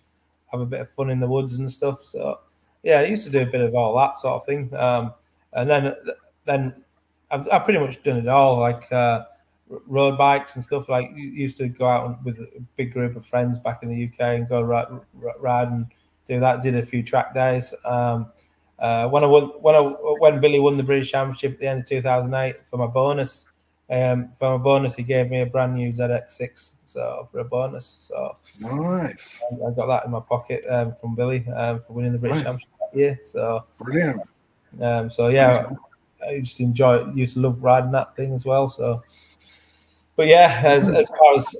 have a bit of fun in the woods and stuff. So yeah, I used to do a bit of all that sort of thing. And then I've pretty much done it all. Like road bikes and stuff. Like you used to go out with a big group of friends back in the UK and go ride and do that. Did a few track days. When Billy won the British Championship at the end of 2008 for my bonus, he gave me a brand new ZX6. So for a bonus, so nice. I got that in my pocket from Billy for winning the British Championship that year. So brilliant. So yeah, I used to enjoy it. Used to love riding that thing as well. So, but yeah, as far as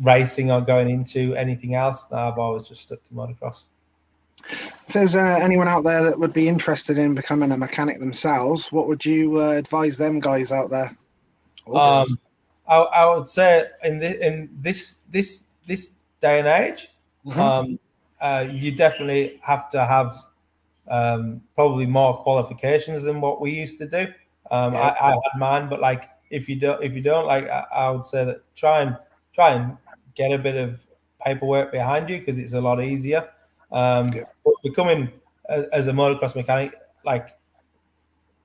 racing or going into anything else, I've always just stuck to motocross. If there's anyone out there that would be interested in becoming a mechanic themselves, what would you advise them guys out there? I would say in this day and age, you definitely have to have probably more qualifications than what we used to do. I had mine, but like if you don't, like I would say that try and get a bit of paperwork behind you because it's a lot easier. But becoming as a motocross mechanic, like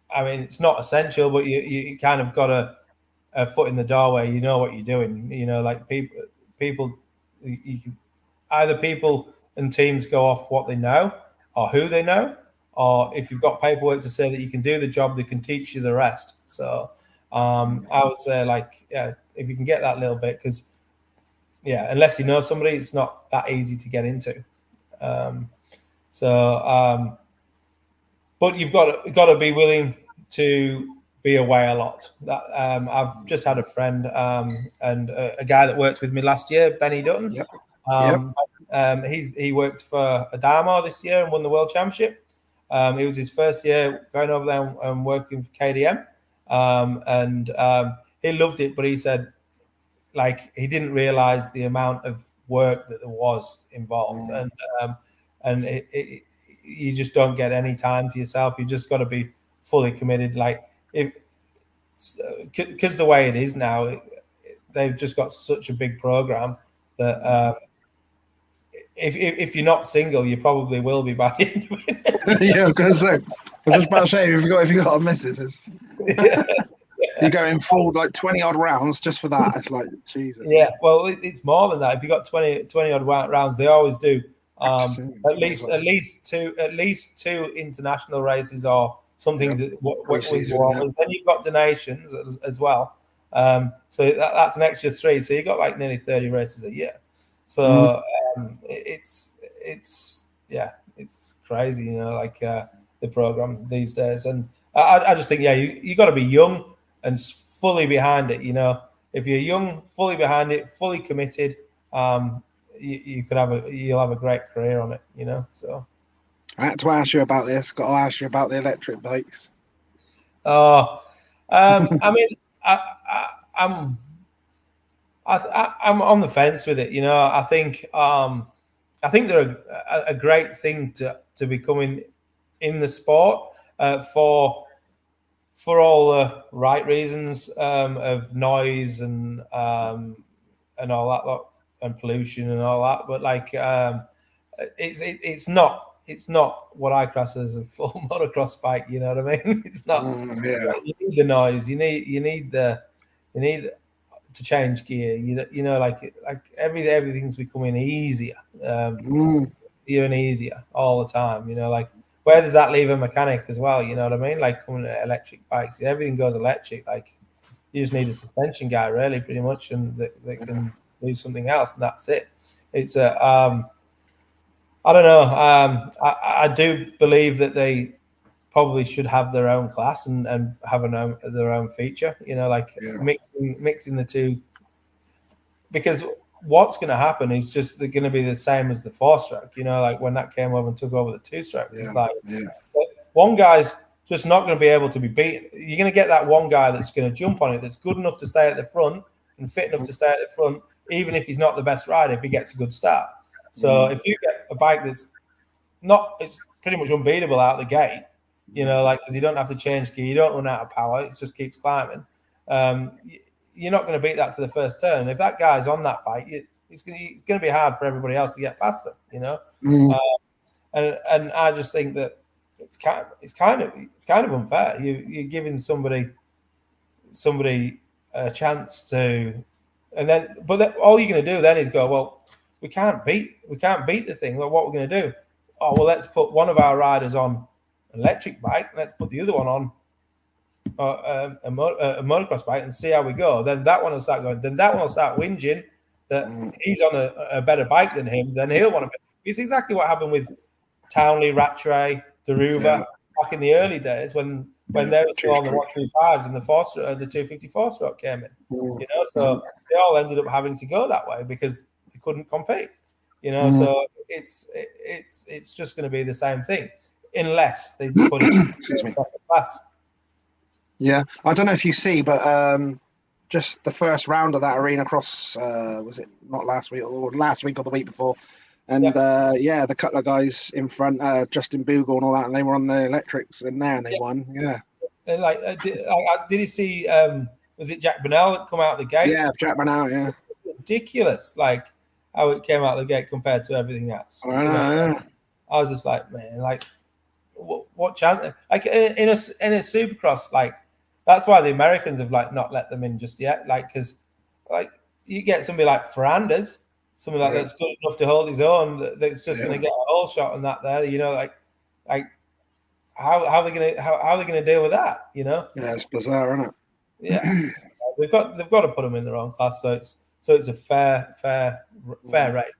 I mean, it's not essential, but you kind of got a foot in the door where you know what you're doing. You know, like people, you can either people and teams go off what they know or who they know, or if you've got paperwork to say that you can do the job, they can teach you the rest. So I would say, like, yeah, if you can get that little bit, because unless you know somebody, it's not that easy to get into. But you've got to be willing to be away a lot. That I've just had a friend and a guy that worked with me last year, Benny Dutton. He worked for Adamo this year and won the World Championship. It was his first year going over there and working for KDM, and he loved it. But he said, like, he didn't realize the amount of work that there was involved, and you just don't get any time to yourself. You just got to be fully committed. Like, because the way it is now, they've just got such a big program that if you're not single, you probably will be by the end of it. Yeah, because I was just about to say, if you got a missus, it's, you're going full like 20 odd rounds just for that. It's like Jesus. Yeah, well, it's more than that. If you got 20 odd rounds, they always do at least two international races or something. Yeah. Then you've got donations as well. So that's an extra 3. So you got like nearly 30 races a year. So it's crazy, you know, like the program these days. And I just think, you got to be young and fully behind it, you know. If you're young, fully behind it, fully committed, you'll have a great career on it, you know. So I had to ask you about this. Got to ask you about the electric bikes. I mean, I'm on the fence with it, you know. I think they're a great thing to be coming in the sport for all the right reasons of noise and all that lot, and pollution and all that. But like, it's not what I class as a full motocross bike. You know what I mean? It's not. You need the noise. You need to change gear. You know, like everything's becoming easier, easier and easier all the time. You know, like, where does that leave a mechanic as well? You know what I mean? Like, coming to electric bikes, everything goes electric. Like, you just need a suspension guy, really, pretty much, and that can do something else, and that's it. It's I don't know. I do believe that they probably should have their own class and have their own feature. You know, like mixing the two, because what's going to happen is just they're going to be the same as the 4-stroke. You know, like when that came over and took over the 2-stroke, it's like one guy's just not going to be able to be beaten. You're going to get that one guy that's going to jump on it, that's good enough to stay at the front and fit enough to stay at the front, even if he's not the best rider, if he gets a good start. So if you get a bike it's pretty much unbeatable out the gate, you know, like, because you don't have to change gear, you don't run out of power, it just keeps climbing. You're not going to beat that to the first turn. If that guy's on that bike, it's going to be hard for everybody else to get past him, you know. And I just think that it's kind of unfair. You're giving somebody a chance to, but all you're going to do then is go, well, we can't beat the thing. Well, what we're going to do? Oh, well, let's put one of our riders on an electric bike. Let's put the other one on a motocross bike and see how we go. Then that one will start going. Then that one will start whinging that he's on a better bike than him. Then he'll want to. It's exactly what happened with Townley, Rattray, Daruva back in the early days when they were still on the 125s and the 254 stroke came in. You know, so they all ended up having to go that way because they couldn't compete. You know, so it's just going to be the same thing unless they put it in class. Yeah, I don't know if you see, but just the first round of that arena cross, was it not last week or the week before? And the couple of guys in front, Justin Bogle and all that, and they were on the electrics in there and they won. Yeah. And did you see? Was it Jack Burnell that come out the gate? Yeah, Jack Burnell. Yeah. Ridiculous, like how it came out the gate compared to everything else. I know. I was just like, man, like what chance? Like in a Supercross, like that's why the Americans have like not let them in just yet. Like, because like you get somebody like Ferrandis, somebody like that's good enough to hold his own, that's just going to get a whole shot on that there. You know, like how are they gonna deal with that? You know? Yeah, it's bizarre, isn't it? Yeah, they've got to put them in their own class, so it's a fair race.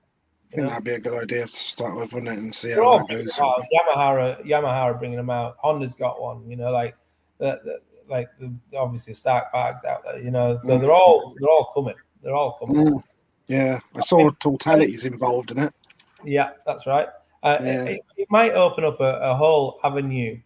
I think that'd be a good idea to start with, wouldn't it, and see how that goes. Yamaha are bringing them out. Honda's got one, you know, like obviously Stark Park's out there, you know, so they're all coming. They're all coming. Yeah, I saw Totality's involved in it. Yeah, that's right. It might open up a whole avenue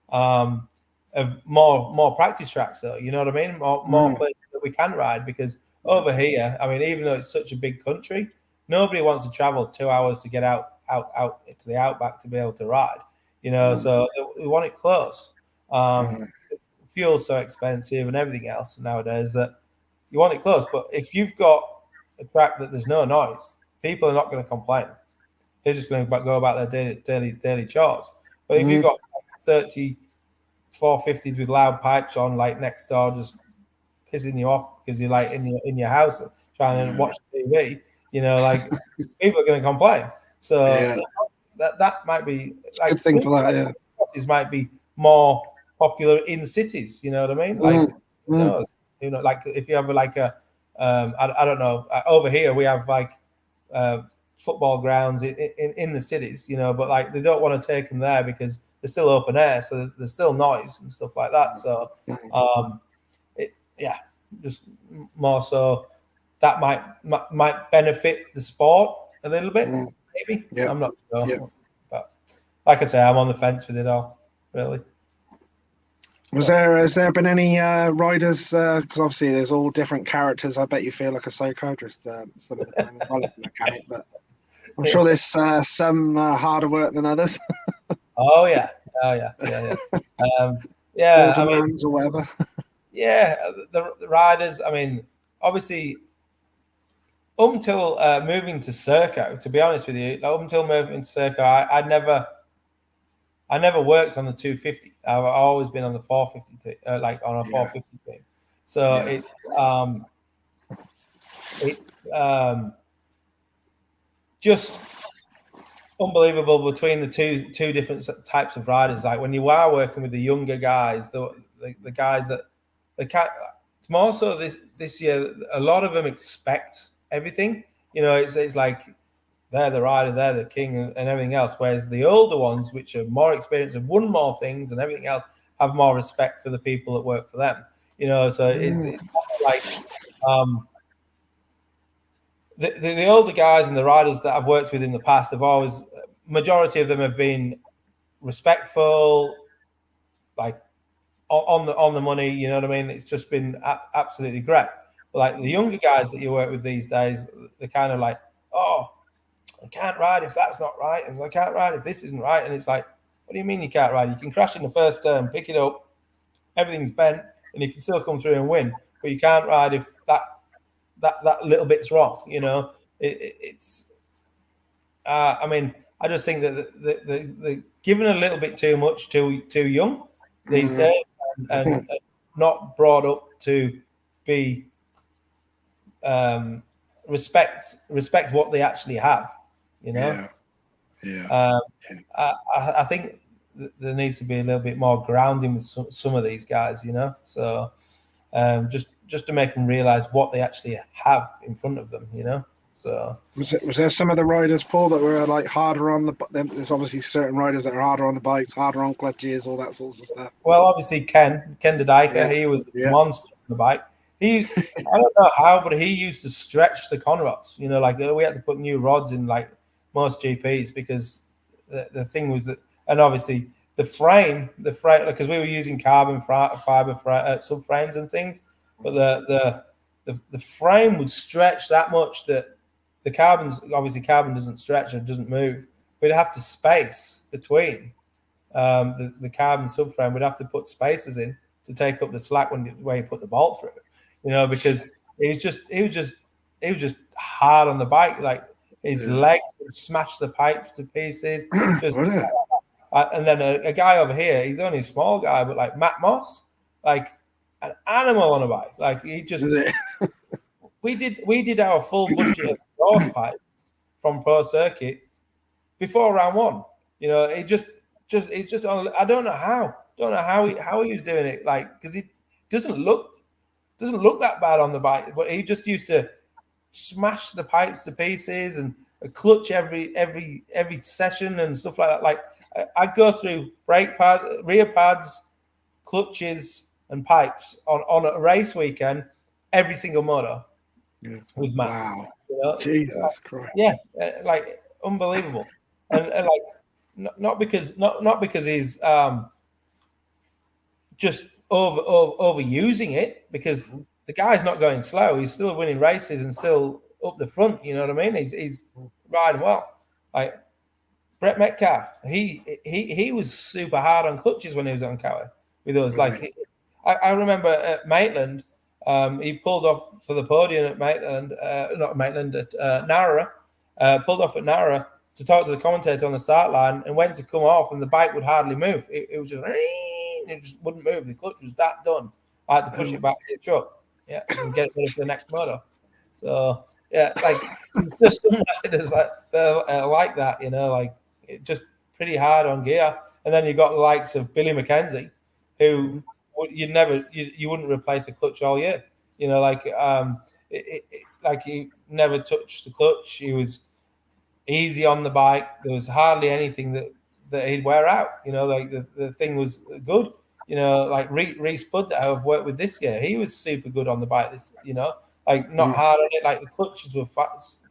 of more practice tracks, though. You know what I mean? More places that we can ride, because over here, I mean, even though it's such a big country, nobody wants to travel 2 hours to get out to the outback to be able to ride. You know, so we want it close. Fuel's so expensive and everything else nowadays that you want it close. But if you've got a track that there's no noise, people are not going to complain. they're just going to go about their daily chores. But if you've got 30 450s with loud pipes on, like next door, just pissing you off because you're like in your house trying to watch TV, like people are going to complain. So that might be like good thing for that. Yeah, crosses might be more popular in cities. You know what I mean? Like who knows? Like if you have like a I don't know. Over here we have like football grounds in the cities, but like they don't want to take them there because they're still open air, so there's still noise and stuff like that. So just more so that might benefit the sport a little bit, maybe. Yep. I'm not sure. Yep. But like I say, I'm on the fence with it all, really. Has there been any riders? Because obviously there's all different characters. I bet you feel like a psychiatrist some of the time as well as a mechanic, but I'm sure there's some harder work than others. Oh yeah. Yeah. I mean, or whatever. Yeah, the riders. I mean, obviously, up until moving to Serco, to be honest with you, up until moving to Serco, I never worked on the 250. I've always been on the 450, like on a 450 team. So it's just unbelievable between the two different types of riders. Like when you are working with the younger guys, the guys that they can't. It's more so this year. A lot of them expect everything. It's like they're the rider, they're the king, and everything else. Whereas the older ones, which are more experienced and won more things and everything else, have more respect for the people that work for them. So it's kind of like the older guys and the riders that I've worked with in the past have always, majority of them have been respectful, like on the money. You know what I mean? It's just been absolutely great. But like the younger guys that you work with these days, they're kind of like, oh, I can't ride if that's not right, and I can't ride if this isn't right. And it's like, what do you mean you can't ride? You can crash in the first turn, pick it up, everything's bent, and you can still come through and win. But you can't ride if that little bit's wrong. It's. I mean, I just think that the given a little bit too much too young these days, and not brought up to be respect what they actually have. I think there needs to be a little bit more grounding with some of these guys. So just to make them realize what they actually have in front of them. So was there some of the riders, Paul, that were like harder on the? There's obviously certain riders that are harder on the bikes, harder on clutches, all that sorts of stuff. Well, obviously Ken Dodika, he was a monster on the bike. I don't know how, but he used to stretch the conrods. Like we had to put new rods in like most GPs because the thing was that, and obviously the frame, because we were using carbon fiber subframes and things, but the frame would stretch that much that the carbon doesn't stretch and doesn't move. We'd have to space between the carbon subframe. We'd have to put spacers in to take up the slack where you put the bolt through. Because he was just hard on the bike. Like his legs would smash the pipes to pieces. And then a guy over here, he's only a small guy, but like Matt Moss, like an animal on a bike. Like he just. We did our full budget of exhaust pipes from Pro Circuit before round one. It's just on. I don't know how. How he was doing it. Like because it doesn't look that bad on the bike, but he just used to smash the pipes to pieces and clutch every session and stuff like that. Like I go through brake pads, rear pads, clutches, and pipes on a race weekend, every single motor. With Matt. Wow. Jesus Christ. Yeah, like unbelievable. and like not because he's just overusing it, because the guy's not going slow. He's still winning races and still up the front. You know what I mean? He's riding well. Like Brett Metcalf, he was super hard on clutches when he was on Cowie with us. Like I remember at Maitland. He pulled off for the podium at Maitland, not Maitland, at Narra. Pulled off at Narra, to talk to the commentator on the start line and went to come off, and the bike would hardly move. It was just, it just wouldn't move. The clutch was that done. I had to push it back to the truck, and get it ready for the next motor. So like just some riders like that, like it just pretty hard on gear. And then you got the likes of Billy McKenzie, who you wouldn't replace the clutch all year. Like like he never touched the clutch. He was easy on the bike. There was hardly anything that he'd wear out. Like the thing was good. Like Reese Budd that I've worked with this year, he was super good on the bike. Like not hard on it. Like the clutches were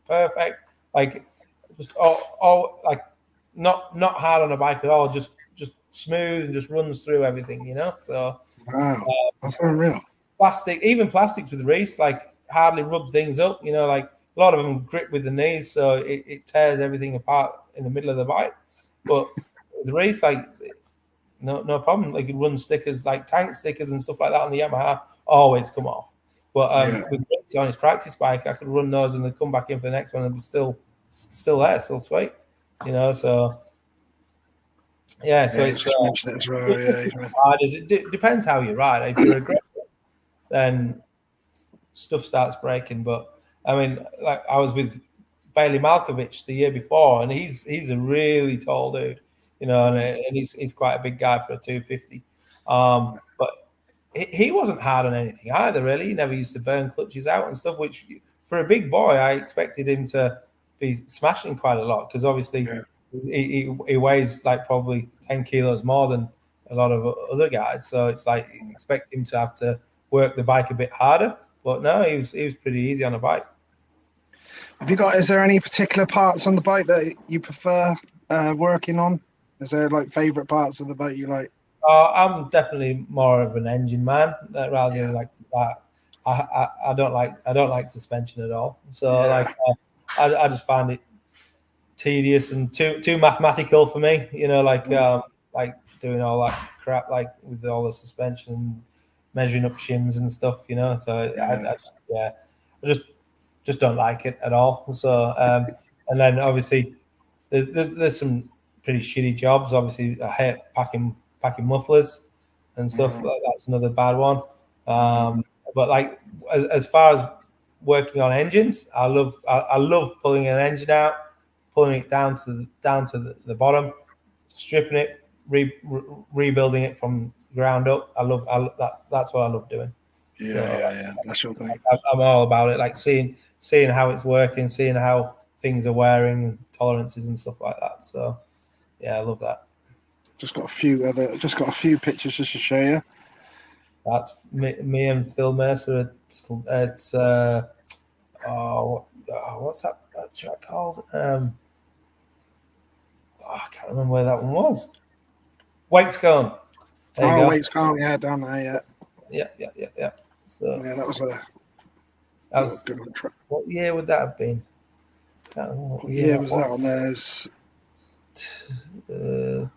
perfect. Like just all like not hard on the bike at all. Just smooth and just runs through everything. So wow, that's unreal. Even plastics with Reese, like hardly rub things up. Like a lot of them grip with the knees, so it tears everything apart in the middle of the bike. But with Reese, like no problem. Like it runs stickers, like tank stickers and stuff like that on the Yamaha, always come off. But with Reese on his practice bike, I could run those and then come back in for the next one and be still there, still sweet. So yeah, so it's it as well. it depends how you ride. If you're aggressive, then stuff starts breaking. But I mean, like I was with Bailey Malkovich the year before, and he's a really tall dude, and he's quite a big guy for a 250. But he wasn't hard on anything either, really. He never used to burn clutches out and stuff, which for a big boy, I expected him to be smashing quite a lot because obviously he weighs like probably 10 kilos more than a lot of other guys. So it's like you expect him to have to work the bike a bit harder. But no, he was pretty easy on the bike. Is there any particular parts on the bike that you prefer working on? Is there like favorite parts of the bike you like? I'm definitely more of an engine man rather than like that. I don't like suspension at all. So like I just find it tedious and too mathematical for me. Like doing all that crap like with all the suspension and measuring up shims and stuff. So I just don't like it at all. So and then obviously there's some pretty shitty jobs. Obviously, I hate packing mufflers and stuff. That's another bad one. But like as far as working on engines, I love pulling an engine out, pulling it down to the bottom, stripping it, rebuilding it from ground up. I love that's what I love doing. That's your thing. I'm all about it, like seeing how it's working, seeing how things are wearing, tolerances and stuff like that. So yeah, I love that. Just got a few pictures just to show you. That's me and Phil Mercer at what's that track called? I can't remember where that one was. Wakescone. Wakescone, down there, yeah. So that was a good track. What year would that have been? What year was that on there?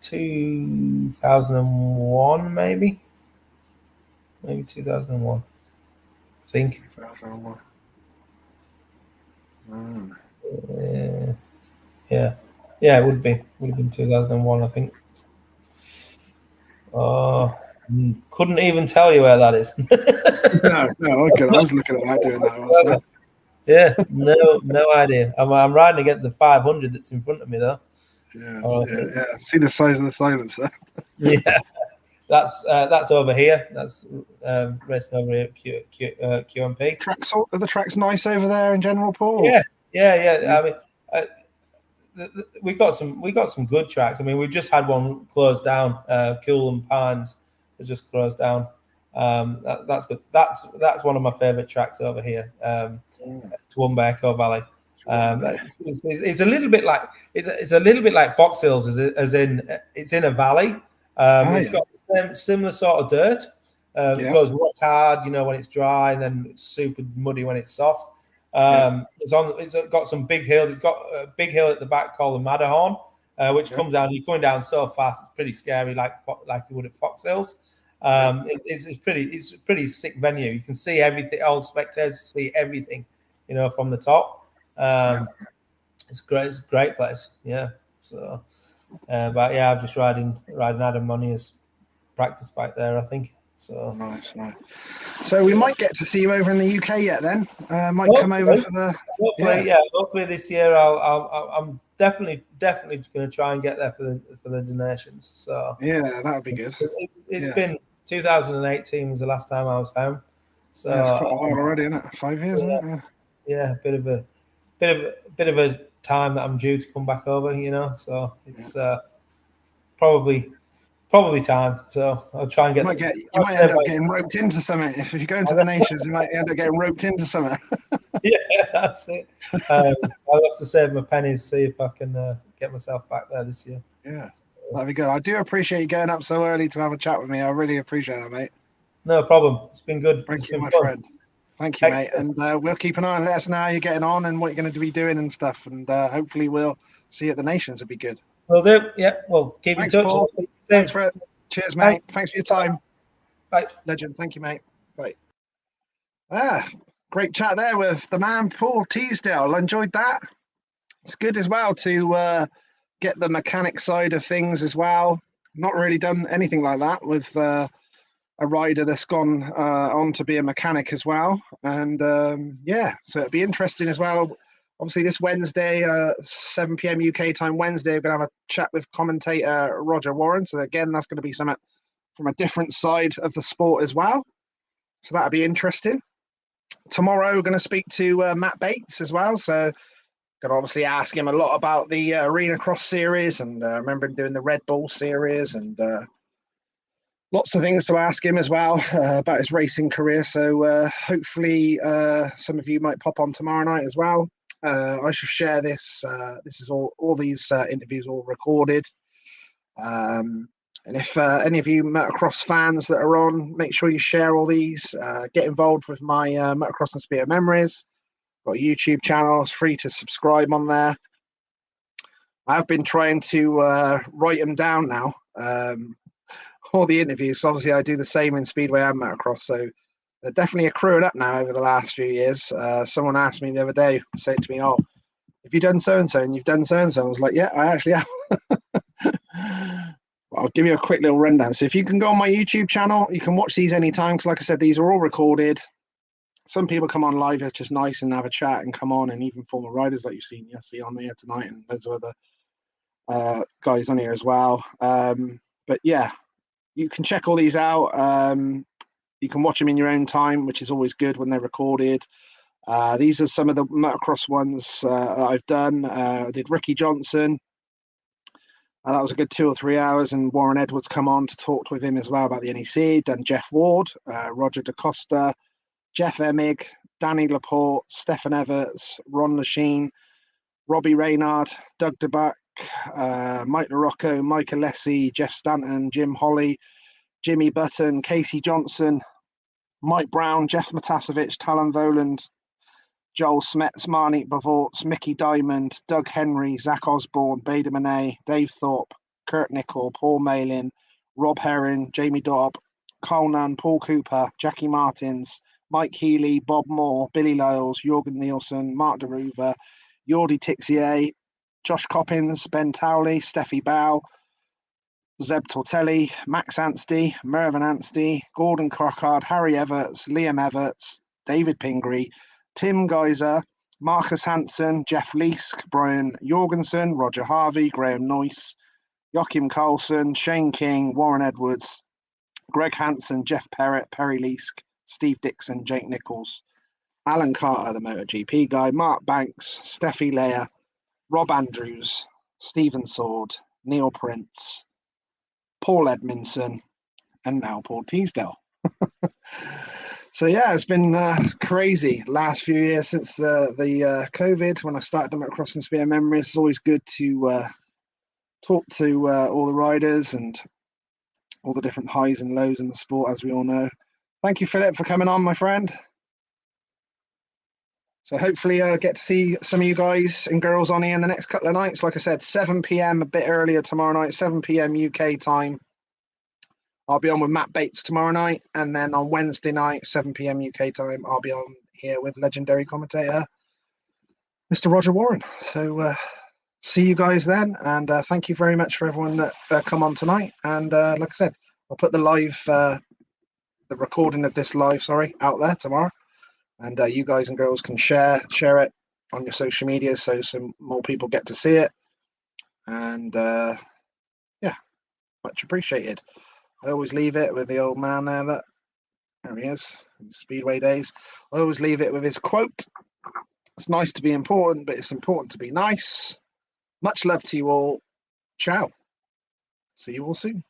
2001, maybe 2001. I think. 2001. Yeah. It would have been 2001, I think. Couldn't even tell you where that is. No, I was looking at that doing that. Yeah, no idea. I'm riding against a 500 that's in front of me though. Yeah. See the size of the silencer. Yeah, that's over here. That's racing over here at QMP. Are the tracks nice over there in general, Paul? Yeah. I mean, we got some good tracks. I mean, we've just had one closed down. Coolham Pines has just closed down. That's good. That's one of my favourite tracks over here. Toowoomba Echo Valley. It's a little bit like it's a little bit like Fox Hills, as in it's in a valley. It's got the same, similar sort of dirt. It goes rock hard, when it's dry, and then it's super muddy when it's soft. It's got some big hills. It's got a big hill at the back called the Matterhorn, which comes down. You're coming down so fast, it's pretty scary, like you would at Fox Hills. It's a pretty sick venue. You can see everything. Old spectators see everything, from the top. It's great. It's a great place. Yeah. So, but yeah, I'm just riding Adam Money's practice bike there, I think. So Nice. So we might get to see you over in the UK yet. Then might come over hopefully, for the hopefully this year I'm definitely going to try and get there for the donations. So yeah, that would be good. It's been 2018 was the last time I was home. So yeah, it's quite a while already, isn't it? 5 years, isn't it? Yeah, a bit of a time that I'm due to come back over, you know. So it's probably time. So I'll try and You might end up getting roped into something if you go into the nations. You might end up getting roped into something. Yeah, that's it. I'll have to save my pennies, see if I can get myself back there this year. Yeah, that'd be good. I do appreciate you going up so early to have a chat with me. I really appreciate that, mate. No problem. It's been good. Thank you, my fun. friend. Thank you, mate. Excellent. And we'll keep an eye and let us know how you're getting on and what you're going to be doing and stuff. And hopefully we'll see you at the nations. It'd be good. Will do. Yeah, well, keep Thanks, in touch. Paul. Thanks for it. Cheers, mate. Thanks for your time. Bye. Legend. Thank you, mate. Bye. Great chat there with the man, Paul Teasdale. I enjoyed that. It's good as well to get the mechanic side of things as well. Not really done anything like that with a rider that's gone on to be a mechanic as well. And so it'd be interesting as well. Obviously, this Wednesday, 7 p.m. UK time Wednesday, we're going to have a chat with commentator Roger Warren. So again, that's going to be something from a different side of the sport as well. So that'll be interesting. Tomorrow, we're going to speak to Matt Bates as well. So going to obviously ask him a lot about the Arena Cross series, and remember him doing the Red Bull series, and lots of things to ask him as well about his racing career. So hopefully some of you might pop on tomorrow night as well. I shall share this. This is all these interviews all recorded. And if any of you motocross fans that are on, make sure you share all these. Get involved with my Motocross and Spear Memories. Got a YouTube channel. It's free to subscribe on there. I've been trying to write them down now. All the interviews. Obviously, I do the same in Speedway and Motocross. So they're definitely accruing up now over the last few years. Someone asked me the other day, saying to me, "Oh, have you done so and so?" And you've done so and so. I was like, "Yeah, I actually have." I'll give you a quick little rundown. So if you can go on my YouTube channel, you can watch these anytime. Because like I said, these are all recorded. Some people come on live, it's just nice and have a chat and come on, and even former riders like you've seen yesterday on there tonight, and loads of other guys on here as well. But yeah, you can check all these out. You can watch them in your own time, which is always good when they're recorded. These are some of the motocross ones that I've done. I did Ricky Johnson. That was a good 2 or 3 hours, and Warren Edwards come on to talk with him as well about the NEC. Done Jeff Ward, Roger DaCosta, Jeff Emig, Danny Laporte, Stefan Everts, Ron Lachine, Robbie Reynard, Doug DeBuck, Mike LaRocco, Mike Alessi, Jeff Stanton, Jim Holly, Jimmy Button, Casey Johnson, Mike Brown, Jeff Matasevich, Talon Voland, Joel Smets, Marnie Bavorts, Mickey Diamond, Doug Henry, Zach Osborne, Bader Monet, Dave Thorpe, Kurt Nickel, Paul Malin, Rob Herring, Jamie Dobb, Carl Nunn, Paul Cooper, Jackie Martins, Mike Healy, Bob Moore, Billy Lyles, Jorgen Nielsen, Mark DeRuva, Jordi Tixier, Josh Coppins, Ben Towley, Steffi Bow, Zeb Tortelli, Max Anstey, Mervyn Anstey, Gordon Crockard, Harry Everts, Liam Everts, David Pingree, Tim Geyser, Marcus Hansen, Jeff Leask, Brian Jorgensen, Roger Harvey, Graham Noyce, Joachim Carlson, Shane King, Warren Edwards, Greg Hansen, Jeff Perrett, Perry Leask, Steve Dixon, Jake Nichols, Alan Carter, the MotoGP guy, Mark Banks, Steffi Leah, Rob Andrews, Stephen Sword, Neil Prince, Paul Edmondson, and now Paul Teasdale. So yeah, it's been crazy last few years since the COVID. When I started them at Cross and Spear Memories, it's always good to talk to all the riders and all the different highs and lows in the sport, as we all know. Thank you, Philip, for coming on, my friend. So hopefully get to see some of you guys and girls on here in the next couple of nights. Like I said, 7 p.m, a bit earlier tomorrow night, 7 p.m. UK time. I'll be on with Matt Bates tomorrow night. And then on Wednesday night, 7 p.m. UK time, I'll be on here with legendary commentator Mr. Roger Warren. So see you guys then, and thank you very much for everyone that come on tonight. And like I said, I'll put the recording of this live, out there tomorrow, and you guys and girls can share it on your social media, so some more people get to see it. And yeah, much appreciated. I always leave it with the old man there. There he is, in Speedway days. I always leave it with his quote. It's nice to be important, but it's important to be nice. Much love to you all. Ciao. See you all soon.